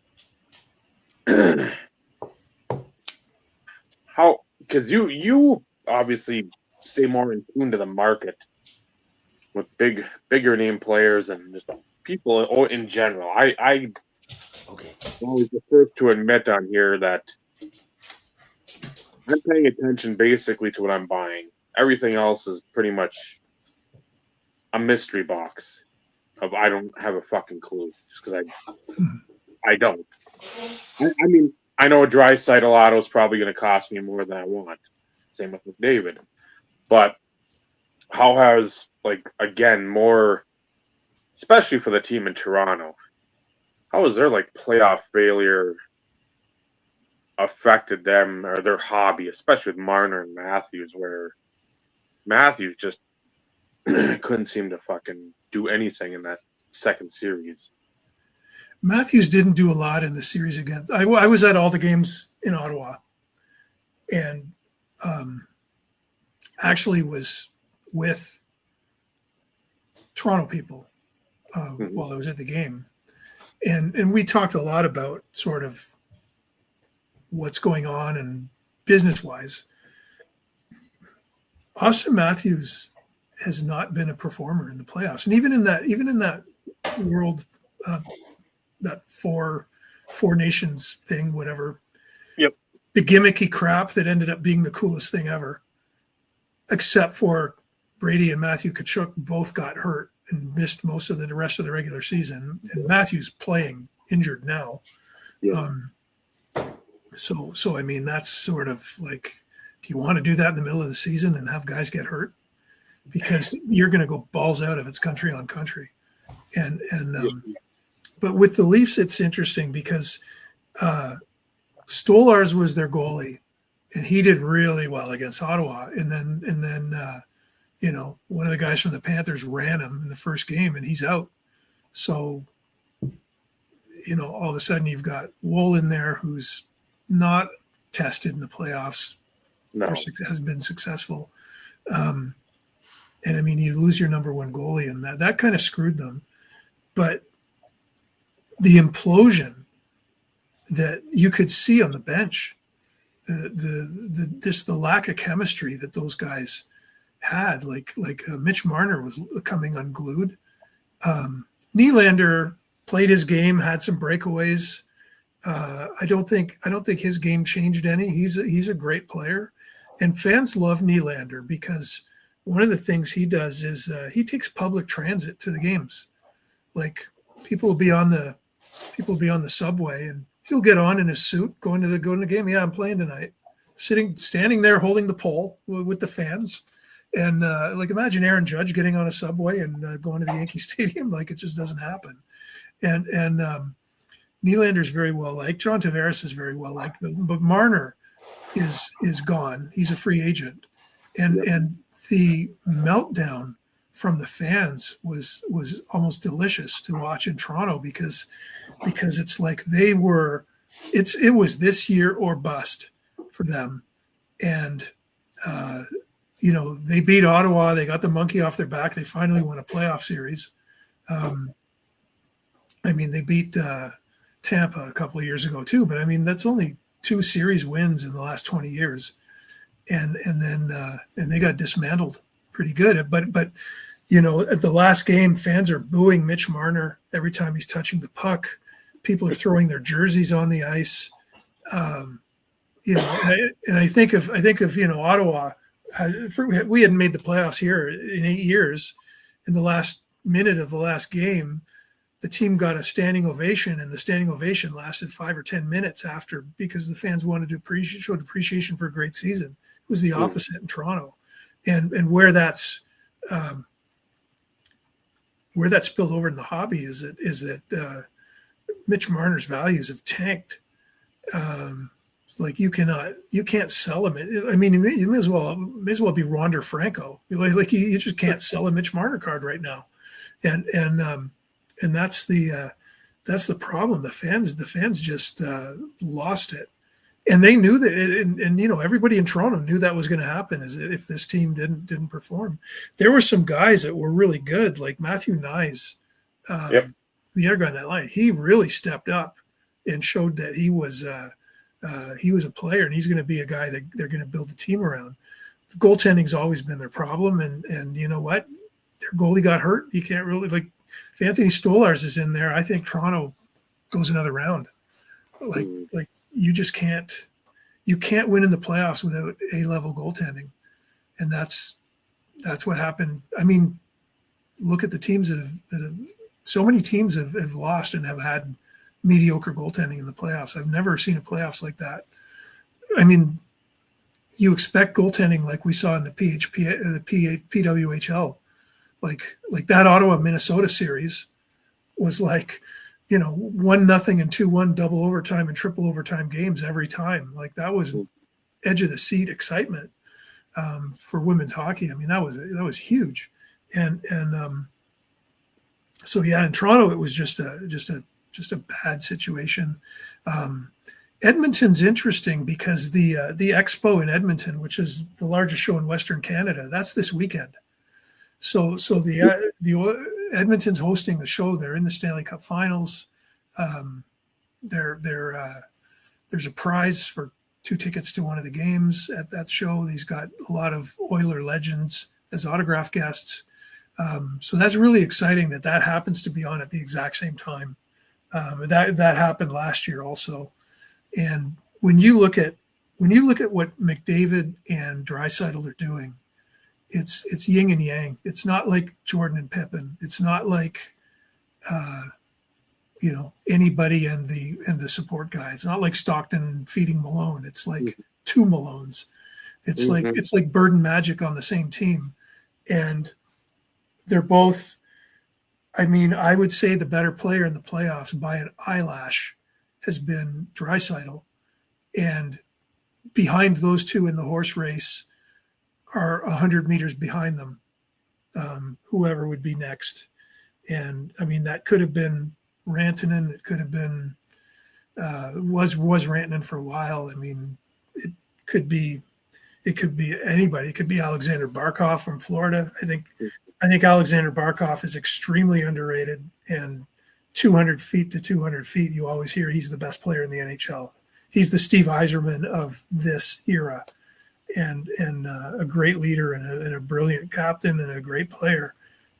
How? Because you obviously stay more in tune to the market with bigger name players and just people in general. I always the first to admit on here that I'm paying attention basically to what I'm buying. Everything else is pretty much a mystery box of I don't have a fucking clue just because I don't. I mean, I know a Draisaitl auto is probably going to cost me more than I want. Same with McDavid. But how has, again, more, especially for the team in Toronto, how has their, playoff failure affected them or their hobby, especially with Marner and Matthews, where Matthews just couldn't seem to fucking do anything in that second series. Matthews didn't do a lot in the series again. I was at all the games in Ottawa, and actually was with Toronto people while I was at the game, and we talked a lot about sort of what's going on and business wise. Austin Matthews has not been a performer in the playoffs, and even in that world. That four nations thing, whatever. Yep. The gimmicky crap that ended up being the coolest thing ever, except for Brady and Matthew Tkachuk both got hurt and missed most of the rest of the regular season. And Matthew's playing injured now. Yeah. So I mean, that's sort of like, do you want to do that in the middle of the season and have guys get hurt? Because you're going to go balls out if it's country on country. But with the Leafs, it's interesting because Stolarz was their goalie, and he did really well against Ottawa. And then one of the guys from the Panthers ran him in the first game, and he's out. So, all of a sudden you've got Wool in there who's not tested in the playoffs, No. or has been successful. And I mean, you lose your number one goalie, and that kind of screwed them. But the implosion that you could see on the bench, the lack of chemistry that those guys had, like Mitch Marner was coming unglued. Nylander played his game, had some breakaways. I don't think his game changed any. He's a great player, and fans love Nylander because one of the things he does is he takes public transit to the games. Like people will be on the subway, and he'll get on in his suit, going to the game. Yeah, I'm playing tonight. Standing there, holding the pole with the fans, and imagine Aaron Judge getting on a subway and going to the Yankee Stadium. Like, it just doesn't happen. And Nylander's very well liked. John Tavares is very well liked, but Marner is gone. He's a free agent, and the meltdown from the fans was almost delicious to watch in Toronto because it's like it was this year or bust for them. And they beat Ottawa. They got the monkey off their back. They finally won a playoff series. They beat Tampa a couple of years ago too, but that's only 2 series wins in the last 20 years, and then they got dismantled pretty good. But at the last game, fans are booing Mitch Marner every time he's touching the puck. People are throwing their jerseys on the ice. And I think of Ottawa. We hadn't made the playoffs here in 8 years. In the last minute of the last game, the team got a standing ovation, and the standing ovation lasted 5 or 10 minutes after, because the fans wanted to showed appreciation for a great season. It was the opposite in Toronto, and where that's spilled over in the hobby is that Mitch Marner's values have tanked. You can't sell him. You may as well be Ronder Franco. You just can't sell a Mitch Marner card right now, and that's the problem. The fans just lost it, and they knew that. And everybody in Toronto knew that was going to happen. Is if this team didn't perform. There were some guys that were really good, like Matthew Nyes, the other guy on that line. He really stepped up and showed that he was a player, and he's going to be a guy that they're going to build a team around. The goaltending's always been their problem, and you know what? Their goalie got hurt. You can't really if Anthony Stolarz is in there, I think Toronto goes another round. You just can't win in the playoffs without A-level goaltending, and that's what happened. Look at the teams that have so many teams have lost and have had mediocre goaltending in the playoffs. I've never seen a playoffs like that. You expect goaltending like we saw in the PWHL. Like that Ottawa Minnesota series was 1-0 and 2-1 double overtime and triple overtime games every time. That was edge of the seat excitement for women's hockey. That was huge. So in Toronto it was just a bad situation. Edmonton's interesting because the Expo in Edmonton, which is the largest show in Western Canada, that's this weekend. So the Edmonton's hosting the show. They're in the Stanley Cup Finals. There's a prize for 2 tickets to one of the games at that show. He's got a lot of Oiler legends as autograph guests. So that's really exciting that happens to be on at the exact same time. That happened last year also. And when you look at what McDavid and Draisaitl are doing, it's yin and yang. It's not like Jordan and Pippen. It's not like anybody and the support guy. It's not like Stockton feeding Malone. It's like 2 Malones. It's like Bird and Magic on the same team, and they're both. I would say the better player in the playoffs by an eyelash has been Draisaitl, and behind those two in the horse race are 100 meters behind them, whoever would be next. And that could have been Rantanen. It could have been was Rantanen for a while. It could be anybody. It could be Alexander Barkov from Florida. I think Alexander Barkov is extremely underrated, and 200 feet to 200 feet, you always hear he's the best player in the NHL. He's the Steve Yzerman of this era, and a great leader and a brilliant captain and a great player.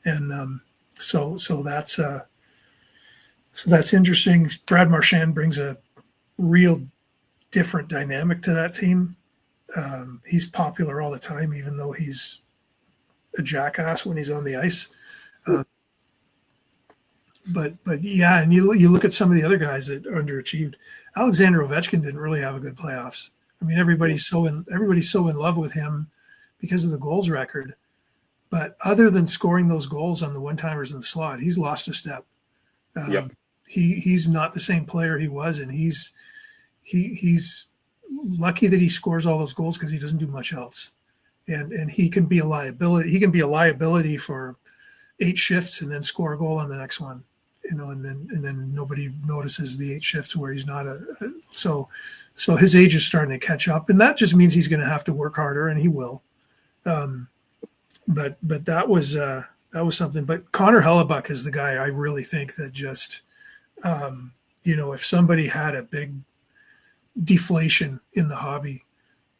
And so that's interesting. Brad Marchand brings a real different dynamic to that team. He's popular all the time, even though he's a jackass when he's on the ice. But yeah, and you look at some of the other guys that underachieved. Alexander Ovechkin didn't really have a good playoffs. Everybody's so in love with him because of the goals record. But other than scoring those goals on the one-timers in the slot, he's lost a step. He's not the same player he was, and he's lucky that he scores all those goals because he doesn't do much else. And he can be a liability. He can be a liability for 8 shifts and then score a goal on the next one, and then nobody notices the 8 shifts where he's not so his age is starting to catch up, and that just means he's going to have to work harder, and he will. But that was something. But Connor Hellebuck is the guy I really think that just, if somebody had a big deflation in the hobby,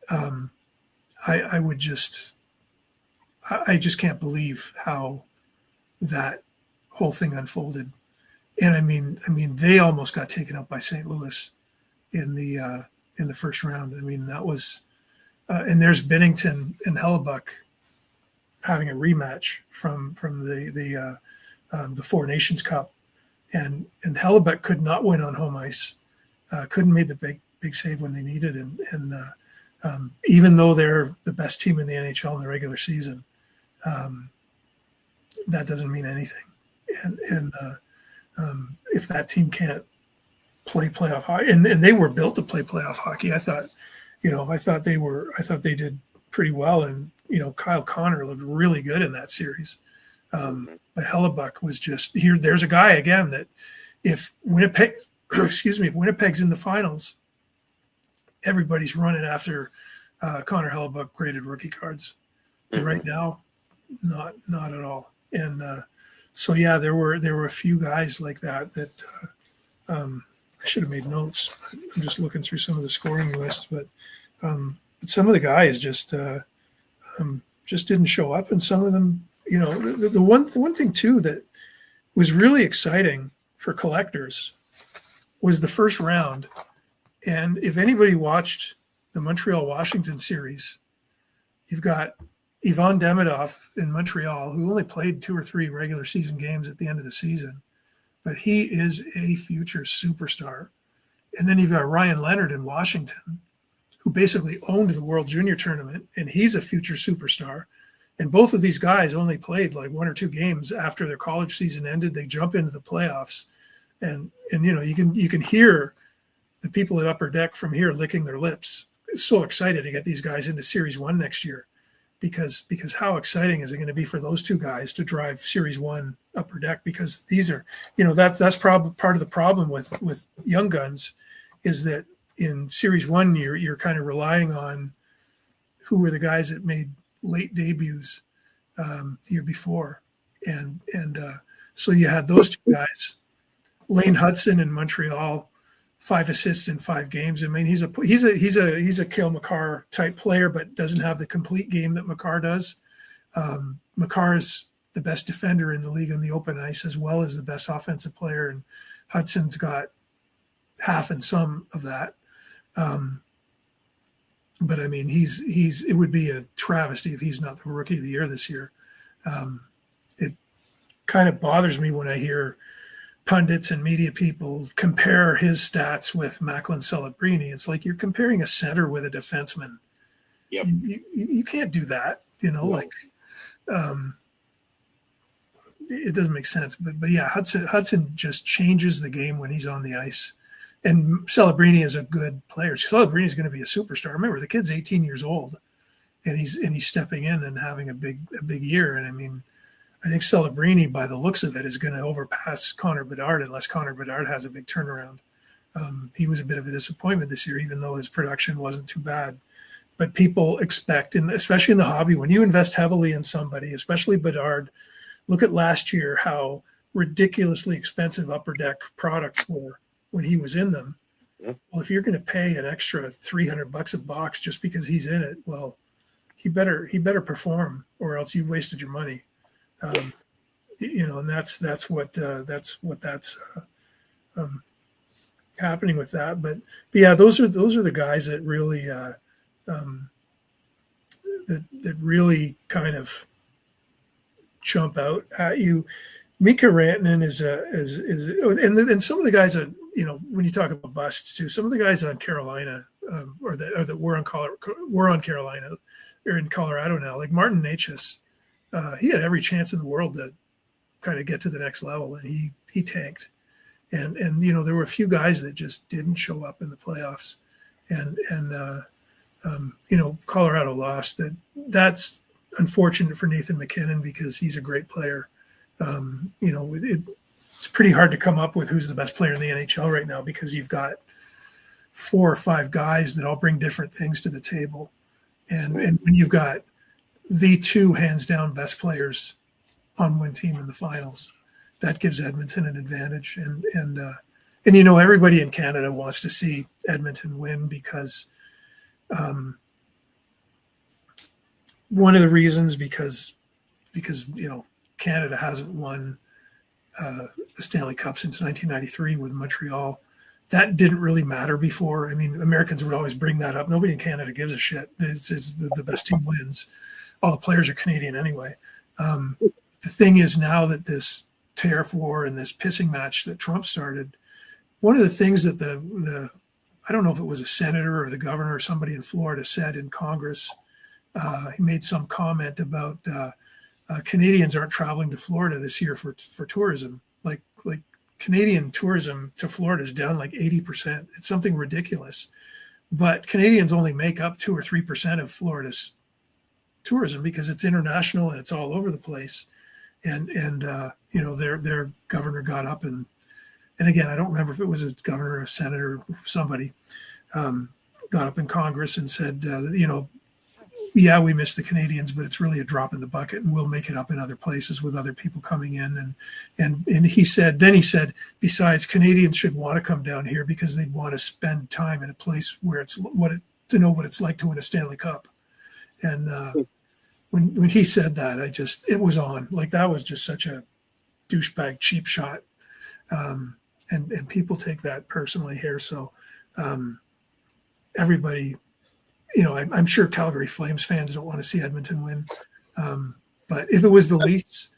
I would just, I just can't believe how that whole thing unfolded. And I mean, they almost got taken out by St. Louis in the first round. I mean, that was, and there's Binnington and Hellebuck having a rematch from the Four Nations Cup, and Hellebuck could not win on home ice, couldn't make the big save when they needed, and even though they're the best team in the NHL in the regular season, that doesn't mean anything. And if that team can't play playoff hockey, and they were built to play playoff hockey, I thought they did pretty well. And Kyle Connor looked really good in that series. But Hellebuck was just here. There's a guy again that if Winnipeg's in the finals, everybody's running after Connor Hellebuck graded rookie cards. And right now, not at all. And so yeah, there were a few guys like that I should have made notes. I'm just looking through some of the scoring lists, but some of the guys just didn't show up, and some of them, the one thing too that was really exciting for collectors was the first round. And if anybody watched the Montreal-Washington series, you've got Ivan Demidov in Montreal, who only played 2 or 3 regular season games at the end of the season, but he is a future superstar. And then you've got Ryan Leonard in Washington, who basically owned the World Junior Tournament, and he's a future superstar. And both of these guys only played like 1 or 2 games after their college season ended. They jump into the playoffs, and you can hear the people at Upper Deck from here licking their lips. It's so excited to get these guys into Series 1 next year, because how exciting is it going to be for those 2 guys to drive Series 1 Upper Deck? Because these are, that's probably part of the problem with young guns, is that in Series 1 you're kind of relying on who were the guys that made late debuts the year before, and so you had those 2 guys. Lane Hudson in Montreal, 5 assists in 5 games. I mean, he's a Cale Makar type player, but doesn't have the complete game that Makar does. Makar is the best defender in the league on the open ice, as well as the best offensive player, and Hudson's got half and some of that. But I mean, it would be a travesty if he's not the rookie of the year this year. It kind of bothers me when I hear pundits and media people compare his stats with Macklin Celebrini. It's like you're comparing a center with a defenseman. Yep. You can't do that, no. It doesn't make sense. But yeah, Hudson just changes the game when he's on the ice. And Celebrini is a good player. Celebrini is going to be a superstar. Remember, the kid's 18 years old, and he's stepping in and having a big year. And I mean, I think Celebrini, by the looks of it, is going to overpass Connor Bedard unless Connor Bedard has a big turnaround. He was a bit of a disappointment this year, even though his production wasn't too bad. But people expect, especially in the hobby, when you invest heavily in somebody, especially Bedard, look at last year how ridiculously expensive Upper Deck products were when he was in them. Yeah. Well, if you're going to pay an extra $300 a box just because he's in it, well, he better perform, or else you wasted your money. And that's happening with that. But yeah, those are the guys that really that really kind of jump out at you. Mika Rantanen is and some of the guys that, when you talk about busts too, some of the guys on Carolina or that were on Carolina or in Colorado now, like Martin Necas, he had every chance in the world to kind of get to the next level, and he tanked. And there were a few guys that just didn't show up in the playoffs, and Colorado lost. That's unfortunate for Nathan McKinnon, because he's a great player. It's pretty hard to come up with who's the best player in the NHL right now, because you've got 4 or 5 guys that all bring different things to the table. And when you've got the two hands down best players on one team in the finals. That gives Edmonton an advantage, and everybody in Canada wants to see Edmonton win because one of the reasons because Canada hasn't won the Stanley Cup since 1993 with Montreal. That didn't really matter before. I mean, Americans would always bring that up. Nobody in Canada gives a shit. It's the best team wins. All the players are Canadian anyway. The thing is now that this tariff war and this pissing match that Trump started, one of the things that the I don't know if it was a senator or the governor or somebody in Florida said in Congress, he made some comment about Canadians aren't traveling to Florida this year for tourism. Like Canadian tourism to Florida is down like 80%. It's something ridiculous. But Canadians only make up 2 or 3% of Florida's tourism because it's international and it's all over the place. And their governor got up and again, I don't remember if it was a governor or a senator or somebody got up in Congress and said, yeah, we miss the Canadians, but it's really a drop in the bucket, and we'll make it up in other places with other people coming in. And he said, besides, Canadians should want to come down here because they'd want to spend time in a place where to know what it's like to win a Stanley Cup. And when he said that, it was on. Like, that was just such a douchebag cheap shot. And people take that personally here. So everybody, I'm sure Calgary Flames fans don't want to see Edmonton win. But if it was the Leafs,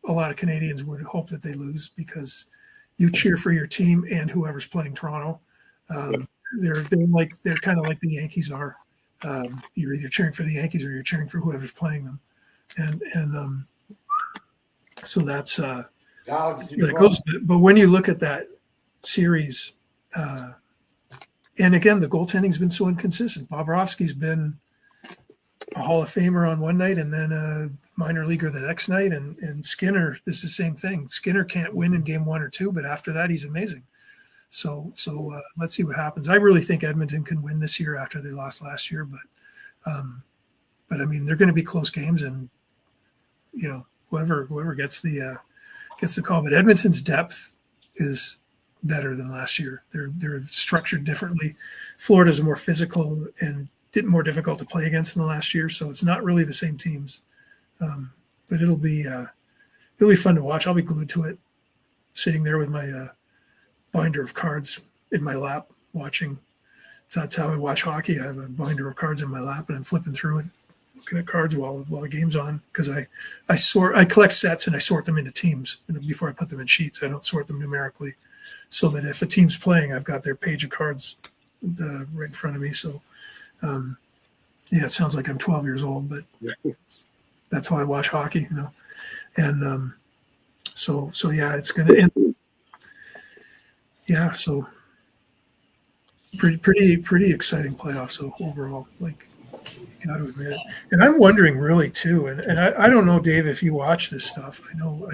a lot of Canadians would hope that they lose because you cheer for your team and whoever's playing Toronto. They're kind of like the Yankees are. You're either cheering for the Yankees or you're cheering for whoever's playing them. And so that's that goes. But when you look at that series, and again, the goaltending's been so inconsistent. Bobrovsky's been a Hall of Famer on one night and then a minor leaguer the next night. And Skinner, this is the same thing. Skinner can't win in game 1 or 2, but after that, he's amazing. So let's see what happens. I really think Edmonton can win this year after they lost last year. But I mean, they're going to be close games, and whoever gets the call. But Edmonton's depth is better than last year. They're structured differently. Florida's more physical and more difficult to play against than the last year, so it's not really the same teams. But it'll be fun to watch. I'll be glued to it, sitting there with my binder of cards in my lap, watching. So that's how I watch hockey. I have a binder of cards in my lap, and I'm flipping through it, looking at cards while the game's on, because I collect sets and I sort them into teams before I put them in sheets. I don't sort them numerically, so that if a team's playing, I've got their page of cards right in front of me. So, it sounds like I'm 12 years old, but that's how I watch hockey, And so yeah, it's going to end. Yeah, so pretty exciting playoffs. So overall, like, you got to admit it. And I'm wondering really too, and I don't know, Dave, if you watch this stuff. I know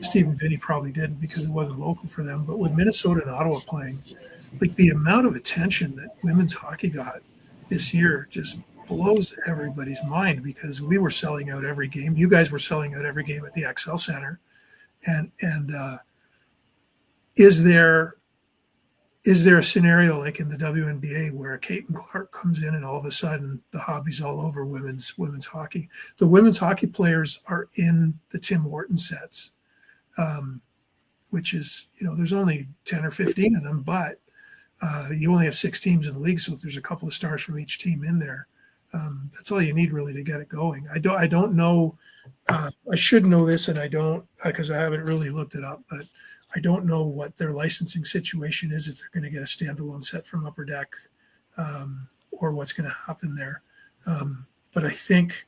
Steve and Vinny probably didn't because it wasn't local for them. But with Minnesota and Ottawa playing, like, the amount of attention that women's hockey got this year just blows everybody's mind, because we were selling out every game. You guys were selling out every game at the XL Center, and is there a scenario like in the WNBA where Caitlin Clark comes in and all of a sudden the hobby's all over women's hockey? The women's hockey players are in the Tim Hortons sets, which is, there's only 10 or 15 of them, but you only have 6 teams in the league. So if there's a couple of stars from each team in there, that's all you need really to get it going. I don't know. I should know this, and I don't, because I haven't really looked it up, but I don't know what their licensing situation is, if they're going to get a standalone set from Upper Deck, or what's going to happen there. But I think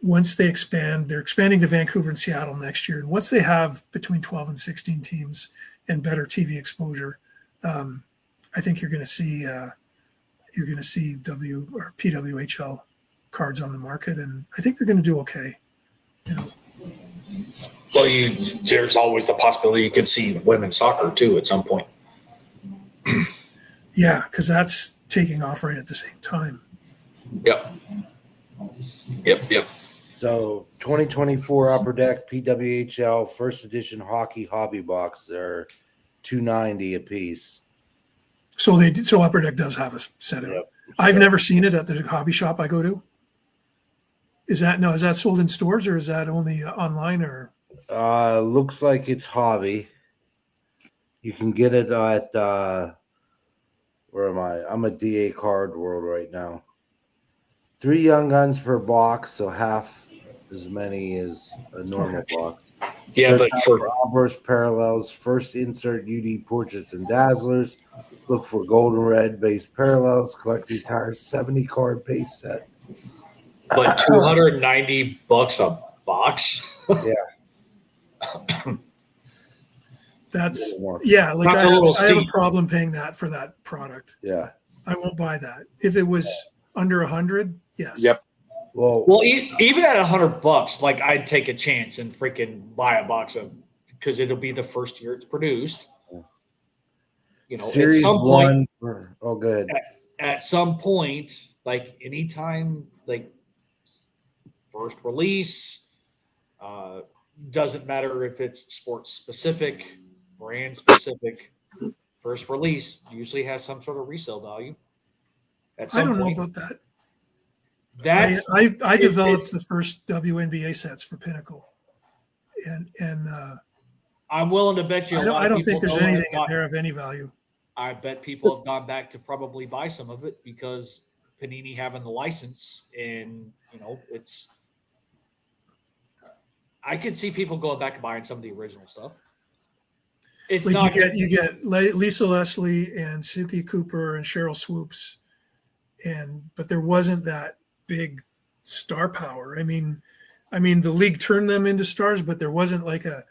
once they expand, they're expanding to Vancouver and Seattle next year. And once they have between 12 and 16 teams and better TV exposure, I think you're going to see PWHL cards on the market, and I think they're going to do okay. Well, there's always the possibility you could see women's soccer too at some point. Yeah, because that's taking off right at the same time. Yep. Yep. So 2024 Upper Deck PWHL first edition hockey hobby box. They're $290 a piece. So Upper Deck does have a set out. Yep. I've never seen it at the hobby shop I go to. Is that sold in stores or is that only online or? Looks like it's hobby. You can get it at where am I? I'm at DA Card World right now. 3 Young Guns per box, so half as many as a normal box. Yeah, but for outburst parallels, first insert UD portraits and dazzlers. Look for golden red base parallels. Collect the entire 70 card base set. but $290 a box. That's More. yeah. Like That's I a little have a steep. problem paying that for that product. Yeah. I won't buy that. If it was under 100, yes. Yep. Well, Even at $100, like I'd take a chance and freaking buy a box of because it'll be the first year it's produced. You know, Series at some one point, for good. at some point, like anytime, like first release, doesn't matter if it's sports specific, brand specific. First release usually has some sort of resale value. At I some don't know point, about that. that's I developed it's- the first WNBA sets for Pinnacle, and I'm willing to bet you a lot I of don't people think there's know anything have got- in there of any value. I bet people have gone back to probably buy some of it because Panini having the license, and you know, it's. I could see people going back and buying some of the original stuff. It's Like not. you get Lisa Leslie and Cynthia Cooper and Cheryl Swoops, but there wasn't that big star power. I mean, the league turned them into stars, but there wasn't like a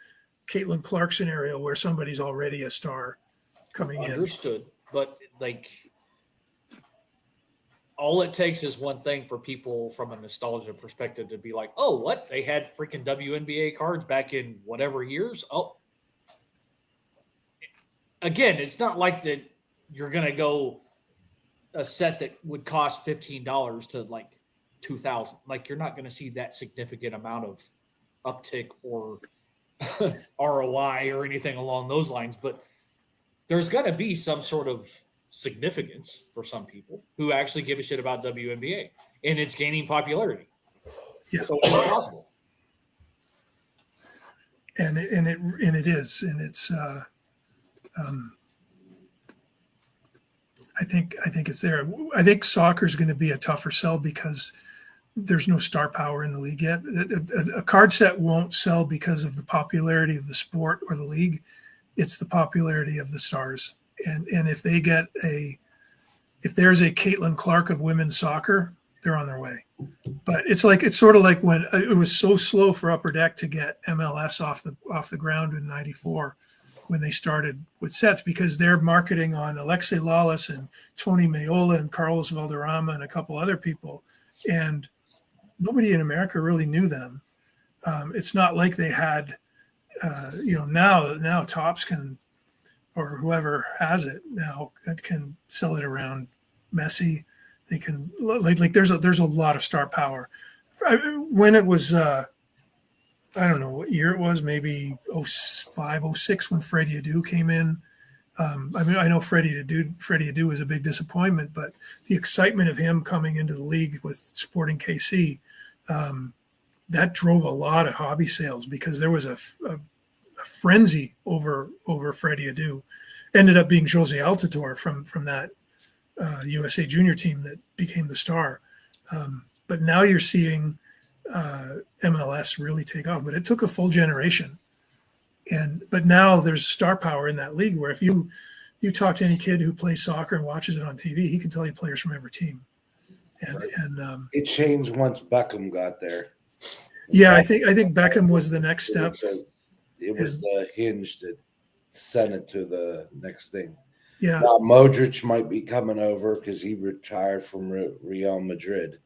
Caitlin Clark scenario where somebody's already a star coming in. Understood, but like all it takes is one thing for people from a nostalgia perspective to be like, oh, what? They had freaking WNBA cards back in whatever years. Oh, again, it's not like that you're gonna go a set that would cost $15 to like $2,000. Like you're not gonna see that significant amount of uptick or ROI or anything along those lines, but there's going to be some sort of significance for some people who actually give a shit about WNBA, and it's gaining popularity. Yeah. So it's possible. And it is, and it's. I think it's there. I think soccer is going to be a tougher sell because there's no star power in the league yet. A card set won't sell because of the popularity of the sport or the league. It's the popularity of the stars. And if they get if there's a Caitlin Clark of women's soccer, they're on their way. But it's sort of like when it was so slow for Upper Deck to get MLS off the ground in '94 when they started with sets, because they're marketing on Alexei Lawless and Tony Mayola and Carlos Valderrama and a couple other people. And nobody in America really knew them. It's not like they had, now Topps can, or whoever has it now, can sell it around Messi. They can like there's a lot of star power. When it was, I don't know what year it was, maybe 05, 06 when Freddie Adu came in. I know Freddie Adu was a big disappointment, but the excitement of him coming into the league with Sporting KC, that drove a lot of hobby sales because there was a frenzy over Freddie Adu. Ended up being Jose Altidore from that USA Junior team that became the star. But now you're seeing MLS really take off, but it took a full generation. But now there's star power in that league where if you talk to any kid who plays soccer and watches it on TV, he can tell you players from every team. And it changed once Beckham got there. Yeah, I think Beckham was the next step. It was the hinge that sent it to the next thing. Yeah. Now Modric might be coming over because he retired from Real Madrid.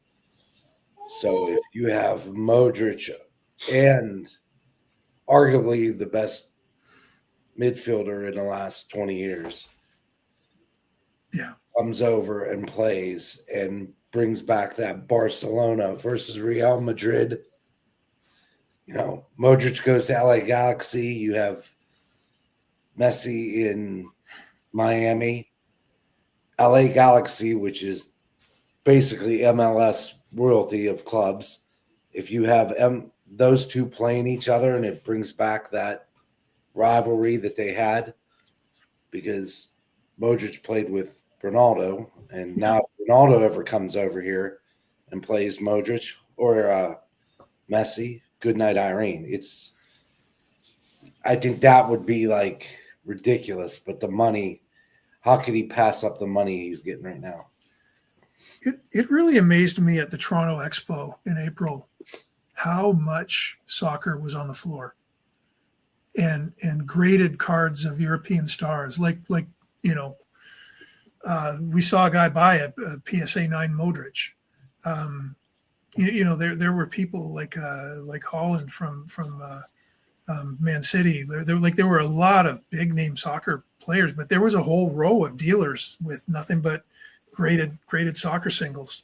So if you have Modric and arguably the best midfielder in the last 20 years, yeah, comes over and plays and brings back that Barcelona versus Real Madrid. You know, Modric goes to LA Galaxy. You have Messi in Miami. LA Galaxy, which is basically MLS royalty of clubs. If you have those two playing each other, and it brings back that rivalry that they had, because Modric played with Ronaldo, and now if Ronaldo ever comes over here and plays Modric or Messi, good night, Irene. I think that would be like ridiculous, but the money, how could he pass up the money he's getting right now? It really amazed me at the Toronto Expo in April how much soccer was on the floor, and graded cards of European stars, like you know, we saw a guy buy a PSA 9 Modric. There were people like Holland from Man City. There were a lot of big name soccer players, but there was a whole row of dealers with nothing but graded soccer singles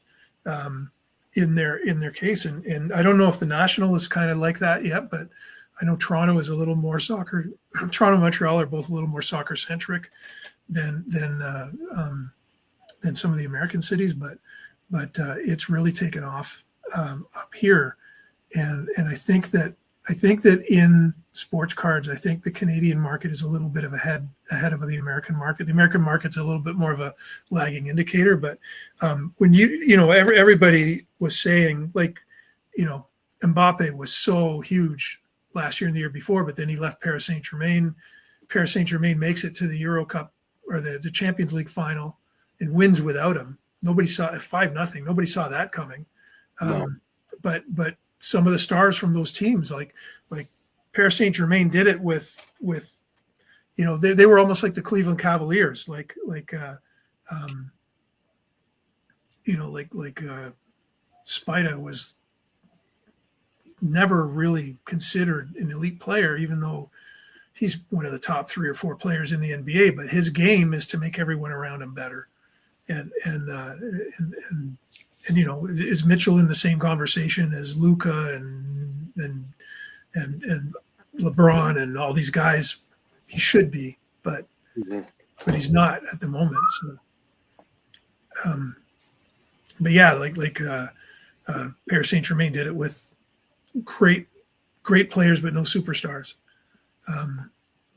in their case. And I don't know if the National is kind of like that yet, but I know Toronto is a little more soccer. Toronto and Montreal are both a little more soccer centric than some of the American cities, but it's really taken off up here, and I think that in sports cards, I think the Canadian market is a little bit of ahead of the American market. The American market's a little bit more of a lagging indicator, but when everybody was saying, like, Mbappe was so huge last year and the year before, but then he left Paris Saint-Germain. Paris Saint-Germain makes it to the Euro Cup or the Champions League final and wins without him. Nobody saw it 5-0. Nobody saw that coming. No. But some of the stars from those teams, like Paris Saint-Germain, did it with they were almost like the Cleveland Cavaliers, Spida was never really considered an elite player, even though he's one of the top 3 or 4 players in the NBA. But his game is to make everyone around him better. And is Mitchell in the same conversation as Luka and LeBron and all these guys? He should be, but he's not at the moment. So, but yeah, Paris Saint-Germain did it with great players, but no superstars.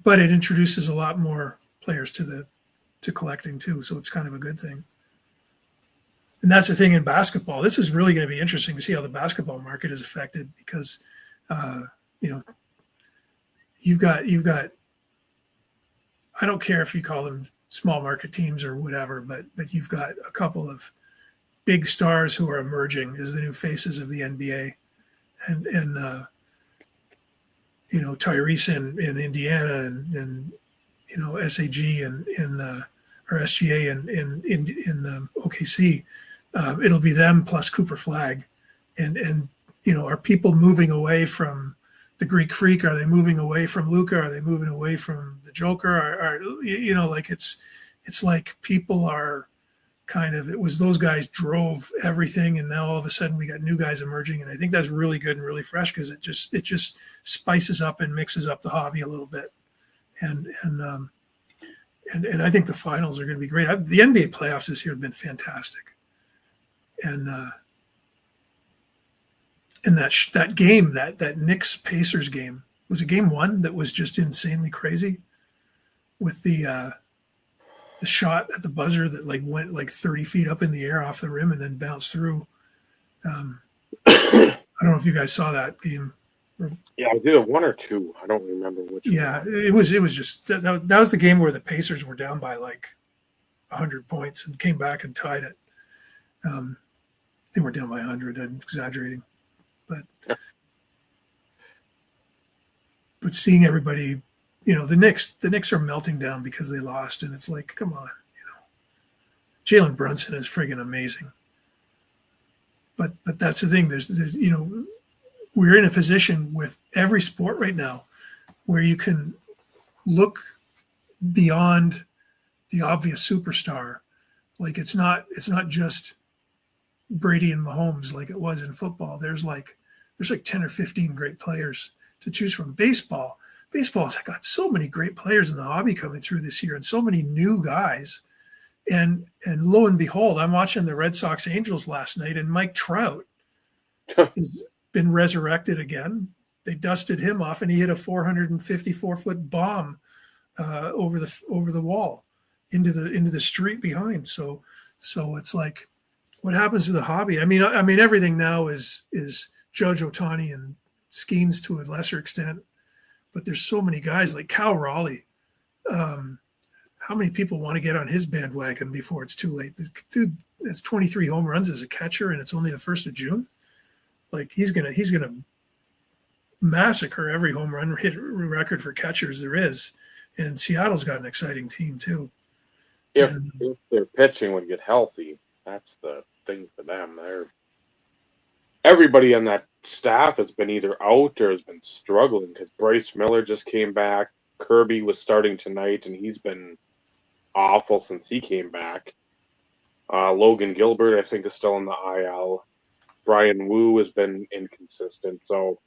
But it introduces a lot more players to collecting too, so it's kind of a good thing. And that's the thing in basketball. This is really going to be interesting to see how the basketball market is affected, because you've got I don't care if you call them small market teams or whatever, but you've got a couple of big stars who are emerging as the new faces of the NBA, and Tyrese in Indiana and SAG or SGA in OKC. It'll be them plus Cooper Flag, and are people moving away from the Greek Freak? Are they moving away from Luka? Are they moving away from the Joker? It's like people are it was those guys drove everything, and now all of a sudden we got new guys emerging, and I think that's really good and really fresh, because it just spices up and mixes up the hobby a little bit, and I think the finals are going to be great. The NBA playoffs this year have been fantastic, and that game, that Knicks Pacers game, was a game 1 that was just insanely crazy, with the shot at the buzzer that went 30 feet up in the air off the rim and then bounced through. I don't know if you guys saw that game. Yeah, I did 1 or 2. I don't remember which. Yeah, it was just that was the game where the Pacers were down by 100 points and came back and tied it. They weren't down by 100. I'm exaggerating, but seeing everybody, the Knicks are melting down because they lost, and it's like, come on, Jalen Brunson is friggin' amazing. But that's the thing. There's we're in a position with every sport right now where you can look beyond the obvious superstar. It's not just Brady and Mahomes like it was in football. There's like 10 or 15 great players to choose from. Baseball's got so many great players in the hobby coming through this year, and so many new guys. And lo and behold, I'm watching the Red Sox Angels last night, and Mike Trout has been resurrected again. They dusted him off, and he hit a 454-foot bomb over the wall into the street behind. So it's like, what happens to the hobby? I mean, everything now is Judge Ohtani and Skeens to a lesser extent, but there's so many guys like Cal Raleigh. How many people want to get on his bandwagon before it's too late? The dude has 23 home runs as a catcher, and it's only the 1st of June. Like he's gonna massacre every home run hit record for catchers there is. And Seattle's got an exciting team too. If their pitching would get healthy, that's the thing for them. Everybody on that staff has been either out or has been struggling because Bryce Miller just came back. Kirby was starting tonight, and he's been awful since he came back. Logan Gilbert, I think, is still in the IL. Brian Wu has been inconsistent. So,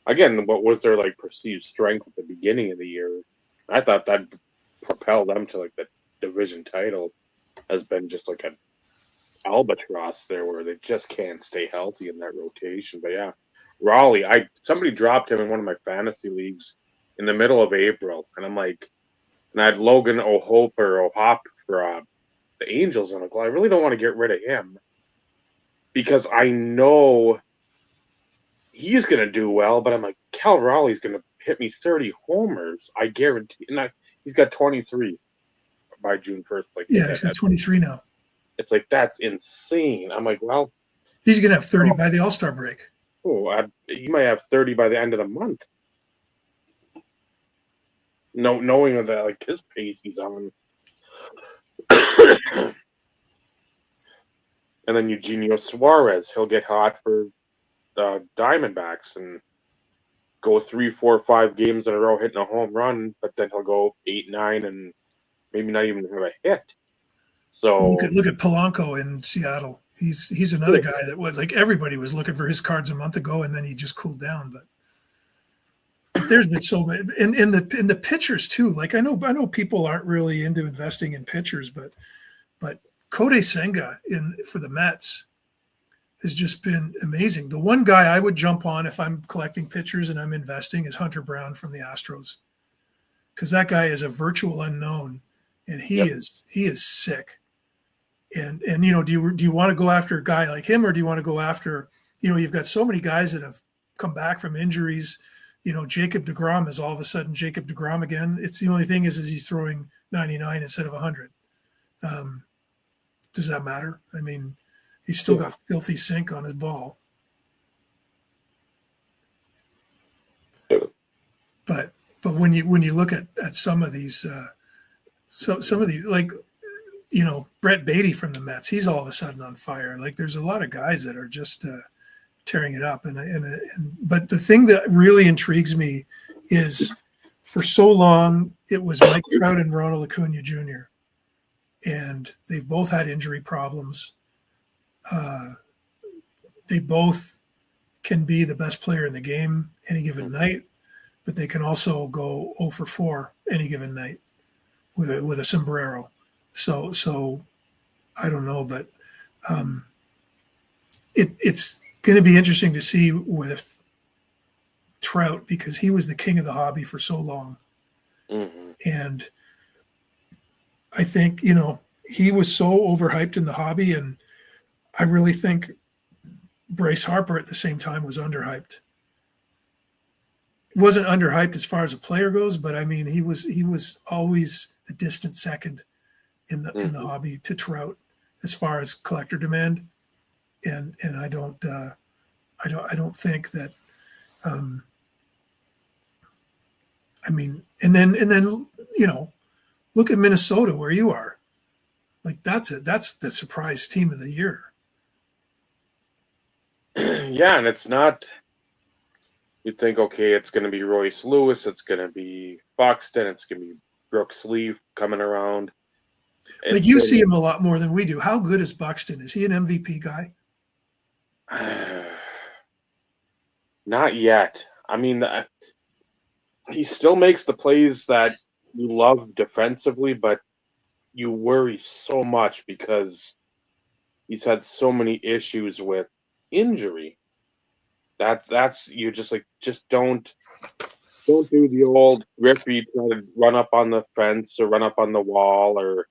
again, what was their like perceived strength at the beginning of the year? I thought that propelled them to like the division title. Has been just like an albatross there where they just can't stay healthy in that rotation. But yeah, Raleigh, somebody dropped him in one of my fantasy leagues in the middle of April, and I'm like, and I had Logan O'Hop for the Angels, and I'm like, well, I really don't want to get rid of him because I know he's going to do well, but I'm like, Cal Raleigh's going to hit me 30 homers, I guarantee. And he's got 23 by June 1st. Like, yeah, he's got 23 now. It's like, that's insane. I'm like, well, he's going to have 30 by the All-Star break. Oh, he might have 30 by the end of the month. No, knowing that like his pace he's on. And then Eugenio Suarez, he'll get hot for Diamondbacks and go 3, 4, 5 games in a row hitting a home run, but then he'll go 8, 9, and maybe not even have a hit. So look at Polanco in Seattle. He's another guy that was like everybody was looking for his cards a month ago, and then he just cooled down. But there's been so many, and the pitchers too. Like I know people aren't really into investing in pitchers, but Kodai Senga for the Mets has just been amazing. The one guy I would jump on if I'm collecting pitchers and I'm investing is Hunter Brown from the Astros, because that guy is a virtual unknown, and he is sick. And you know, do you want to go after a guy like him, or do you want to go after, you know, you've got so many guys that have come back from injuries. You know, Jacob deGrom is all of a sudden Jacob deGrom again. It's the only thing is he's throwing 99 instead of 100. Does that matter? I mean, he's still got filthy sink on his ball. But when you look at some of these, some of these, like, you know, Brett Beatty from the Mets, he's all of a sudden on fire. Like there's a lot of guys that are just tearing it up. But the thing that really intrigues me is for so long it was Mike Trout and Ronald Acuna Jr. And they've both had injury problems. They both can be the best player in the game any given night, but they can also go 0 for 4 any given night with a sombrero. So I don't know, but it's going to be interesting to see with Trout because he was the king of the hobby for so long. Mm-hmm. And I think, you know, he was so overhyped in the hobby, and I really think Bryce Harper at the same time was underhyped. He wasn't underhyped as far as a player goes, but I mean, he was always a distant second in the hobby to Trout as far as collector demand, and I don't think that. I mean, and then you know, look at Minnesota where you are. Like that's the surprise team of the year. Yeah, and it's not. You'd think, okay, it's going to be Royce Lewis, it's going to be Buxton, it's going to be Brooks Lee coming around. Like you see him a lot more than we do. How good is Buxton? Is he an MVP guy? Not yet. I mean, he still makes the plays that you love defensively, but you worry so much because he's had so many issues with injury. That's you just like just don't do the old Griffey try to run up on the fence or run up on the wall or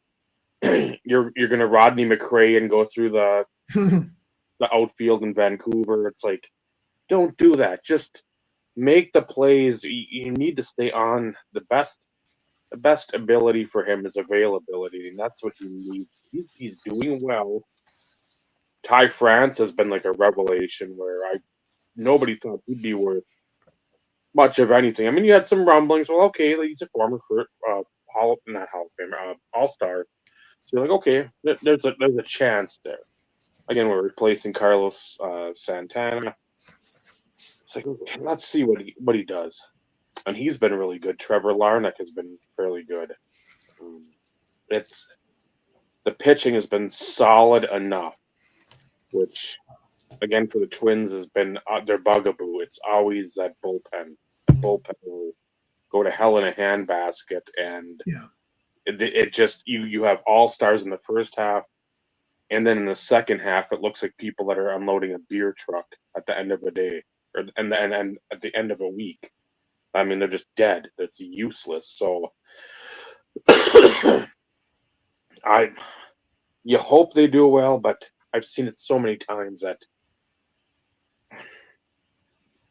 you're gonna Rodney McRae and go through the outfield in Vancouver. It's like don't do that. Just make the plays. You need to stay on the best ability for him is availability, and that's what he needs. He's doing well. Ty France has been like a revelation where I nobody thought he'd be worth much of anything. I mean, you had some rumblings. Well, okay, he's a former not Hall of Famer, All Star. So you're like, okay, there's a chance there. Again, we're replacing Carlos Santana. It's like, okay, let's see what he does, and he's been really good. Trevor Larnach has been fairly good. It's the pitching has been solid enough, which again for the Twins has been their bugaboo. It's always that bullpen. The bullpen will go to hell in a handbasket, and Yeah. it just you have all stars in the first half, and then in the second half it looks like people that are unloading a beer truck at the end of a day, and at the end of a week. I mean, they're just dead. That's useless. So you hope they do well, but I've seen it so many times that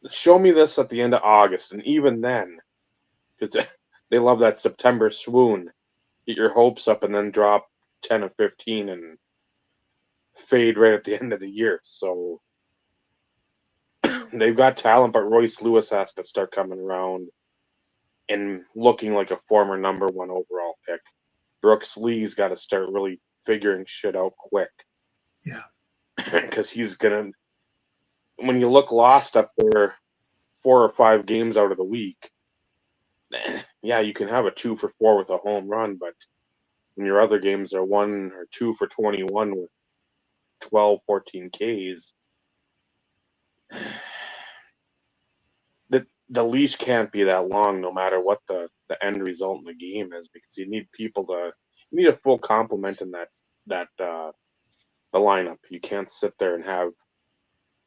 show me this at the end of August, and even then, because they love that September swoon, get your hopes up and then drop 10 or 15 and fade right at the end of the year. So they've got talent, but Royce Lewis has to start coming around and looking like a former number one overall pick. Brooks Lee's got to start really figuring shit out quick. Yeah. Because he's going to, when you look lost up there 4 or 5 games out of the week, yeah, you can have a 2 for 4 with a home run, but when your other games are 1 or 2 for 21 with 12, 14 Ks, the leash can't be that long no matter what the end result in the game is, because you need you need a full complement in the lineup. You can't sit there and have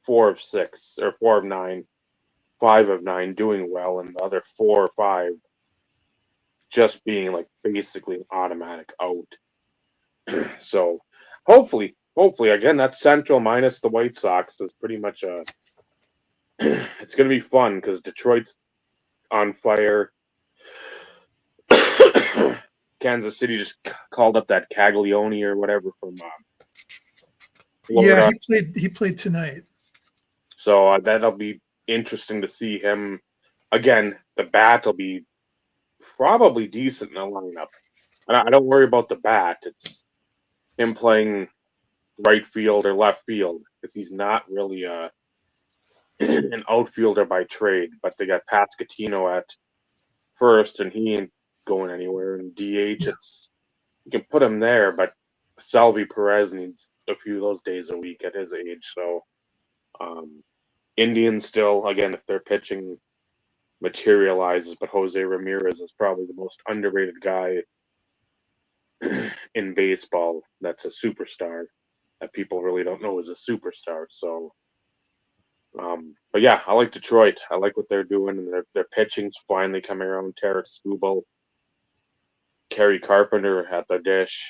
4 of 6 or 4 of 9, 5 of 9 doing well, and the other 4 or 5 just being like basically an automatic out. So hopefully again, that's Central minus the White Sox is pretty much it's going to be fun because Detroit's on fire. Kansas City just called up that Caglione or whatever from Florida. Yeah, he played tonight. So that'll be interesting to see him again. The bat will be probably decent in the lineup. I don't worry about the bat. It's him playing right field or left field because he's not really an outfielder by trade. But they got Pascatino at first, and he ain't going anywhere. And DH, you can put him there, but Salvi Perez needs a few of those days a week at his age. So Indians still, again, if their pitching materializes, but Jose Ramirez is probably the most underrated guy in baseball. That's a superstar that people really don't know is a superstar. So, but yeah, I like Detroit. I like what they're doing, and their pitching's finally coming around. Tarek Skubal, Kerry Carpenter at the dish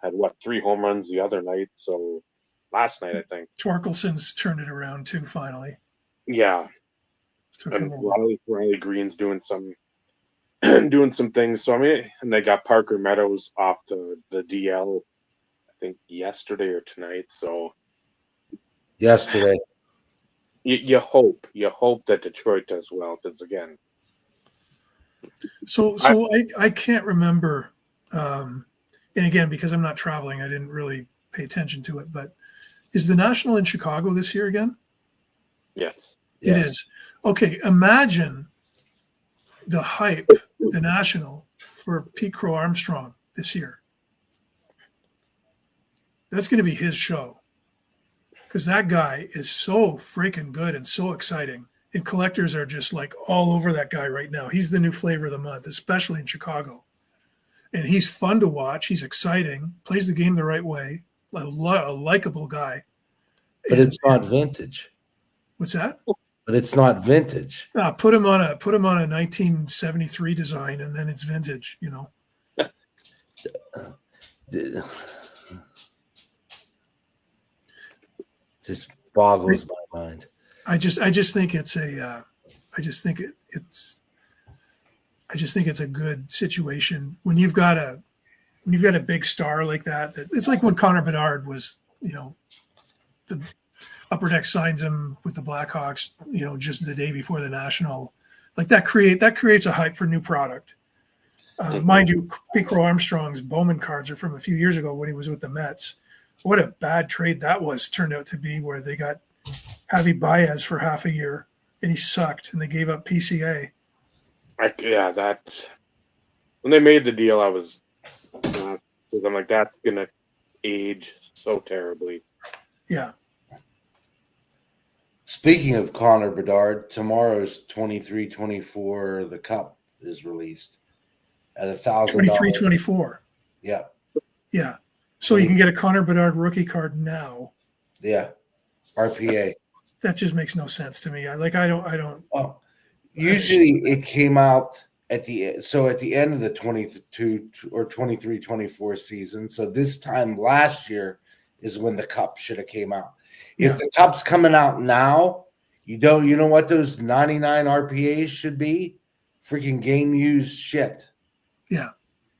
had 3 home runs the other night. So last night, I think. Torkelson's turned it around too. Finally. Yeah. Took him And a while. Riley Green's doing some doing some things. So I mean, and they got Parker Meadows off the DL, I think yesterday or tonight. So Yesterday. you hope that Detroit does well, because again. So I can't remember, and again because I'm not traveling, I didn't really pay attention to it. But is the National in Chicago this year again? Yes. It is. Okay, imagine the hype, the National, for Pete Crow Armstrong this year. That's going to be his show. because that guy is so freaking good and so exciting. And collectors are just like all over that guy right now. He's the new flavor of the month, especially in Chicago. And he's fun to watch. He's exciting, plays the game the right way, a likable guy. But And it's not vintage. what's that? But it's not vintage. Put him on a 1973 design, and then it's vintage. You know. Just boggles my mind. I just think it's a good situation when you've got a big star like that. It's like when Connor Bedard was, the Upper Deck signs him with the Blackhawks, just the day before the National. Like that creates a hype for new product. Mind you, Pico Armstrong's Bowman cards are from a few years ago when he was with the Mets. What a bad trade that turned out to be, where they got Javi Baez for half a year and he sucked, and they gave up PCA. When they made the deal, I was, because I'm like, that's gonna age so terribly. Yeah. Speaking of Connor Bedard, tomorrow's 23-24, the Cup is released at $1,000. 23-24. Yeah. Yeah. So you can get a Connor Bedard rookie card now. Yeah. RPA. That just makes no sense to me. I don't. Oh, usually it came out at the end of the 22 or 23-24 season. So this time last year is when the Cup should have came out. If the Cup's coming out now, you know what those 99 RPAs should be? Freaking game used shit. Yeah.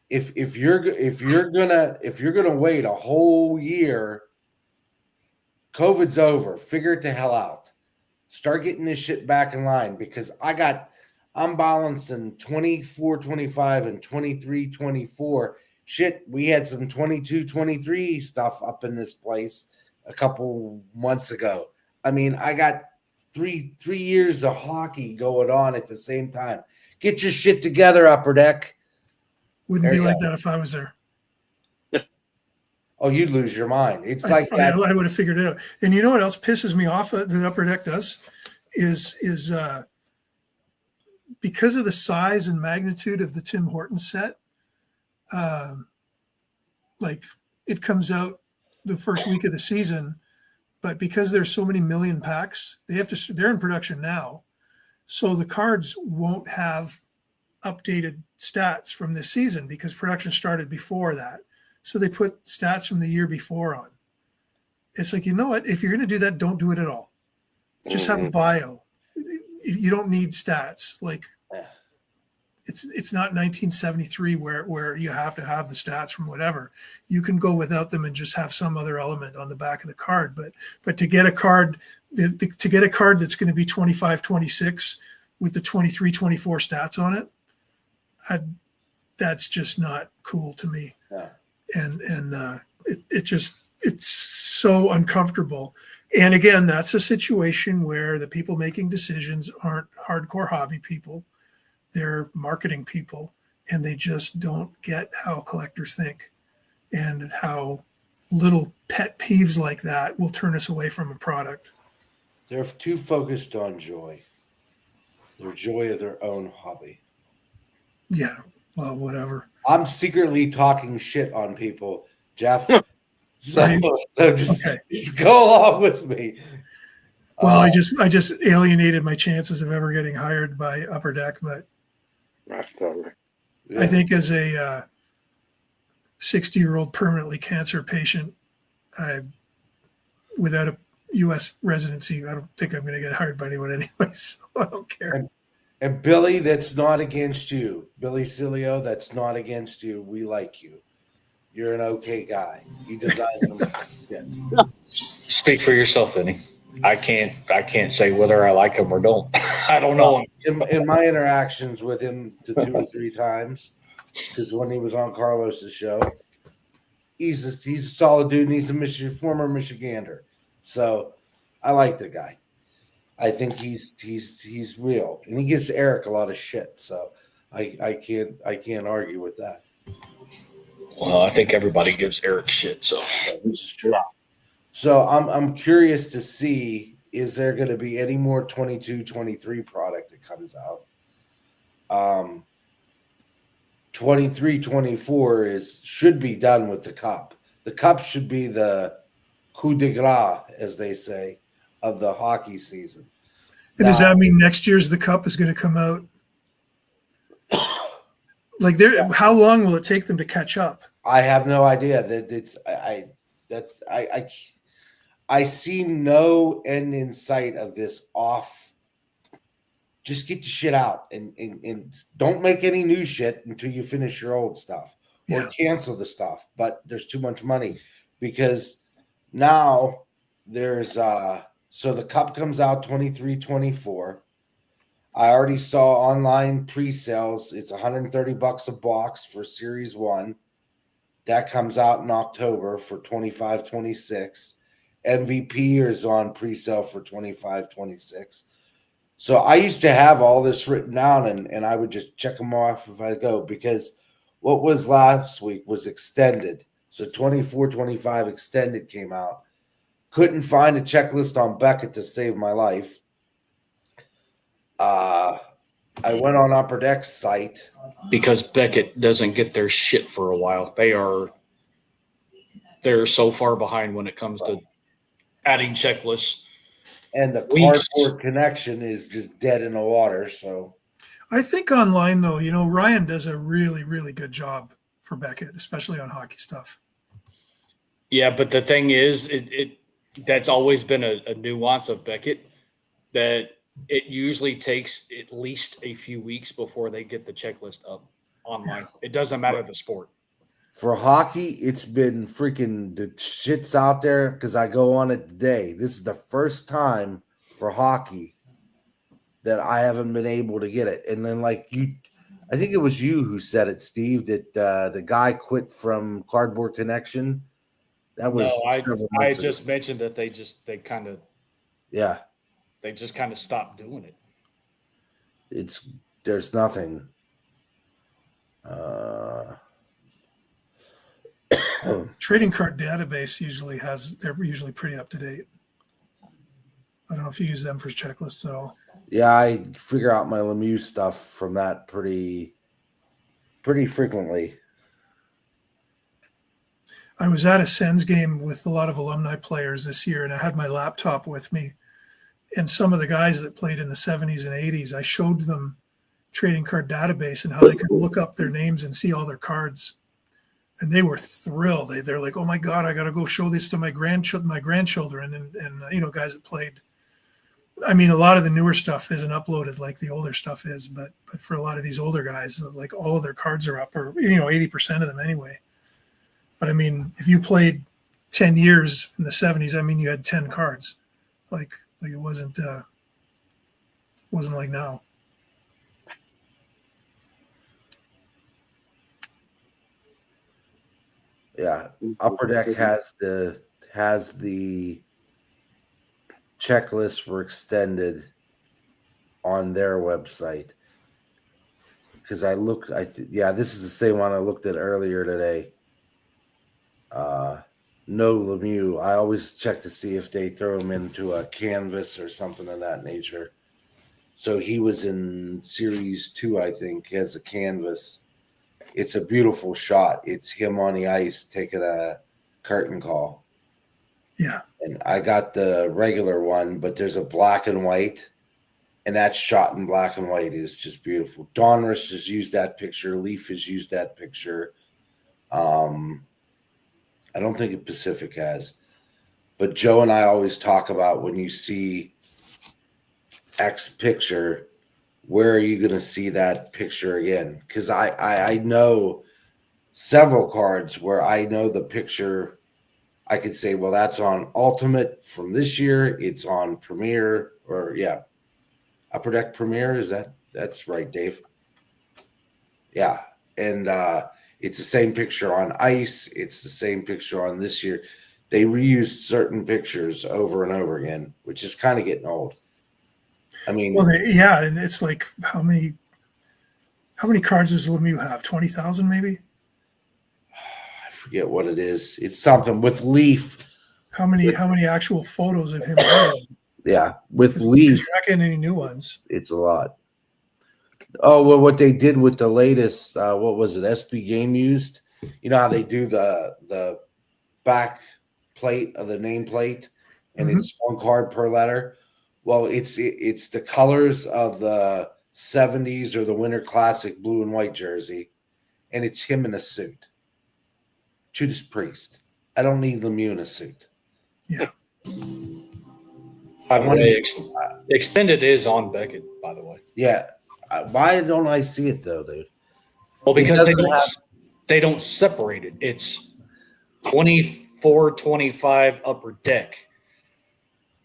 If you're gonna wait a whole year, COVID's over. Figure it the hell out. Start getting this shit back in line, because I'm balancing 24-25 and 23-24. Shit, we had some 22-23 stuff up in this place a couple months ago. I mean, I got three years of hockey going on at the same time. Get your shit together, Upper Deck. Wouldn't be like that if I was there. Oh, you'd lose your mind. It's like that. I would have figured it out. And you know what else pisses me off that Upper Deck does is because of the size and magnitude of the Tim Hortons set. Like it comes out the first week of the season, but because there's so many million packs, they're in production now. So the cards won't have updated stats from this season because production started before that. So they put stats from the year before on. It's like, you know what? If you're going to do that, don't do it at all. Just have a bio. You don't need stats. Like it's not 1973 where you have to have the stats from whatever. You can go without them and just have some other element on the back of the card. But to get a card that's going to be 25-26 with the 23-24 stats on it, that's just not cool to me. Yeah. And it's so uncomfortable. And again, that's a situation where the people making decisions aren't hardcore hobby people. They're marketing people, and they just don't get how collectors think and how little pet peeves like that will turn us away from a product. They're too focused on joy. Their joy of their own hobby. Yeah, well, whatever. I'm secretly talking shit on people, Jeff. So just go along with me. Well, I just alienated my chances of ever getting hired by Upper Deck, but I think as a 60-year-old permanently cancer patient, without a U.S. residency, I don't think I'm going to get hired by anyone anyway, so I don't care. And Billy, that's not against you. Billy Cilio, that's not against you. We like you. You're an okay guy. You designed them. Yeah. Speak for yourself, Vinny. I can't say whether I like him or don't. I don't know him. In my interactions with him 2 or 3 times, because when he was on Carlos's show, he's a solid dude, and he's a former Michigander. So I like the guy. I think he's real, and he gives Eric a lot of shit. So I can't argue with that. Well, I think everybody gives Eric shit. So this is true. So I'm curious to see, is there going to be any more 22-23 product that comes out? 23-24 should be done with the cup. The cup should be the coup de grace, as they say, of the hockey season. And does that mean next year's the cup is going to come out? Like, how long will it take them to catch up? I have no idea. I see no end in sight of this off. Just get the shit out and don't make any new shit until you finish your old stuff or cancel the stuff. But there's too much money because now there's so the cup comes out 23-24. I already saw online pre-sales. It's $130 a box for Series 1. That comes out in October for 25-26. MVP is on pre-sale for 25-26. So I used to have all this written down and I would just check them off if I go, because what was last week was extended. So 24-25 extended came out. Couldn't find a checklist on Beckett to save my life. I went on Upper Deck's site. Because Beckett doesn't get their shit for a while. They're so far behind when it comes to adding checklists. And the cardboard connection is just dead in the water. So I think online, though, Ryan does a really, really good job for Beckett, especially on hockey stuff. Yeah, but the thing is, that's always been a nuance of Beckett, that it usually takes at least a few weeks before they get the checklist up online. Yeah. It doesn't matter the sport. For hockey, it's been freaking the shit's out there because I go on it today. This is the first time for hockey that I haven't been able to get it. And then, like I think it was you who said it, Steve, that the guy quit from Cardboard Connection. That was I just mentioned that they just kind of stopped doing it. There's nothing. Trading card database they're usually pretty up to date. I don't know if you use them for checklists at all. Yeah, I figure out my Lemieux stuff from that pretty frequently. I was at a Sens game with a lot of alumni players this year, and I had my laptop with me. And some of the guys that played in the 70s and 80s, I showed them trading card database and how they could look up their names and see all their cards. And they were thrilled. They're like, "Oh my God, I got to go show this to my grandchildren." And guys that played. I mean, a lot of the newer stuff isn't uploaded like the older stuff is, but for a lot of these older guys, like all of their cards are up, or 80% of them anyway. But I mean, if you played 10 years in the 70s, I mean, you had 10 cards. Like it wasn't like now. Yeah, Upper Deck has the checklists were extended on their website. Because this is the same one I looked at earlier today. No Lemieux. I always check to see if they throw him into a canvas or something of that nature. So he was in Series 2, I think, as a canvas. It's a beautiful shot. It's him on the ice taking a curtain call. Yeah. And I got the regular one, but there's a black and white, and that shot in black and white is just beautiful. Donruss has used that picture. Leaf has used that picture. I don't think Pacific has. But Joe and I always talk about when you see X picture, where are you going to see that picture again? Because I know several cards where I know the picture. I could say, well, that's on Ultimate from this year. It's on Premier, Upper Deck Premier. That's right, Dave? Yeah. And it's the same picture on Ice. It's the same picture on this year. They reuse certain pictures over and over again, which is kind of getting old. I mean, and it's like how many cards does Lemieux have? 20,000 maybe? I forget what it is. It's something with Leaf. how many actual photos of him are there? Yeah, with Because Lee, you're not getting any new ones. it's a lot. Oh, well, what they did with the latest, what was it, SB Game used? You know how they do the back plate of the nameplate, and Mhm. it's one card per letter. Well, it's the colors of the 70s or the Winter Classic blue and white jersey, and it's him in a suit. Judas Priest. I don't need Lemieux in a suit. Yeah. By the way, extended is on Beckett. By the way, Yeah. Why don't I see it though, dude? well, It because doesn't have- they don't separate it. It's 24-25 upper deck.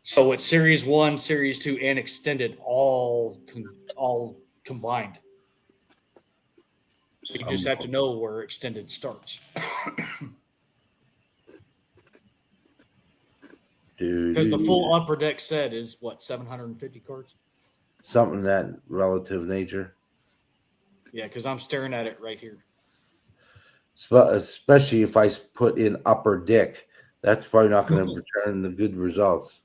So it's Series 1, Series 2, and extended all combined. So you just have to know where extended starts. Because the full upper deck set is what, 750 cards? Something of that relative nature. Yeah, because I'm staring at it right here. Especially if I put in upper dick, that's probably not going to return the good results.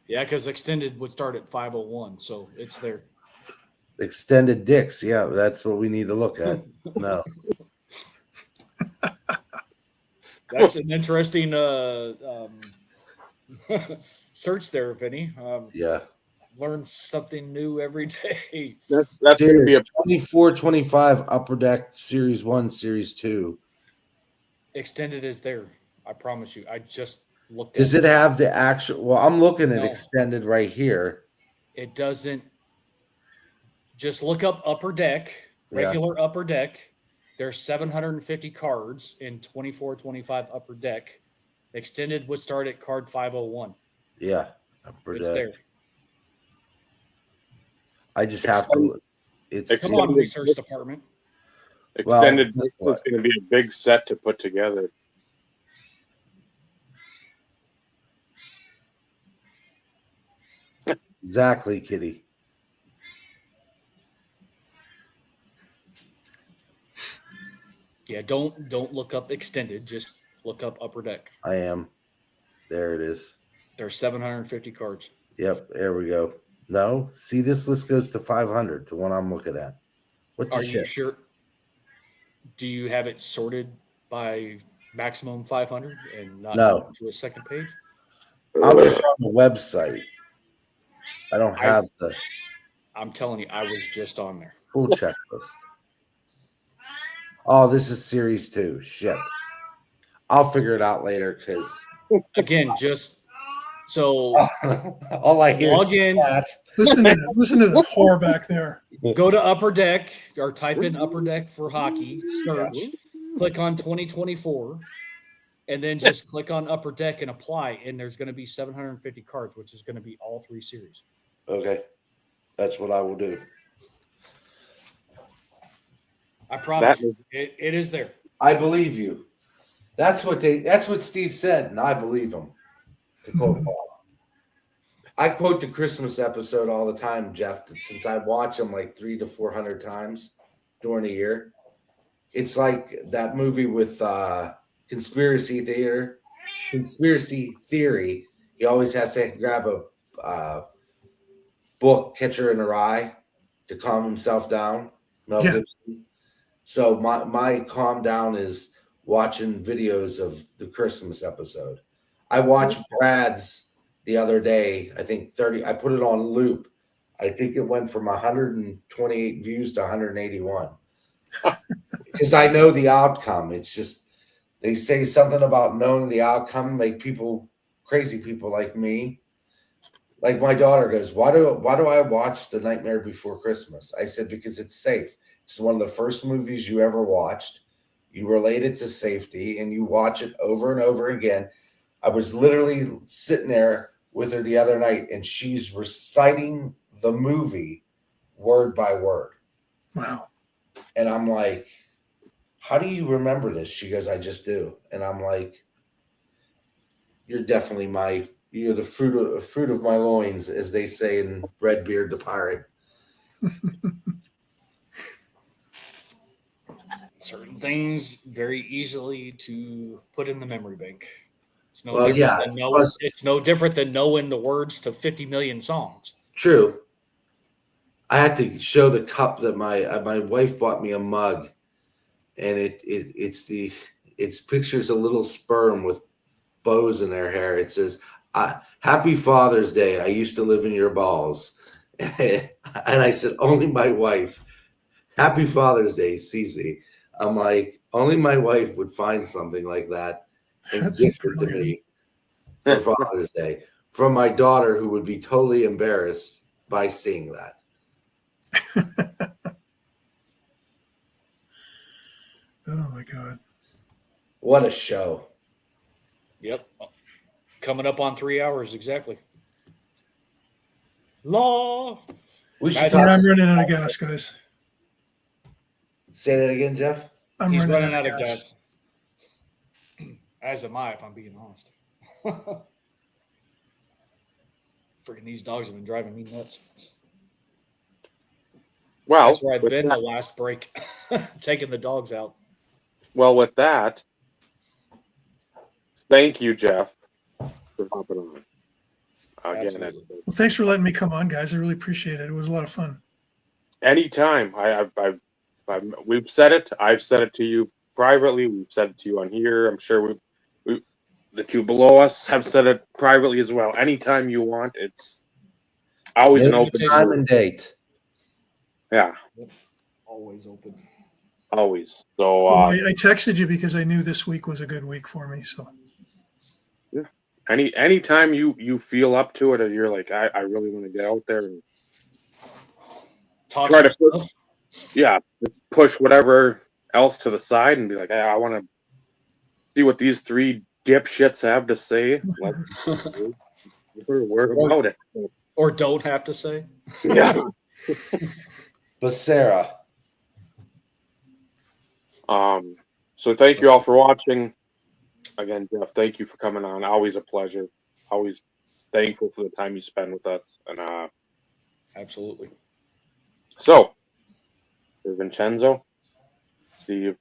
Yeah, because extended would start at 501, so it's there. Extended dicks, yeah, that's what we need to look at. No, That's an interesting search there, Vinny. yeah. Learn something new every day. That's going to be a 24-25 upper deck series 1, series 2. Extended is there. I promise you. I just looked at Does it have the actual? Well, I'm looking at No. extended right here. It doesn't. Just look up upper deck, Yeah. regular upper deck. There's 750 cards in 24-25 upper deck. Extended would start at card 501. Yeah, upper It's deck. there. I just have to. It's Come on, Extended- research department. extended. guess It's what? going to be a big set to put together. Exactly, Kitty. Yeah, don't look up extended. Just look up upper deck. I am. There it is. There's 750 cards. Yep, there we go. No, see, this list goes to 500 to one I'm looking at. What the Are you shit? sure? Do you have it sorted by maximum 500 and not No. go to a second page? I was on the website. I don't have the I'm telling you, I was just on there. full checklist. Oh, this is series 2. Shit. I'll figure it out later because Again, just so all I hear log is in, that. Listen to the whore back there. go to upper deck or type in upper deck for hockey, search, click on 2024, and then just click on upper deck and apply. And there's going to be 750 cards, which is going to be all 3 series. Okay. That's what I will do. I promise That you, it is there. I believe you. That's what Steve said, and I believe him. To quote Paul. I quote the Christmas episode all the time, Jeff, since I watch them like 300 to 400 times during a year. It's like that movie with conspiracy theory. He always has to grab a book, Catcher in a Rye, to calm himself down. Mel Yeah. Gibson. So my calm down is watching videos of the Christmas episode. I watched Brad's the other day. I think 30. I put it on loop. I think it went from 128 views to 181 because I know the outcome. It's just they say something about knowing the outcome make crazy people like me. Like my daughter goes, why do I watch The Nightmare Before Christmas? I said because it's safe. It's one of the first movies you ever watched. You relate it to safety and you watch it over and over again. I was literally sitting there with her the other night and she's reciting the movie word by word. Wow. And I'm like, how do you remember this? She goes, I just do. And I'm like, you're the fruit of my loins, as they say in Redbeard the Pirate. Certain things very easily to put in the memory bank. It's no Well, different yeah, than knowing. plus- It's no different than knowing the words to 50 million songs. True. I had to show the cup that my wife bought me a mug, and it's pictures a little sperm with bows in their hair. It says, "Happy Father's Day. I used to live in your balls," and I said, "Only my wife." Happy Father's Day, Cece. I'm like, only my wife would find something like that and That's gift it to brilliant. me for Father's Day from my daughter, who would be totally embarrassed by seeing that. Oh my God. What a show. Yep. Coming up on 3 hours exactly. Law. We should Yeah, talk. Yeah, I'm running out of gas, guys. Say that again, Jeff. I'm He's running out of gas. As am I, if I'm being honest. Freaking these dogs have been driving me nuts. Well, That's where I've with been that, the last break, taking the dogs out. with that, thank you, Jeff, for hopping on. Again, Absolutely. Well, thanks for letting me come on, guys. I really appreciate it. It was a lot of fun. anytime. We've said it. I've said it to you privately. We've said it to you on here. I'm sure we the two below us have said it privately as well. Anytime you want, it's always an open Time door. and date. Yeah, Always open. always. So Well, I texted you because I knew this week was a good week for me. So anytime you feel up to it, or you're like, I really want to get out there and Talk try to some stuff. push whatever else to the side and be like, hey, I want to see what these three dipshits have to say. We're about it. Or don't have to say. Yeah. But Sarah, So thank you all for watching. Again, Jeff, thank you for coming on. Always a pleasure. Always thankful for the time you spend with us. And Absolutely. so, for Vincenzo, Steve,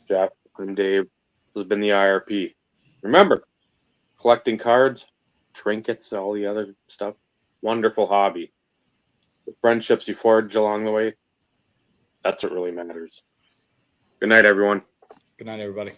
Jeff, I'm Dave. This has been the IRP. Remember, collecting cards, trinkets, all the other stuff, wonderful hobby. The friendships you forge along the way, that's what really matters. Good night, everyone. Good night, everybody.